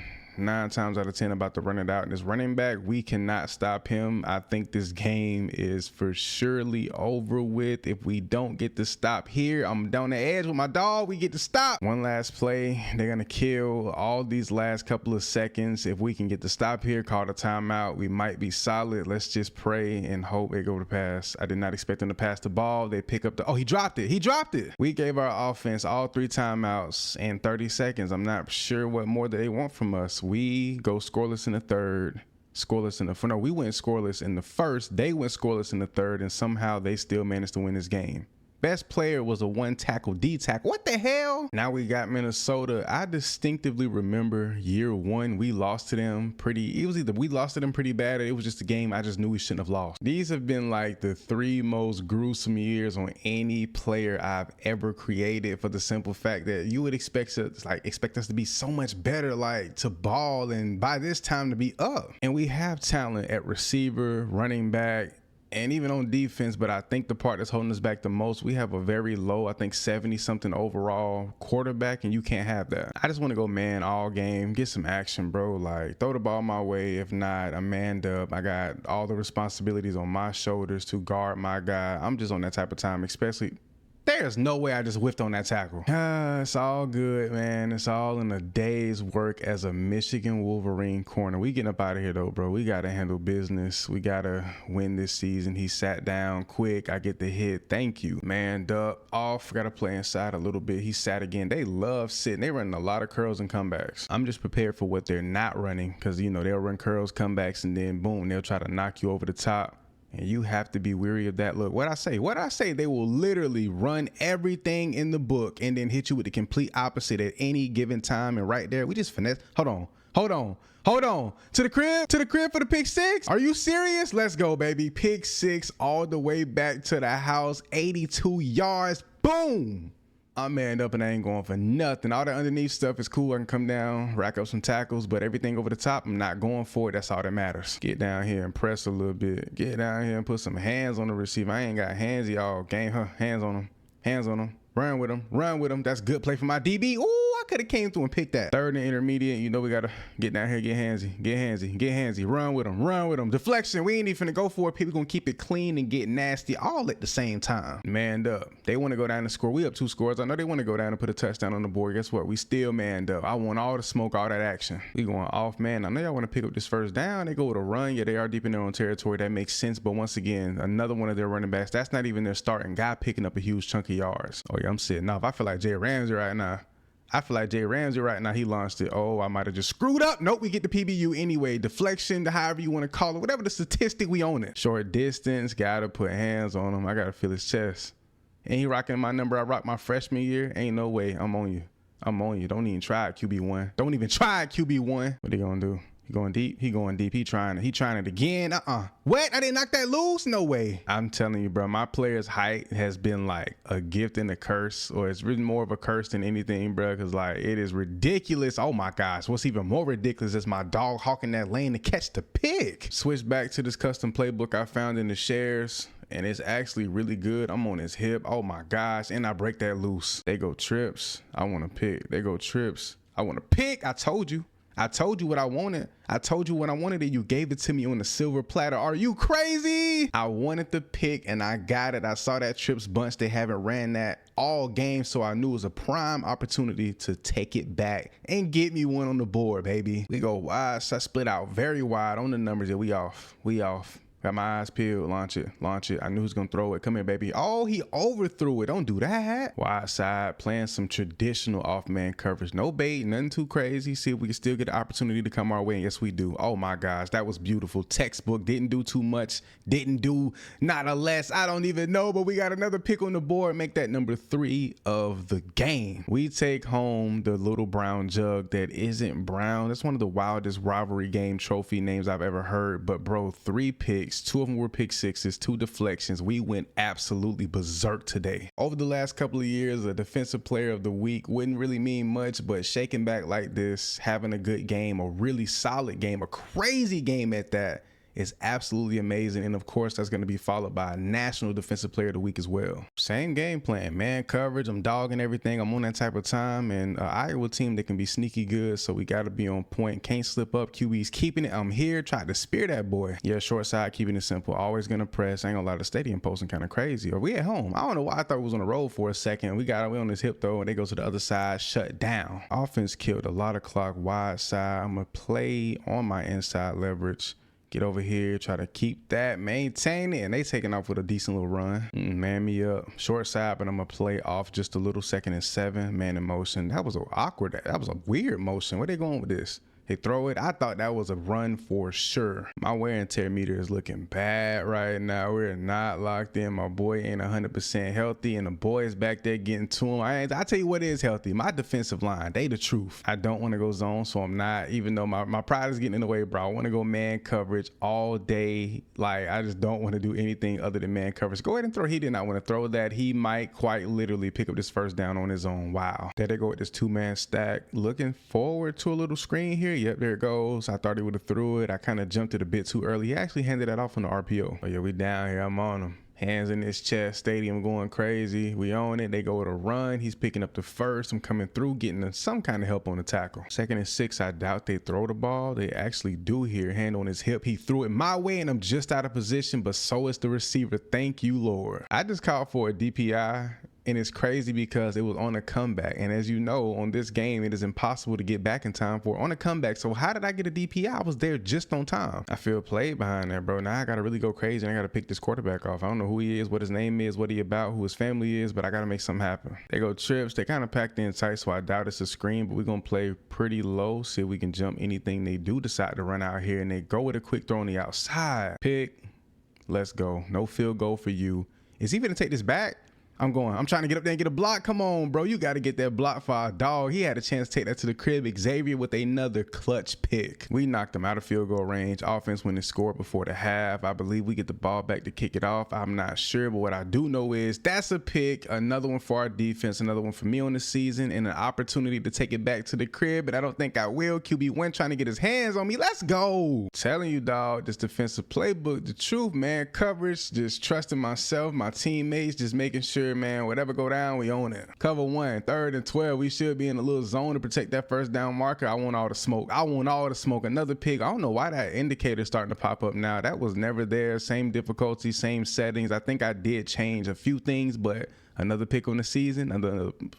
9 times out of 10 about to run it out. And this running back, we cannot stop him. I think this game is for surely over with. If we don't get the stop here, I'm down the edge with my dog. We get the stop. One last play. They're going to kill all these last couple of seconds. If we can get the stop here, call the timeout, we might be solid. Let's just pray and hope they go to pass. I did not expect them to pass the ball. They pick up the, oh, he dropped it. We gave our offense all 3 timeouts in 30 seconds. I'm not sure what more they want from us. We go scoreless in the 3rd, scoreless in the 4th. No, we went scoreless in the 1st. They went scoreless in the 3rd, and somehow they still managed to win this game. Best player was a 1-tackle D-tackle. What the hell? Now we got Minnesota. I distinctively remember year 1, we lost to them pretty, it was either we lost to them pretty bad, or it was just a game I just knew we shouldn't have lost. These have been like the 3 most gruesome years on any player I've ever created, for the simple fact that you would expect us to be so much better, like to ball, and by this time to be up. And we have talent at receiver, running back, and even on defense, but I think the part that's holding us back the most, we have a very low, I think 70 something overall quarterback, and you can't have that. I just want to go man all game, get some action, bro. Like, throw the ball my way. If not, I'm manned up. I got all the responsibilities on my shoulders to guard my guy. I'm just on that type of time, especially. There's no way I just whiffed on that tackle. It's all good, man. It's all in a day's work as a Michigan Wolverine corner. We getting up out of here though, bro. We got to handle business. We got to win this season. He sat down quick. I get the hit. Thank you. Manned up, off. Got to play inside a little bit. He sat again. They love sitting. They running a lot of curls and comebacks. I'm just prepared for what they're not running, because, you know, they'll run curls, comebacks, and then boom, they'll try to knock you over the top. And you have to be weary of that. Look, what I say, they will literally run everything in the book and then hit you with the complete opposite at any given time. And right there, we just finesse. Hold on. Hold on. To the crib for the pick six. Are you serious? Let's go, baby. Pick six all the way back to the house. 82 yards. Boom. I'm manned up and I ain't going for nothing. All that underneath stuff is cool. I can come down, rack up some tackles, but everything over the top, I'm not going for it. That's all that matters. Get down here and press a little bit. Get down here and put some hands on the receiver. I ain't got hands, y'all. Game, hands on him. Hands on him. Run with him. That's good play for my DB. Ooh, I could have came through and picked that. Third and intermediate, you know we got to get down here, get handsy. Run with him. Deflection, we ain't even finna go for it. People gonna keep it clean and get nasty all at the same time. Manned up. They want to go down and score. We up 2 scores. I know they want to go down and put a touchdown on the board. Guess what? We still manned up. I want all the smoke, all that action. We going off, man. I know y'all want to pick up this first down. They go with a run. Yeah, they are deep in their own territory. That makes sense. But once again, another one of their running backs. That's not even their starting guy picking up a huge chunk of yards. Oh yeah, I'm sitting off. I feel like Jay Ramsey right now. He launched it. Oh, I might have just screwed up. Nope, we get the PBU anyway. Deflection, however you want to call it, whatever the statistic, we own it. Short distance, gotta put hands on him. I gotta feel his chest. Ain't he rocking my number I rocked my freshman year? Ain't no way. I'm on you. Don't even try QB1. Don't even try QB1. What they gonna do? He going deep. He trying it again. What? I didn't knock that loose? No way. I'm telling you, bro, my player's height has been like a gift and a curse, or it's really more of a curse than anything, bro, because like it is ridiculous. Oh my gosh. What's even more ridiculous is my dog hawking that lane to catch the pick. Switch back to this custom playbook I found in the shares, and it's actually really good. I'm on his hip. Oh my gosh. And I break that loose. They go trips. I want to pick. They go trips. I want to pick. I told you what I wanted. And you gave it to me on a silver platter. Are you crazy? I wanted the pick and I got it. I saw that trips bunch. They haven't ran that all game, so I knew it was a prime opportunity to take it back and get me one on the board, baby. We go wide, so I split out very wide on the numbers. Yeah, we off. Got my eyes peeled. Launch it. I knew he was going to throw it. Come here, baby. Oh, he overthrew it. Don't do that. Wide side, playing some traditional off-man coverage. No bait, nothing too crazy. See if we can still get the opportunity to come our way. And yes, we do. Oh, my gosh. That was beautiful. Textbook. Didn't do too much. Didn't do not a less. I don't even know, but we got another pick on the board. Make that number 3 of the game. We take home the little brown jug that isn't brown. That's one of the wildest rivalry game trophy names I've ever heard. But, bro, 3 picks. 2 of them were pick sixes, 2 deflections. We went absolutely berserk today. Over the last couple of years, a defensive player of the week wouldn't really mean much, but shaking back like this, having a good game, a really solid game, a crazy game at that, is absolutely amazing. And of course, that's going to be followed by a national defensive player of the week as well. Same game plan, man coverage. I'm dogging everything. I'm on that type of time, and Iowa team that can be sneaky good. So we got to be on point. Can't slip up. QB's keeping it. I'm here. Tried to spear that boy. Yeah, short side, keeping it simple. Always going to press. Ain't gonna lie, the stadium posting kind of crazy. Or we at home. I don't know why I thought we was on the road for a second. We on this hip though, and they go to the other side, shut down. Offense killed a lot of clock. Wide side. I'm going to play on my inside leverage. Get over here, try to keep that, maintain it, and they taking off with a decent little run. Man me up. Short side, but I'm going to play off just a little 2nd and 7, man in motion. That was awkward. That was a weird motion. Where they going with this? They throw it. I thought that was a run for sure. My wear and tear meter is looking bad right now. We're not locked in. My boy ain't 100% healthy, and the boys back there getting to him. I tell you what is healthy. My defensive line, they the truth. I don't want to go zone, so I'm not, even though my pride is getting in the way, bro. I want to go man coverage all day. Like, I just don't want to do anything other than man coverage. Go ahead and throw. He did not want to throw that. He might quite literally pick up this first down on his own. Wow. There they go with this 2-man stack. Looking forward to a little screen here. Yep, there it goes. I thought he would have threw it. I kind of jumped it a bit too early. He actually handed that off on the RPO. Oh yeah, we down here. I'm on him. Hands in his chest. Stadium going crazy. We own it. They go with a run. He's picking up the first. I'm coming through, getting some kind of help on the tackle. 2nd and 6. I doubt they throw the ball. They actually do here. Hand on his hip. He threw it my way, and I'm just out of position, but so is the receiver. Thank you, Lord. I just called for a DPI. And it's crazy because it was on a comeback. And as you know, on this game, it is impossible to get back in time for on a comeback. So how did I get a DPI? I was there just on time. I feel played behind that, bro. Now I got to really go crazy and I got to pick this quarterback off. I don't know who he is, what his name is, what he about, who his family is, but I got to make something happen. They go trips. They kind of packed in tight, so I doubt it's a screen, but we're going to play pretty low, see if we can jump anything they do decide to run out here. And they go with a quick throw on the outside. Pick. Let's go. No field goal for you. Is he going to take this back? I'm trying to get up there and get a block. Come on, bro. You got to get that block for our dog. He had a chance to take that to the crib. Xavier with another clutch pick. We knocked him out of field goal range. Offense when it scored before the half. I believe we get the ball back to kick it off. I'm not sure, but what I do know is that's a pick. Another one for our defense. Another one for me on the season, and an opportunity to take it back to the crib, but I don't think I will. QB1 trying to get his hands on me. Let's go. Telling you, dog, this defensive playbook, the truth, man. Coverage, just trusting myself, my teammates, just making sure, man, whatever go down, we own it. Cover 1, 3rd and 12. We should be in a little zone to protect that first down marker. I want all the smoke. I want all the smoke. Another pick. I don't know why that indicator is starting to pop up now. That was never there. Same difficulty, same settings. I think I did change a few things, but another pick on the season.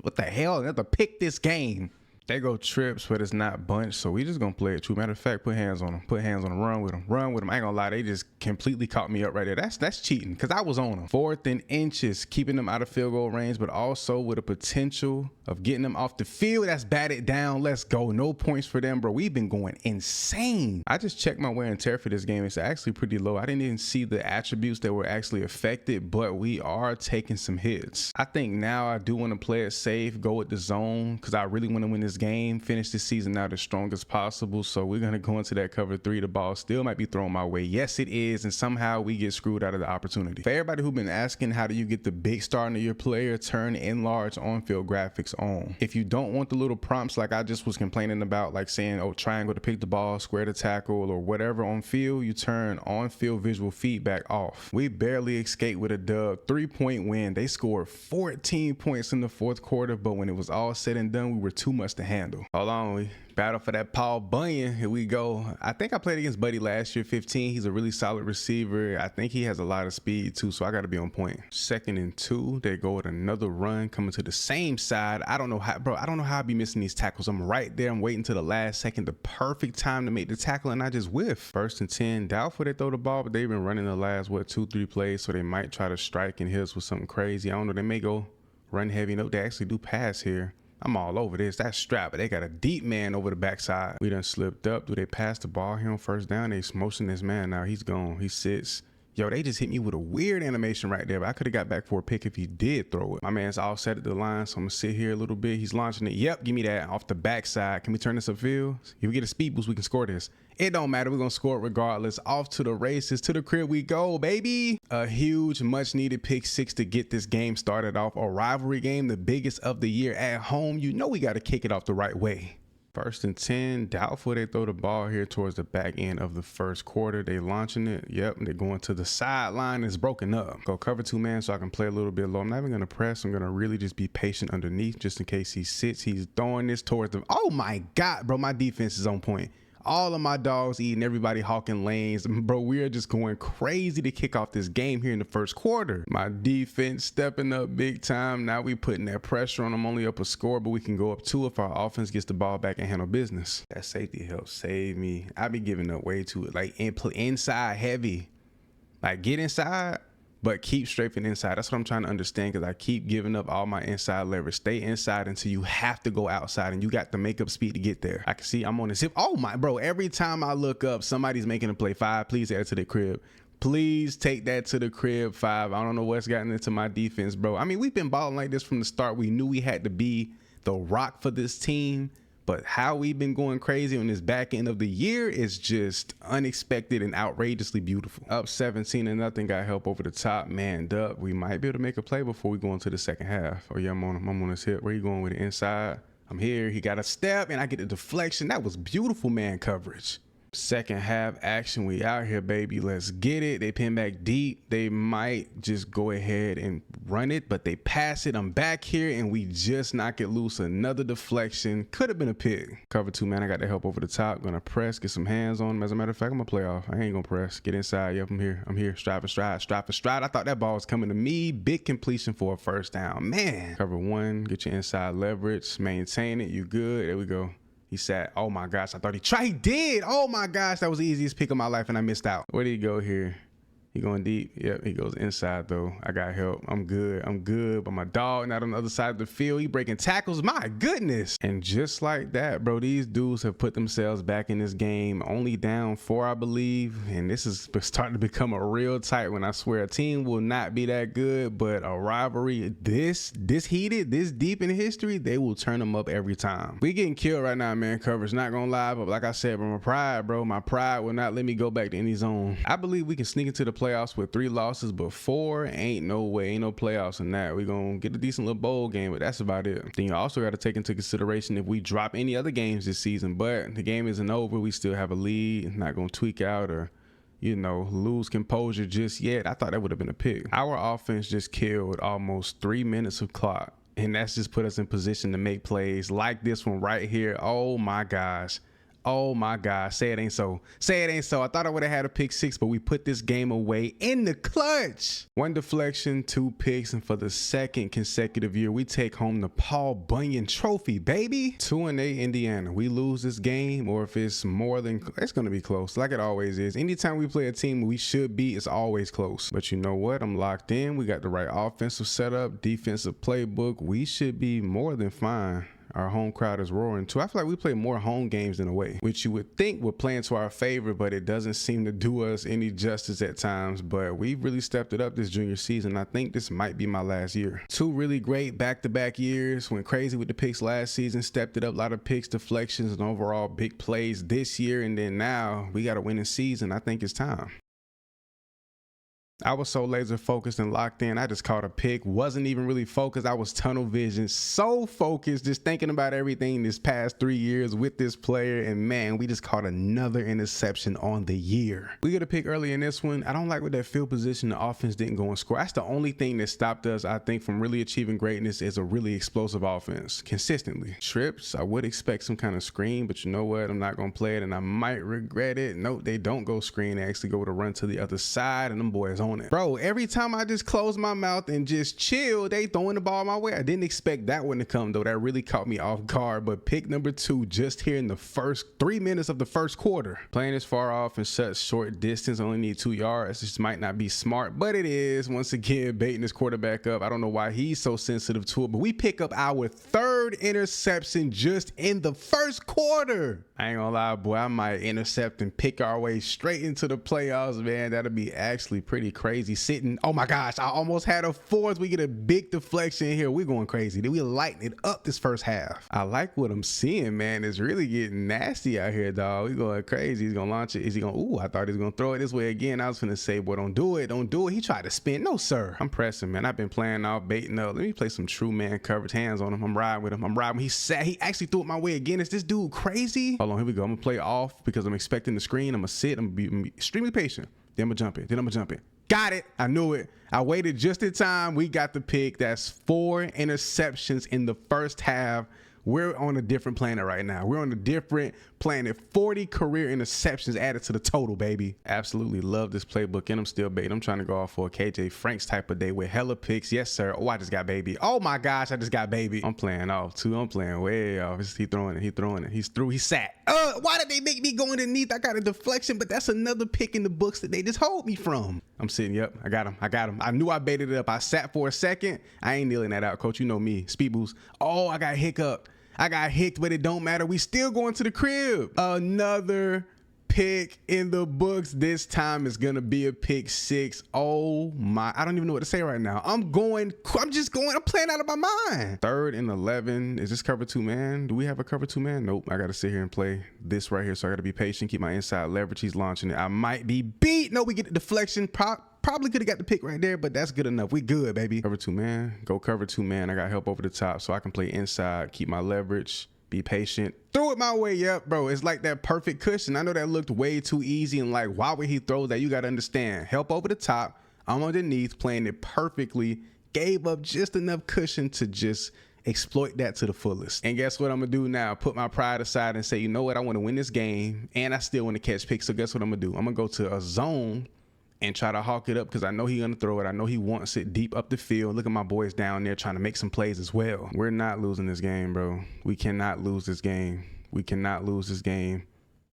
What the hell? Another pick this game. They go trips, but it's not bunch, so we just gonna play it true. Matter of fact, put hands on them. Put hands on them. Run with them. Run with them. I ain't gonna lie, they just completely caught me up right there. That's cheating, because I was on them. 4th and inches, keeping them out of field goal range, but also with a potential of getting them off the field. That's batted down. Let's go. No points for them, bro. We've been going insane. I just checked my wear and tear for this game. It's actually pretty low. I didn't even see the attributes that were actually affected, but we are taking some hits. I think now I do want to play it safe, go with the zone, because I really want to win this game, finish this season out as strong as possible. So we're going to go into that cover 3. The ball still might be thrown my way. Yes, it is. And somehow we get screwed out of the opportunity. For everybody who's been asking, how do you get the big star into your player? Turn enlarge on-field graphics on. If you don't want the little prompts like I just was complaining about, like saying, oh, triangle to pick the ball, square to tackle, or whatever on field, you turn on-field visual feedback off. We barely escaped with a dub. 3-point win. They scored 14 points in the 4th quarter, but when it was all said and done, we were too much to handle. Hold on, we battle for that Paul Bunyan. Here we go. I think I played against Buddy last year, 15. He's a really solid receiver. I think he has a lot of speed too, so I got to be on point. 2nd and 2. They go with another run coming to the same side. I don't know how, bro. I don't know how I be missing these tackles. I'm right there. I'm waiting to the last second, the perfect time to make the tackle, and I just whiff. 1st and 10. Doubtful they throw the ball, but they've been running the last 2-3 plays, so they might try to strike and hit us with something crazy. I don't know. They may go run heavy. No, they actually do pass here. I'm all over this. That's strap, but they got a deep man over the backside. We done slipped up. Do they pass the ball here on 1st down? They motion this man now. He's gone. He sits. Yo, they just hit me with a weird animation right there, but I could have got back for a pick if he did throw it. My man's all set at the line, so I'm gonna sit here a little bit. He's launching it. Yep, give me that off the backside. Can we turn this upfield? If we get a speed boost, we can score this. It don't matter. We're gonna score it regardless. Off to the races. To the crib we go, baby. A huge, much needed pick 6 to get this game started off. A rivalry game, the biggest of the year at home. You know we gotta kick it off the right way. 1st and 10. Doubtful they throw the ball here towards the back end of the 1st quarter. They launching it. Yep, they're going to the sideline. It's broken up. Go cover 2 man so I can play a little bit low. I'm not even going to press. I'm going to really just be patient underneath just in case he sits. He's throwing this towards the... Oh my God, bro. My defense is on point. All of my dogs eating, everybody hawking lanes. Bro, we are just going crazy to kick off this game here in the 1st quarter. My defense stepping up big time. Now we putting that pressure on them. Only up a score, but we can go up 2 if our offense gets the ball back and handle business. That safety helps save me. I be giving up way too, like inside heavy. Like get inside, but keep strafing inside. That's what I'm trying to understand, because I keep giving up all my inside leverage. Stay inside until you have to go outside, and you got the makeup speed to get there. I can see I'm on this hip. Oh my, bro, every time I look up, somebody's making a play. 5, please add to the crib. Please take that to the crib. 5. I don't know what's gotten into my defense, bro. I mean, we've been balling like this from the start. We knew we had to be the rock for this team. But how we've been going crazy on this back end of the year is just unexpected and outrageously beautiful. Up 17-0, got help over the top, manned up. We might be able to make a play before we go into the 2nd half. Oh yeah, I'm on his hip. Where you going with it? Inside. I'm here. He got a step and I get the deflection. That was beautiful man coverage. 2nd half action. We out here, baby. Let's get it. They pin back deep. They might just go ahead and run it, but they pass it. I'm back here and we just knock it loose. Another deflection. Could have been a pick. Cover 2 man. I got the help over the top. Gonna press, get some hands on him. As a matter of fact, I'm gonna play off. I ain't gonna press. Get inside. Yep, I'm here. I'm here. Stride for stride. Stride for stride. I thought that ball was coming to me. Big completion for a 1st down. Man. Cover 1. Get your inside leverage. Maintain it. You good. There we go. He sat. Oh my gosh, I thought he tried. He did. Oh my gosh, that was the easiest pick of my life and I missed out. Where did he go here? He going deep. Yep, he goes inside though. I got help. I'm good. I'm good. But my dog not on the other side of the field. He breaking tackles. My goodness. And just like that, bro, these dudes have put themselves back in this game. Only down 4, I believe. And this is starting to become a real tight one. I swear a team will not be that good, but a rivalry this heated, this deep in history, they will turn them up every time. We getting killed right now, man. Coverage, not gonna lie, but like I said, bro, my pride will not let me go back to any zone. I believe we can sneak into the playoffs with 3 losses, but 4 ain't no way, ain't no playoffs in that. We gonna get a decent little bowl game, but that's about it. Then you also got to take into consideration if we drop any other games this season, but the game isn't over. We still have a lead. Not gonna tweak out or, you know, lose composure just yet. I thought that would have been a pick. Our offense just killed almost 3 minutes of clock, and that's just put us in position to make plays like this one right here. Oh my gosh. Oh my God, say it ain't so. Say it ain't so. I thought I would have had a pick 6, but we put this game away in the clutch. 1 deflection, 2 picks, and for the 2nd consecutive year, we take home the Paul Bunyan Trophy, baby. 2-8 Indiana. We lose this game, or if it's more than, it's gonna be close, like it always is. Anytime we play a team we should beat, it's always close. But you know what? I'm locked in. We got the right offensive setup, defensive playbook. We should be more than fine. Our home crowd is roaring too. I feel like we play more home games than away, which you would think would play into our favor, but it doesn't seem to do us any justice at times. But we've really stepped it up this junior season. I think this might be my last year. 2 really great back-to-back years. Went crazy with the picks last season, stepped it up, a lot of picks, deflections, and overall big plays this year. And then now we got a winning season. I think it's time. I was so laser focused and locked in. I just caught a pick. Wasn't even really focused. I was tunnel vision. So focused, just thinking about everything this past 3 years with this player. And man, we just caught another interception on the year. We get a pick early in this one. I don't like with that field position. The offense didn't go and score. That's the only thing that stopped us, I think, from really achieving greatness is a really explosive offense consistently. Trips, I would expect some kind of screen, but you know what? I'm not going to play it and I might regret it. Nope, they don't go screen. They actually go with a run to the other side and them boys on it. Bro, every time I just close my mouth and just chill, they throwing the ball my way. I didn't expect that one to come though. That really caught me off guard. But pick number 2 just here in the first 3 minutes of the first quarter. Playing this far off in such short distance, only need 2 yards. This might not be smart, but it is. Once again, baiting this quarterback up. I don't know why he's so sensitive to it, but we pick up our 3rd interception just in the first quarter. I ain't gonna lie, boy, I might intercept and pick our way straight into the playoffs, man. That'll be actually pretty crazy. Sitting, oh my gosh, I almost had a 4th. We get a big deflection here. We're going crazy. We lighten it up this first half. I like what I'm seeing, man. It's really getting nasty out here, dog. We going crazy. He's gonna launch it. Is he gonna, ooh, I thought he was gonna throw it this way again. I was gonna say, boy, don't do it. Don't do it. He tried to spin. No, sir. I'm pressing, man. I've been playing off, baiting up. Let me play some true man coverage. Hands on him. I'm riding with him. I'm riding. He sat. He actually threw it my way again. Is this dude crazy? Hold on, here we go. I'm gonna play off because I'm expecting the screen. I'm gonna sit. I'm gonna be extremely patient. Then I'm gonna jump it. Then I'm gonna jump it. Got it. I knew it. I waited just in time. We got the pick. That's 4 interceptions in the first half. We're on a different planet right now. We're on a different planet. 40 career interceptions added to the total, baby. Absolutely love this playbook, and I'm still baiting. I'm trying to go off for a KJ Franks type of day with hella picks. Yes, sir. Oh, I just got baby. Oh my gosh, I just got baby. I'm playing off too. I'm playing way off. He throwing it. He throwing it. He's through. He sat. Why did they make me go underneath? I got a deflection, but that's another pick in the books that they just hold me from. I'm sitting. Yep, I got him. I got him. I knew I baited it up. I sat for a second. I ain't kneeling that out, coach. You know me. Speed boost. Oh, I got hiccup. I got hicked, but it don't matter. We still going to the crib. Another pick in the books. This time is gonna be a pick 6. Oh my, I don't even know what to say right now. I'm playing out of my mind. 3rd and 11. Is this cover 2 man? Do we have a cover 2 man? Nope. I gotta sit here and play this right here. So I gotta be patient, keep my inside leverage. He's launching it. I might be beat. No, we get the deflection. Probably could have got the pick right there, but that's good enough. We good, baby. Cover 2 man. Go cover 2 man. I got help over the top so I can play inside, keep my leverage, be patient. Throw it my way. Yep, bro. It's like that perfect cushion. I know that looked way too easy and like, why would he throw that? You got to understand. Help over the top. I'm underneath, playing it perfectly. Gave up just enough cushion to just exploit that to the fullest. And guess what I'm gonna do now? Put my pride aside and say, you know what? I want to win this game and I still want to catch picks. So guess what I'm gonna do? I'm gonna go to a zone and try to hawk it up because I know he's gonna throw it. I know he wants it deep up the field. Look at my boys down there trying to make some plays as well. We're not losing this game, bro. We cannot lose this game. We cannot lose this game.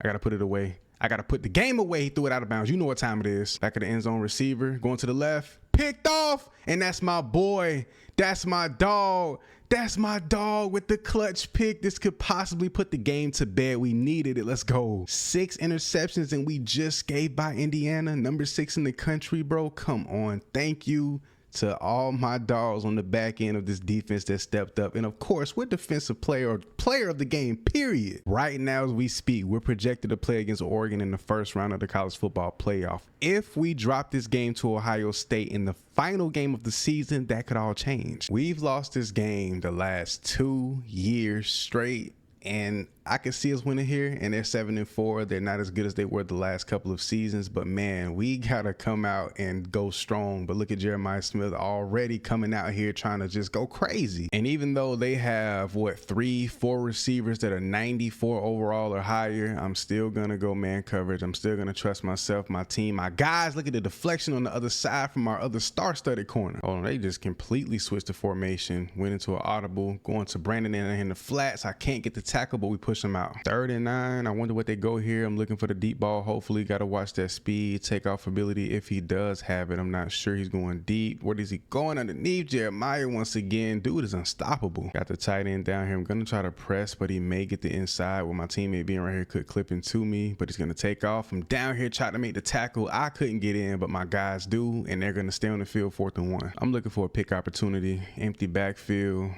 I gotta put it away. I got to put the game away. He threw it out of bounds. You know what time it is. Back of the end zone receiver, going to the left, picked off, and that's my boy. That's my dog. That's my dog with the clutch pick. This could possibly put the game to bed. We needed it. Let's go. 6 interceptions, and we just gave by Indiana, number 6 in the country, bro. Come on. Thank you to all my dogs on the back end of this defense that stepped up. And of course, we're defensive player of the game, period. Right now as we speak, we're projected to play against Oregon in the first round of the college football playoff. If we drop this game to Ohio State in the final game of the season, that could all change. We've lost this game the last 2 years straight, and I can see us winning here, and they're 7-4. They're not as good as they were the last couple of seasons, but man, we gotta come out and go strong. But look at Jeremiah Smith already coming out here trying to just go crazy. And even though they have, 3-4 receivers that are 94 overall or higher, I'm still gonna go man coverage. I'm still gonna trust myself, my team, my guys. Look at the deflection on the other side from our other star-studded corner. Oh, they just completely switched the formation, went into an audible, going to Brandon in the flats. I can't get the tackle, but we push him out. 3rd and 9. I wonder what they go here. I'm looking for the deep ball. Hopefully, got to watch that speed, takeoff ability if he does have it. I'm not sure he's going deep. Where is he going? Underneath Jeremiah once again. Dude is unstoppable. Got the tight end down here. I'm going to try to press, but he may get the inside with my teammate being right here. Could clip into me, but he's going to take off. I'm down here trying to make the tackle. I couldn't get in, but my guys do, and they're going to stay on the field 4th and 1. I'm looking for a pick opportunity. Empty backfield.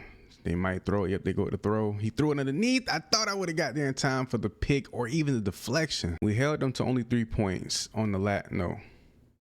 They might throw it. Yep, they go to throw. He threw it underneath. I thought I would have got there in time for the pick or even the deflection. We held them to only 3 points on the no.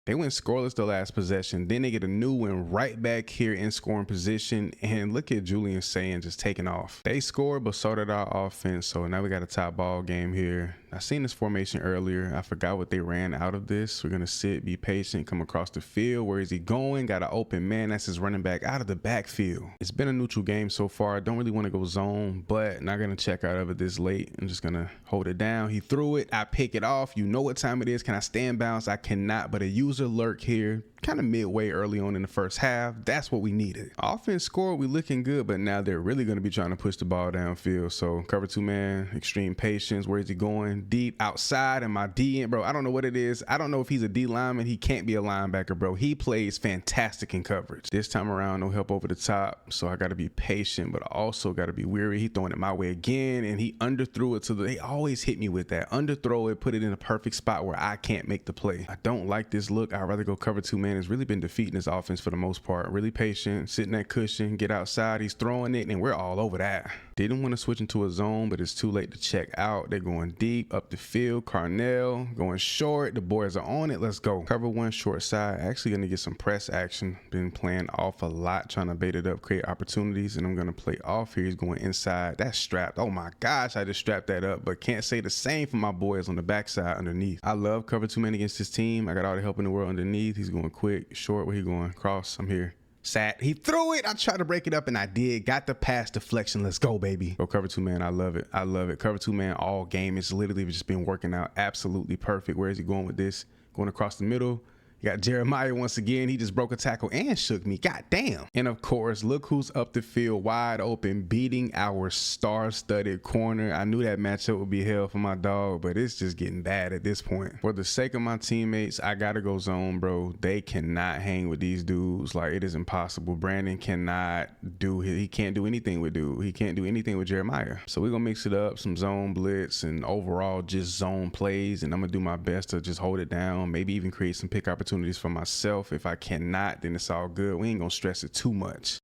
They went scoreless the last possession. Then they get a new one right back here in scoring position. And look at Julian saying just taking off. They scored, but so did our offense. So now we got a top ball game here. I seen this formation earlier. I forgot what they ran out of this. We're going to sit, be patient, come across the field. Where is he going? Got an open man. That's his running back out of the backfield. It's been a neutral game so far. I don't really want to go zone, but not going to check out of it this late. I'm just going to hold it down. He threw it. I pick it off. You know what time it is. Can I stand bounce? I cannot, but a user lurk here. Kind of midway early on in the first half. That's what we needed. Offense scored. We looking good, but now they're really going to be trying to push the ball downfield. So cover 2 man, extreme patience. Where is he going? Deep outside, and my D end, bro. I don't know what it is. I don't know if he's a D lineman. He can't be a linebacker, bro. He plays fantastic in coverage. This time around, no help over the top. So I got to be patient, but also got to be weary. He throwing it my way again, and he underthrew it to they always hit me with that. Underthrow it, put it in a perfect spot where I can't make the play. I don't like this look. I'd rather go cover 2 man. It's really been defeating this offense for the most part. Really patient, sitting that cushion, get outside. He's throwing it, and we're all over that. Didn't want to switch into a zone, but it's too late to check out. They're going deep up the field. Carnell going short. The boys are on it. Let's go. Cover 1 short side. Actually going to get some press action. Been playing off a lot, trying to bait it up, create opportunities, and I'm going to play off here. He's going inside. That's strapped. Oh my gosh, I just strapped that up, but can't say the same for my boys on the backside underneath. I love cover 2 man against this team. I got all the help in the world underneath. He's going quick, short. Where he going? Cross. I'm here. Sat. He threw it. I tried to break it up, and I did. Got the pass deflection. Let's go, baby. Go cover 2 man. I love it. I love it. Cover 2 man all game. It's literally just been working out absolutely perfect. Where is he going with this? Going across the middle. You got Jeremiah once again. He just broke a tackle and shook me. God damn. And of course, look who's up the field wide open, beating our star-studded corner. I knew that matchup would be hell for my dog, but it's just getting bad at this point. For the sake of my teammates, I gotta go zone, bro. They cannot hang with these dudes. Like, it is impossible. Brandon cannot do he can't do anything with dude. He can't do anything with Jeremiah. So we're gonna mix it up, some zone blitz and overall just zone plays, and I'm gonna do my best to just hold it down, maybe even create some pick opportunities for myself. If I cannot, then it's all good. We ain't gonna stress it too much.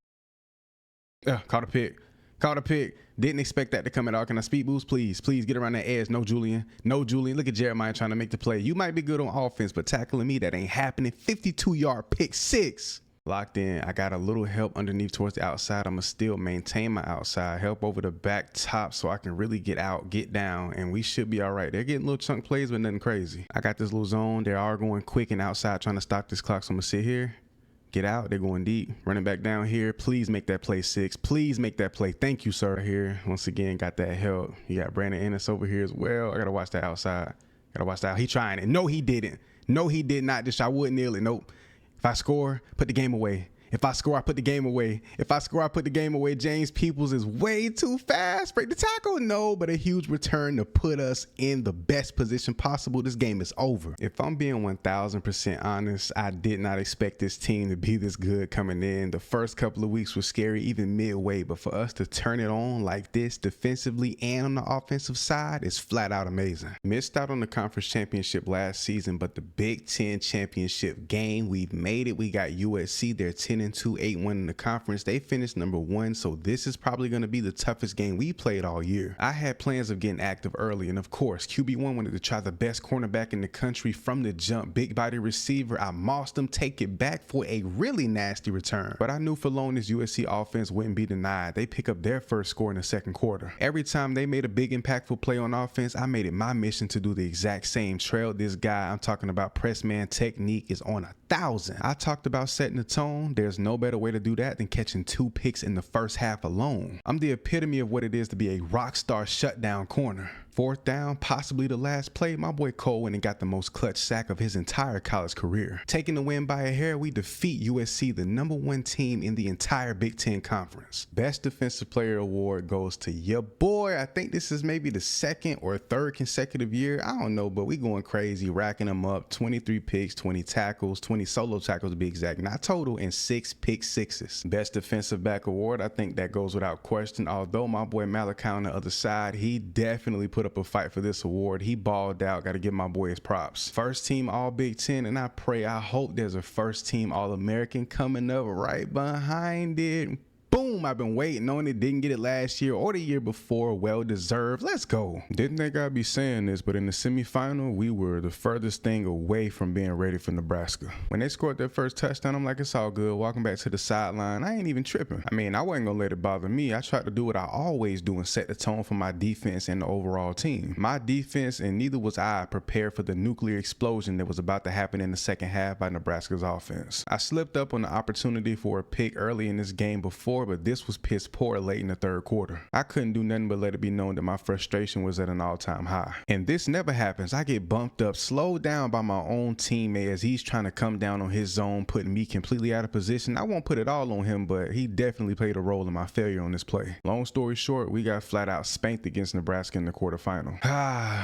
Caught a pick. Caught a pick. Didn't expect that to come at all. Can I speed boost? Please get around that edge. No Julian. Look at Jeremiah trying to make the play. You might be good on offense, but tackling me, that ain't happening. 52-yard pick 6. Locked in. I got a little help underneath towards the outside. I'm gonna still maintain my outside help over the back top so I can really get out, get down, and we should be all right. They're getting little chunk plays, but nothing crazy. I got this little zone. They are going quick and outside trying to stop this clock, so I'm gonna sit here, get out. They're going deep, running back down here. Please make that play 6. Please make that play. Thank you, sir. Here once again, got that help. You got Brandon Ennis over here as well. I gotta watch that outside. Gotta watch that. He trying it. No, he didn't. No, he did not. Just I wouldn't kneel it. Nope. If I score, put the game away. If I score, I put the game away. If I score, I put the game away. James Peoples is way too fast. Break the tackle? No, but a huge return to put us in the best position possible. This game is over. If I'm being 1000% honest, I did not expect this team to be this good coming in. The first couple of weeks were scary, even midway, but for us to turn it on like this defensively and on the offensive side is flat out amazing. Missed out on the conference championship last season, but the Big Ten championship game, we've made it. We got USC. They're 10-2, 8-1 in the conference. They finished number 1, so this is probably going to be the toughest game we played all year. I had plans of getting active early, and of course, QB1 wanted to try the best cornerback in the country from the jump. Big body receiver. I mossed him, take it back for a really nasty return. But I knew for long this USC offense wouldn't be denied. They pick up their first score in the second quarter. Every time they made a big impactful play on offense, I made it my mission to do the exact same. Trailed this guy. I'm talking about press man technique is on 1,000. I talked about setting the tone. There's no better way to do that than catching 2 picks in the first half alone. I'm the epitome of what it is to be a rock star shutdown corner. 4th down, possibly the last play, my boy Cole went and got the most clutch sack of his entire college career. Taking the win by a hair, we defeat USC, the number 1 team in the entire Big Ten Conference. Best Defensive Player award goes to your boy. I think this is maybe the 2nd or 3rd consecutive year. I don't know, but we going crazy, racking them up. 23 picks, 20 tackles, 20 solo tackles to be exact, not total, and 6 pick sixes. Best Defensive Back award, I think that goes without question. Although my boy Malachi on the other side, he definitely put up a fight for this award. He balled out. Got to give my boy his props. First team All Big Ten, and I hope there's a first team All American coming up right behind it. Boom, I've been waiting on it. Didn't get it last year or the year before. Well deserved. Let's go. Didn't think I'd be saying this, but in the semifinal, we were the furthest thing away from being ready for Nebraska. When they scored their first touchdown, I'm like, it's all good. Walking back to the sideline, I ain't even tripping. I mean, I wasn't gonna let it bother me. I tried to do what I always do and set the tone for my defense and the overall team. My defense, and neither was I, prepared for the nuclear explosion that was about to happen in the second half by Nebraska's offense. I slipped up on the opportunity for a pick early in this game before, but this was piss poor late in the third quarter. I couldn't do nothing but let it be known that my frustration was at an all-time high. And this never happens. I get bumped up, slowed down by my own teammate as he's trying to come down on his zone, putting me completely out of position. I won't put it all on him, but he definitely played a role in my failure on this play. Long story short, we got flat out spanked against Nebraska in the quarterfinal.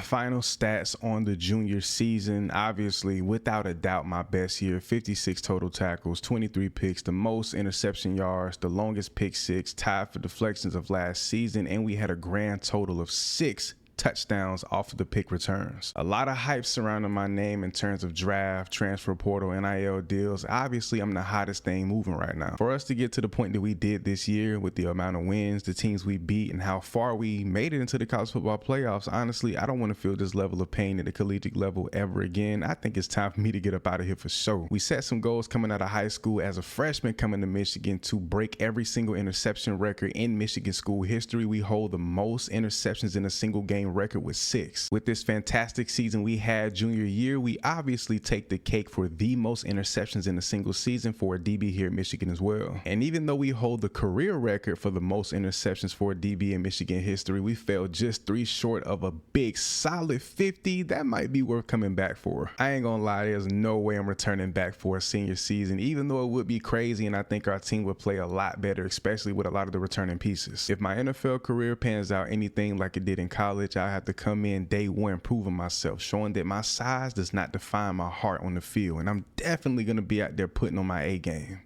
Final stats on the junior season. Obviously, without a doubt, my best year. 56 total tackles, 23 picks, the most interception yards, the longest pick 6, tied for deflections of last season, and we had a grand total of 6 touchdowns off of the pick returns. A lot of hype surrounding my name in terms of draft, transfer portal, NIL deals. Obviously, I'm the hottest thing moving right now. For us to get to the point that we did this year with the amount of wins, the teams we beat, and how far we made it into the college football playoffs, honestly, I don't want to feel this level of pain at the collegiate level ever again. I think it's time for me to get up out of here for sure. We set some goals coming out of high school as a freshman coming to Michigan to break every single interception record in Michigan school history. We hold the most interceptions in a single game record with 6. With this fantastic season we had junior year, we obviously take the cake for the most interceptions in a single season for a DB here at Michigan as well. And even though we hold the career record for the most interceptions for a DB in Michigan history, we fell just 3 short of a big solid 50. That might be worth coming back for. I ain't gonna lie, there's no way I'm returning back for a senior season, even though it would be crazy, and I think our team would play a lot better, especially with a lot of the returning pieces. If my NFL career pans out anything like it did in college, I have to come in day 1 proving myself, showing that my size does not define my heart on the field, and I'm definitely going to be out there putting on my A game.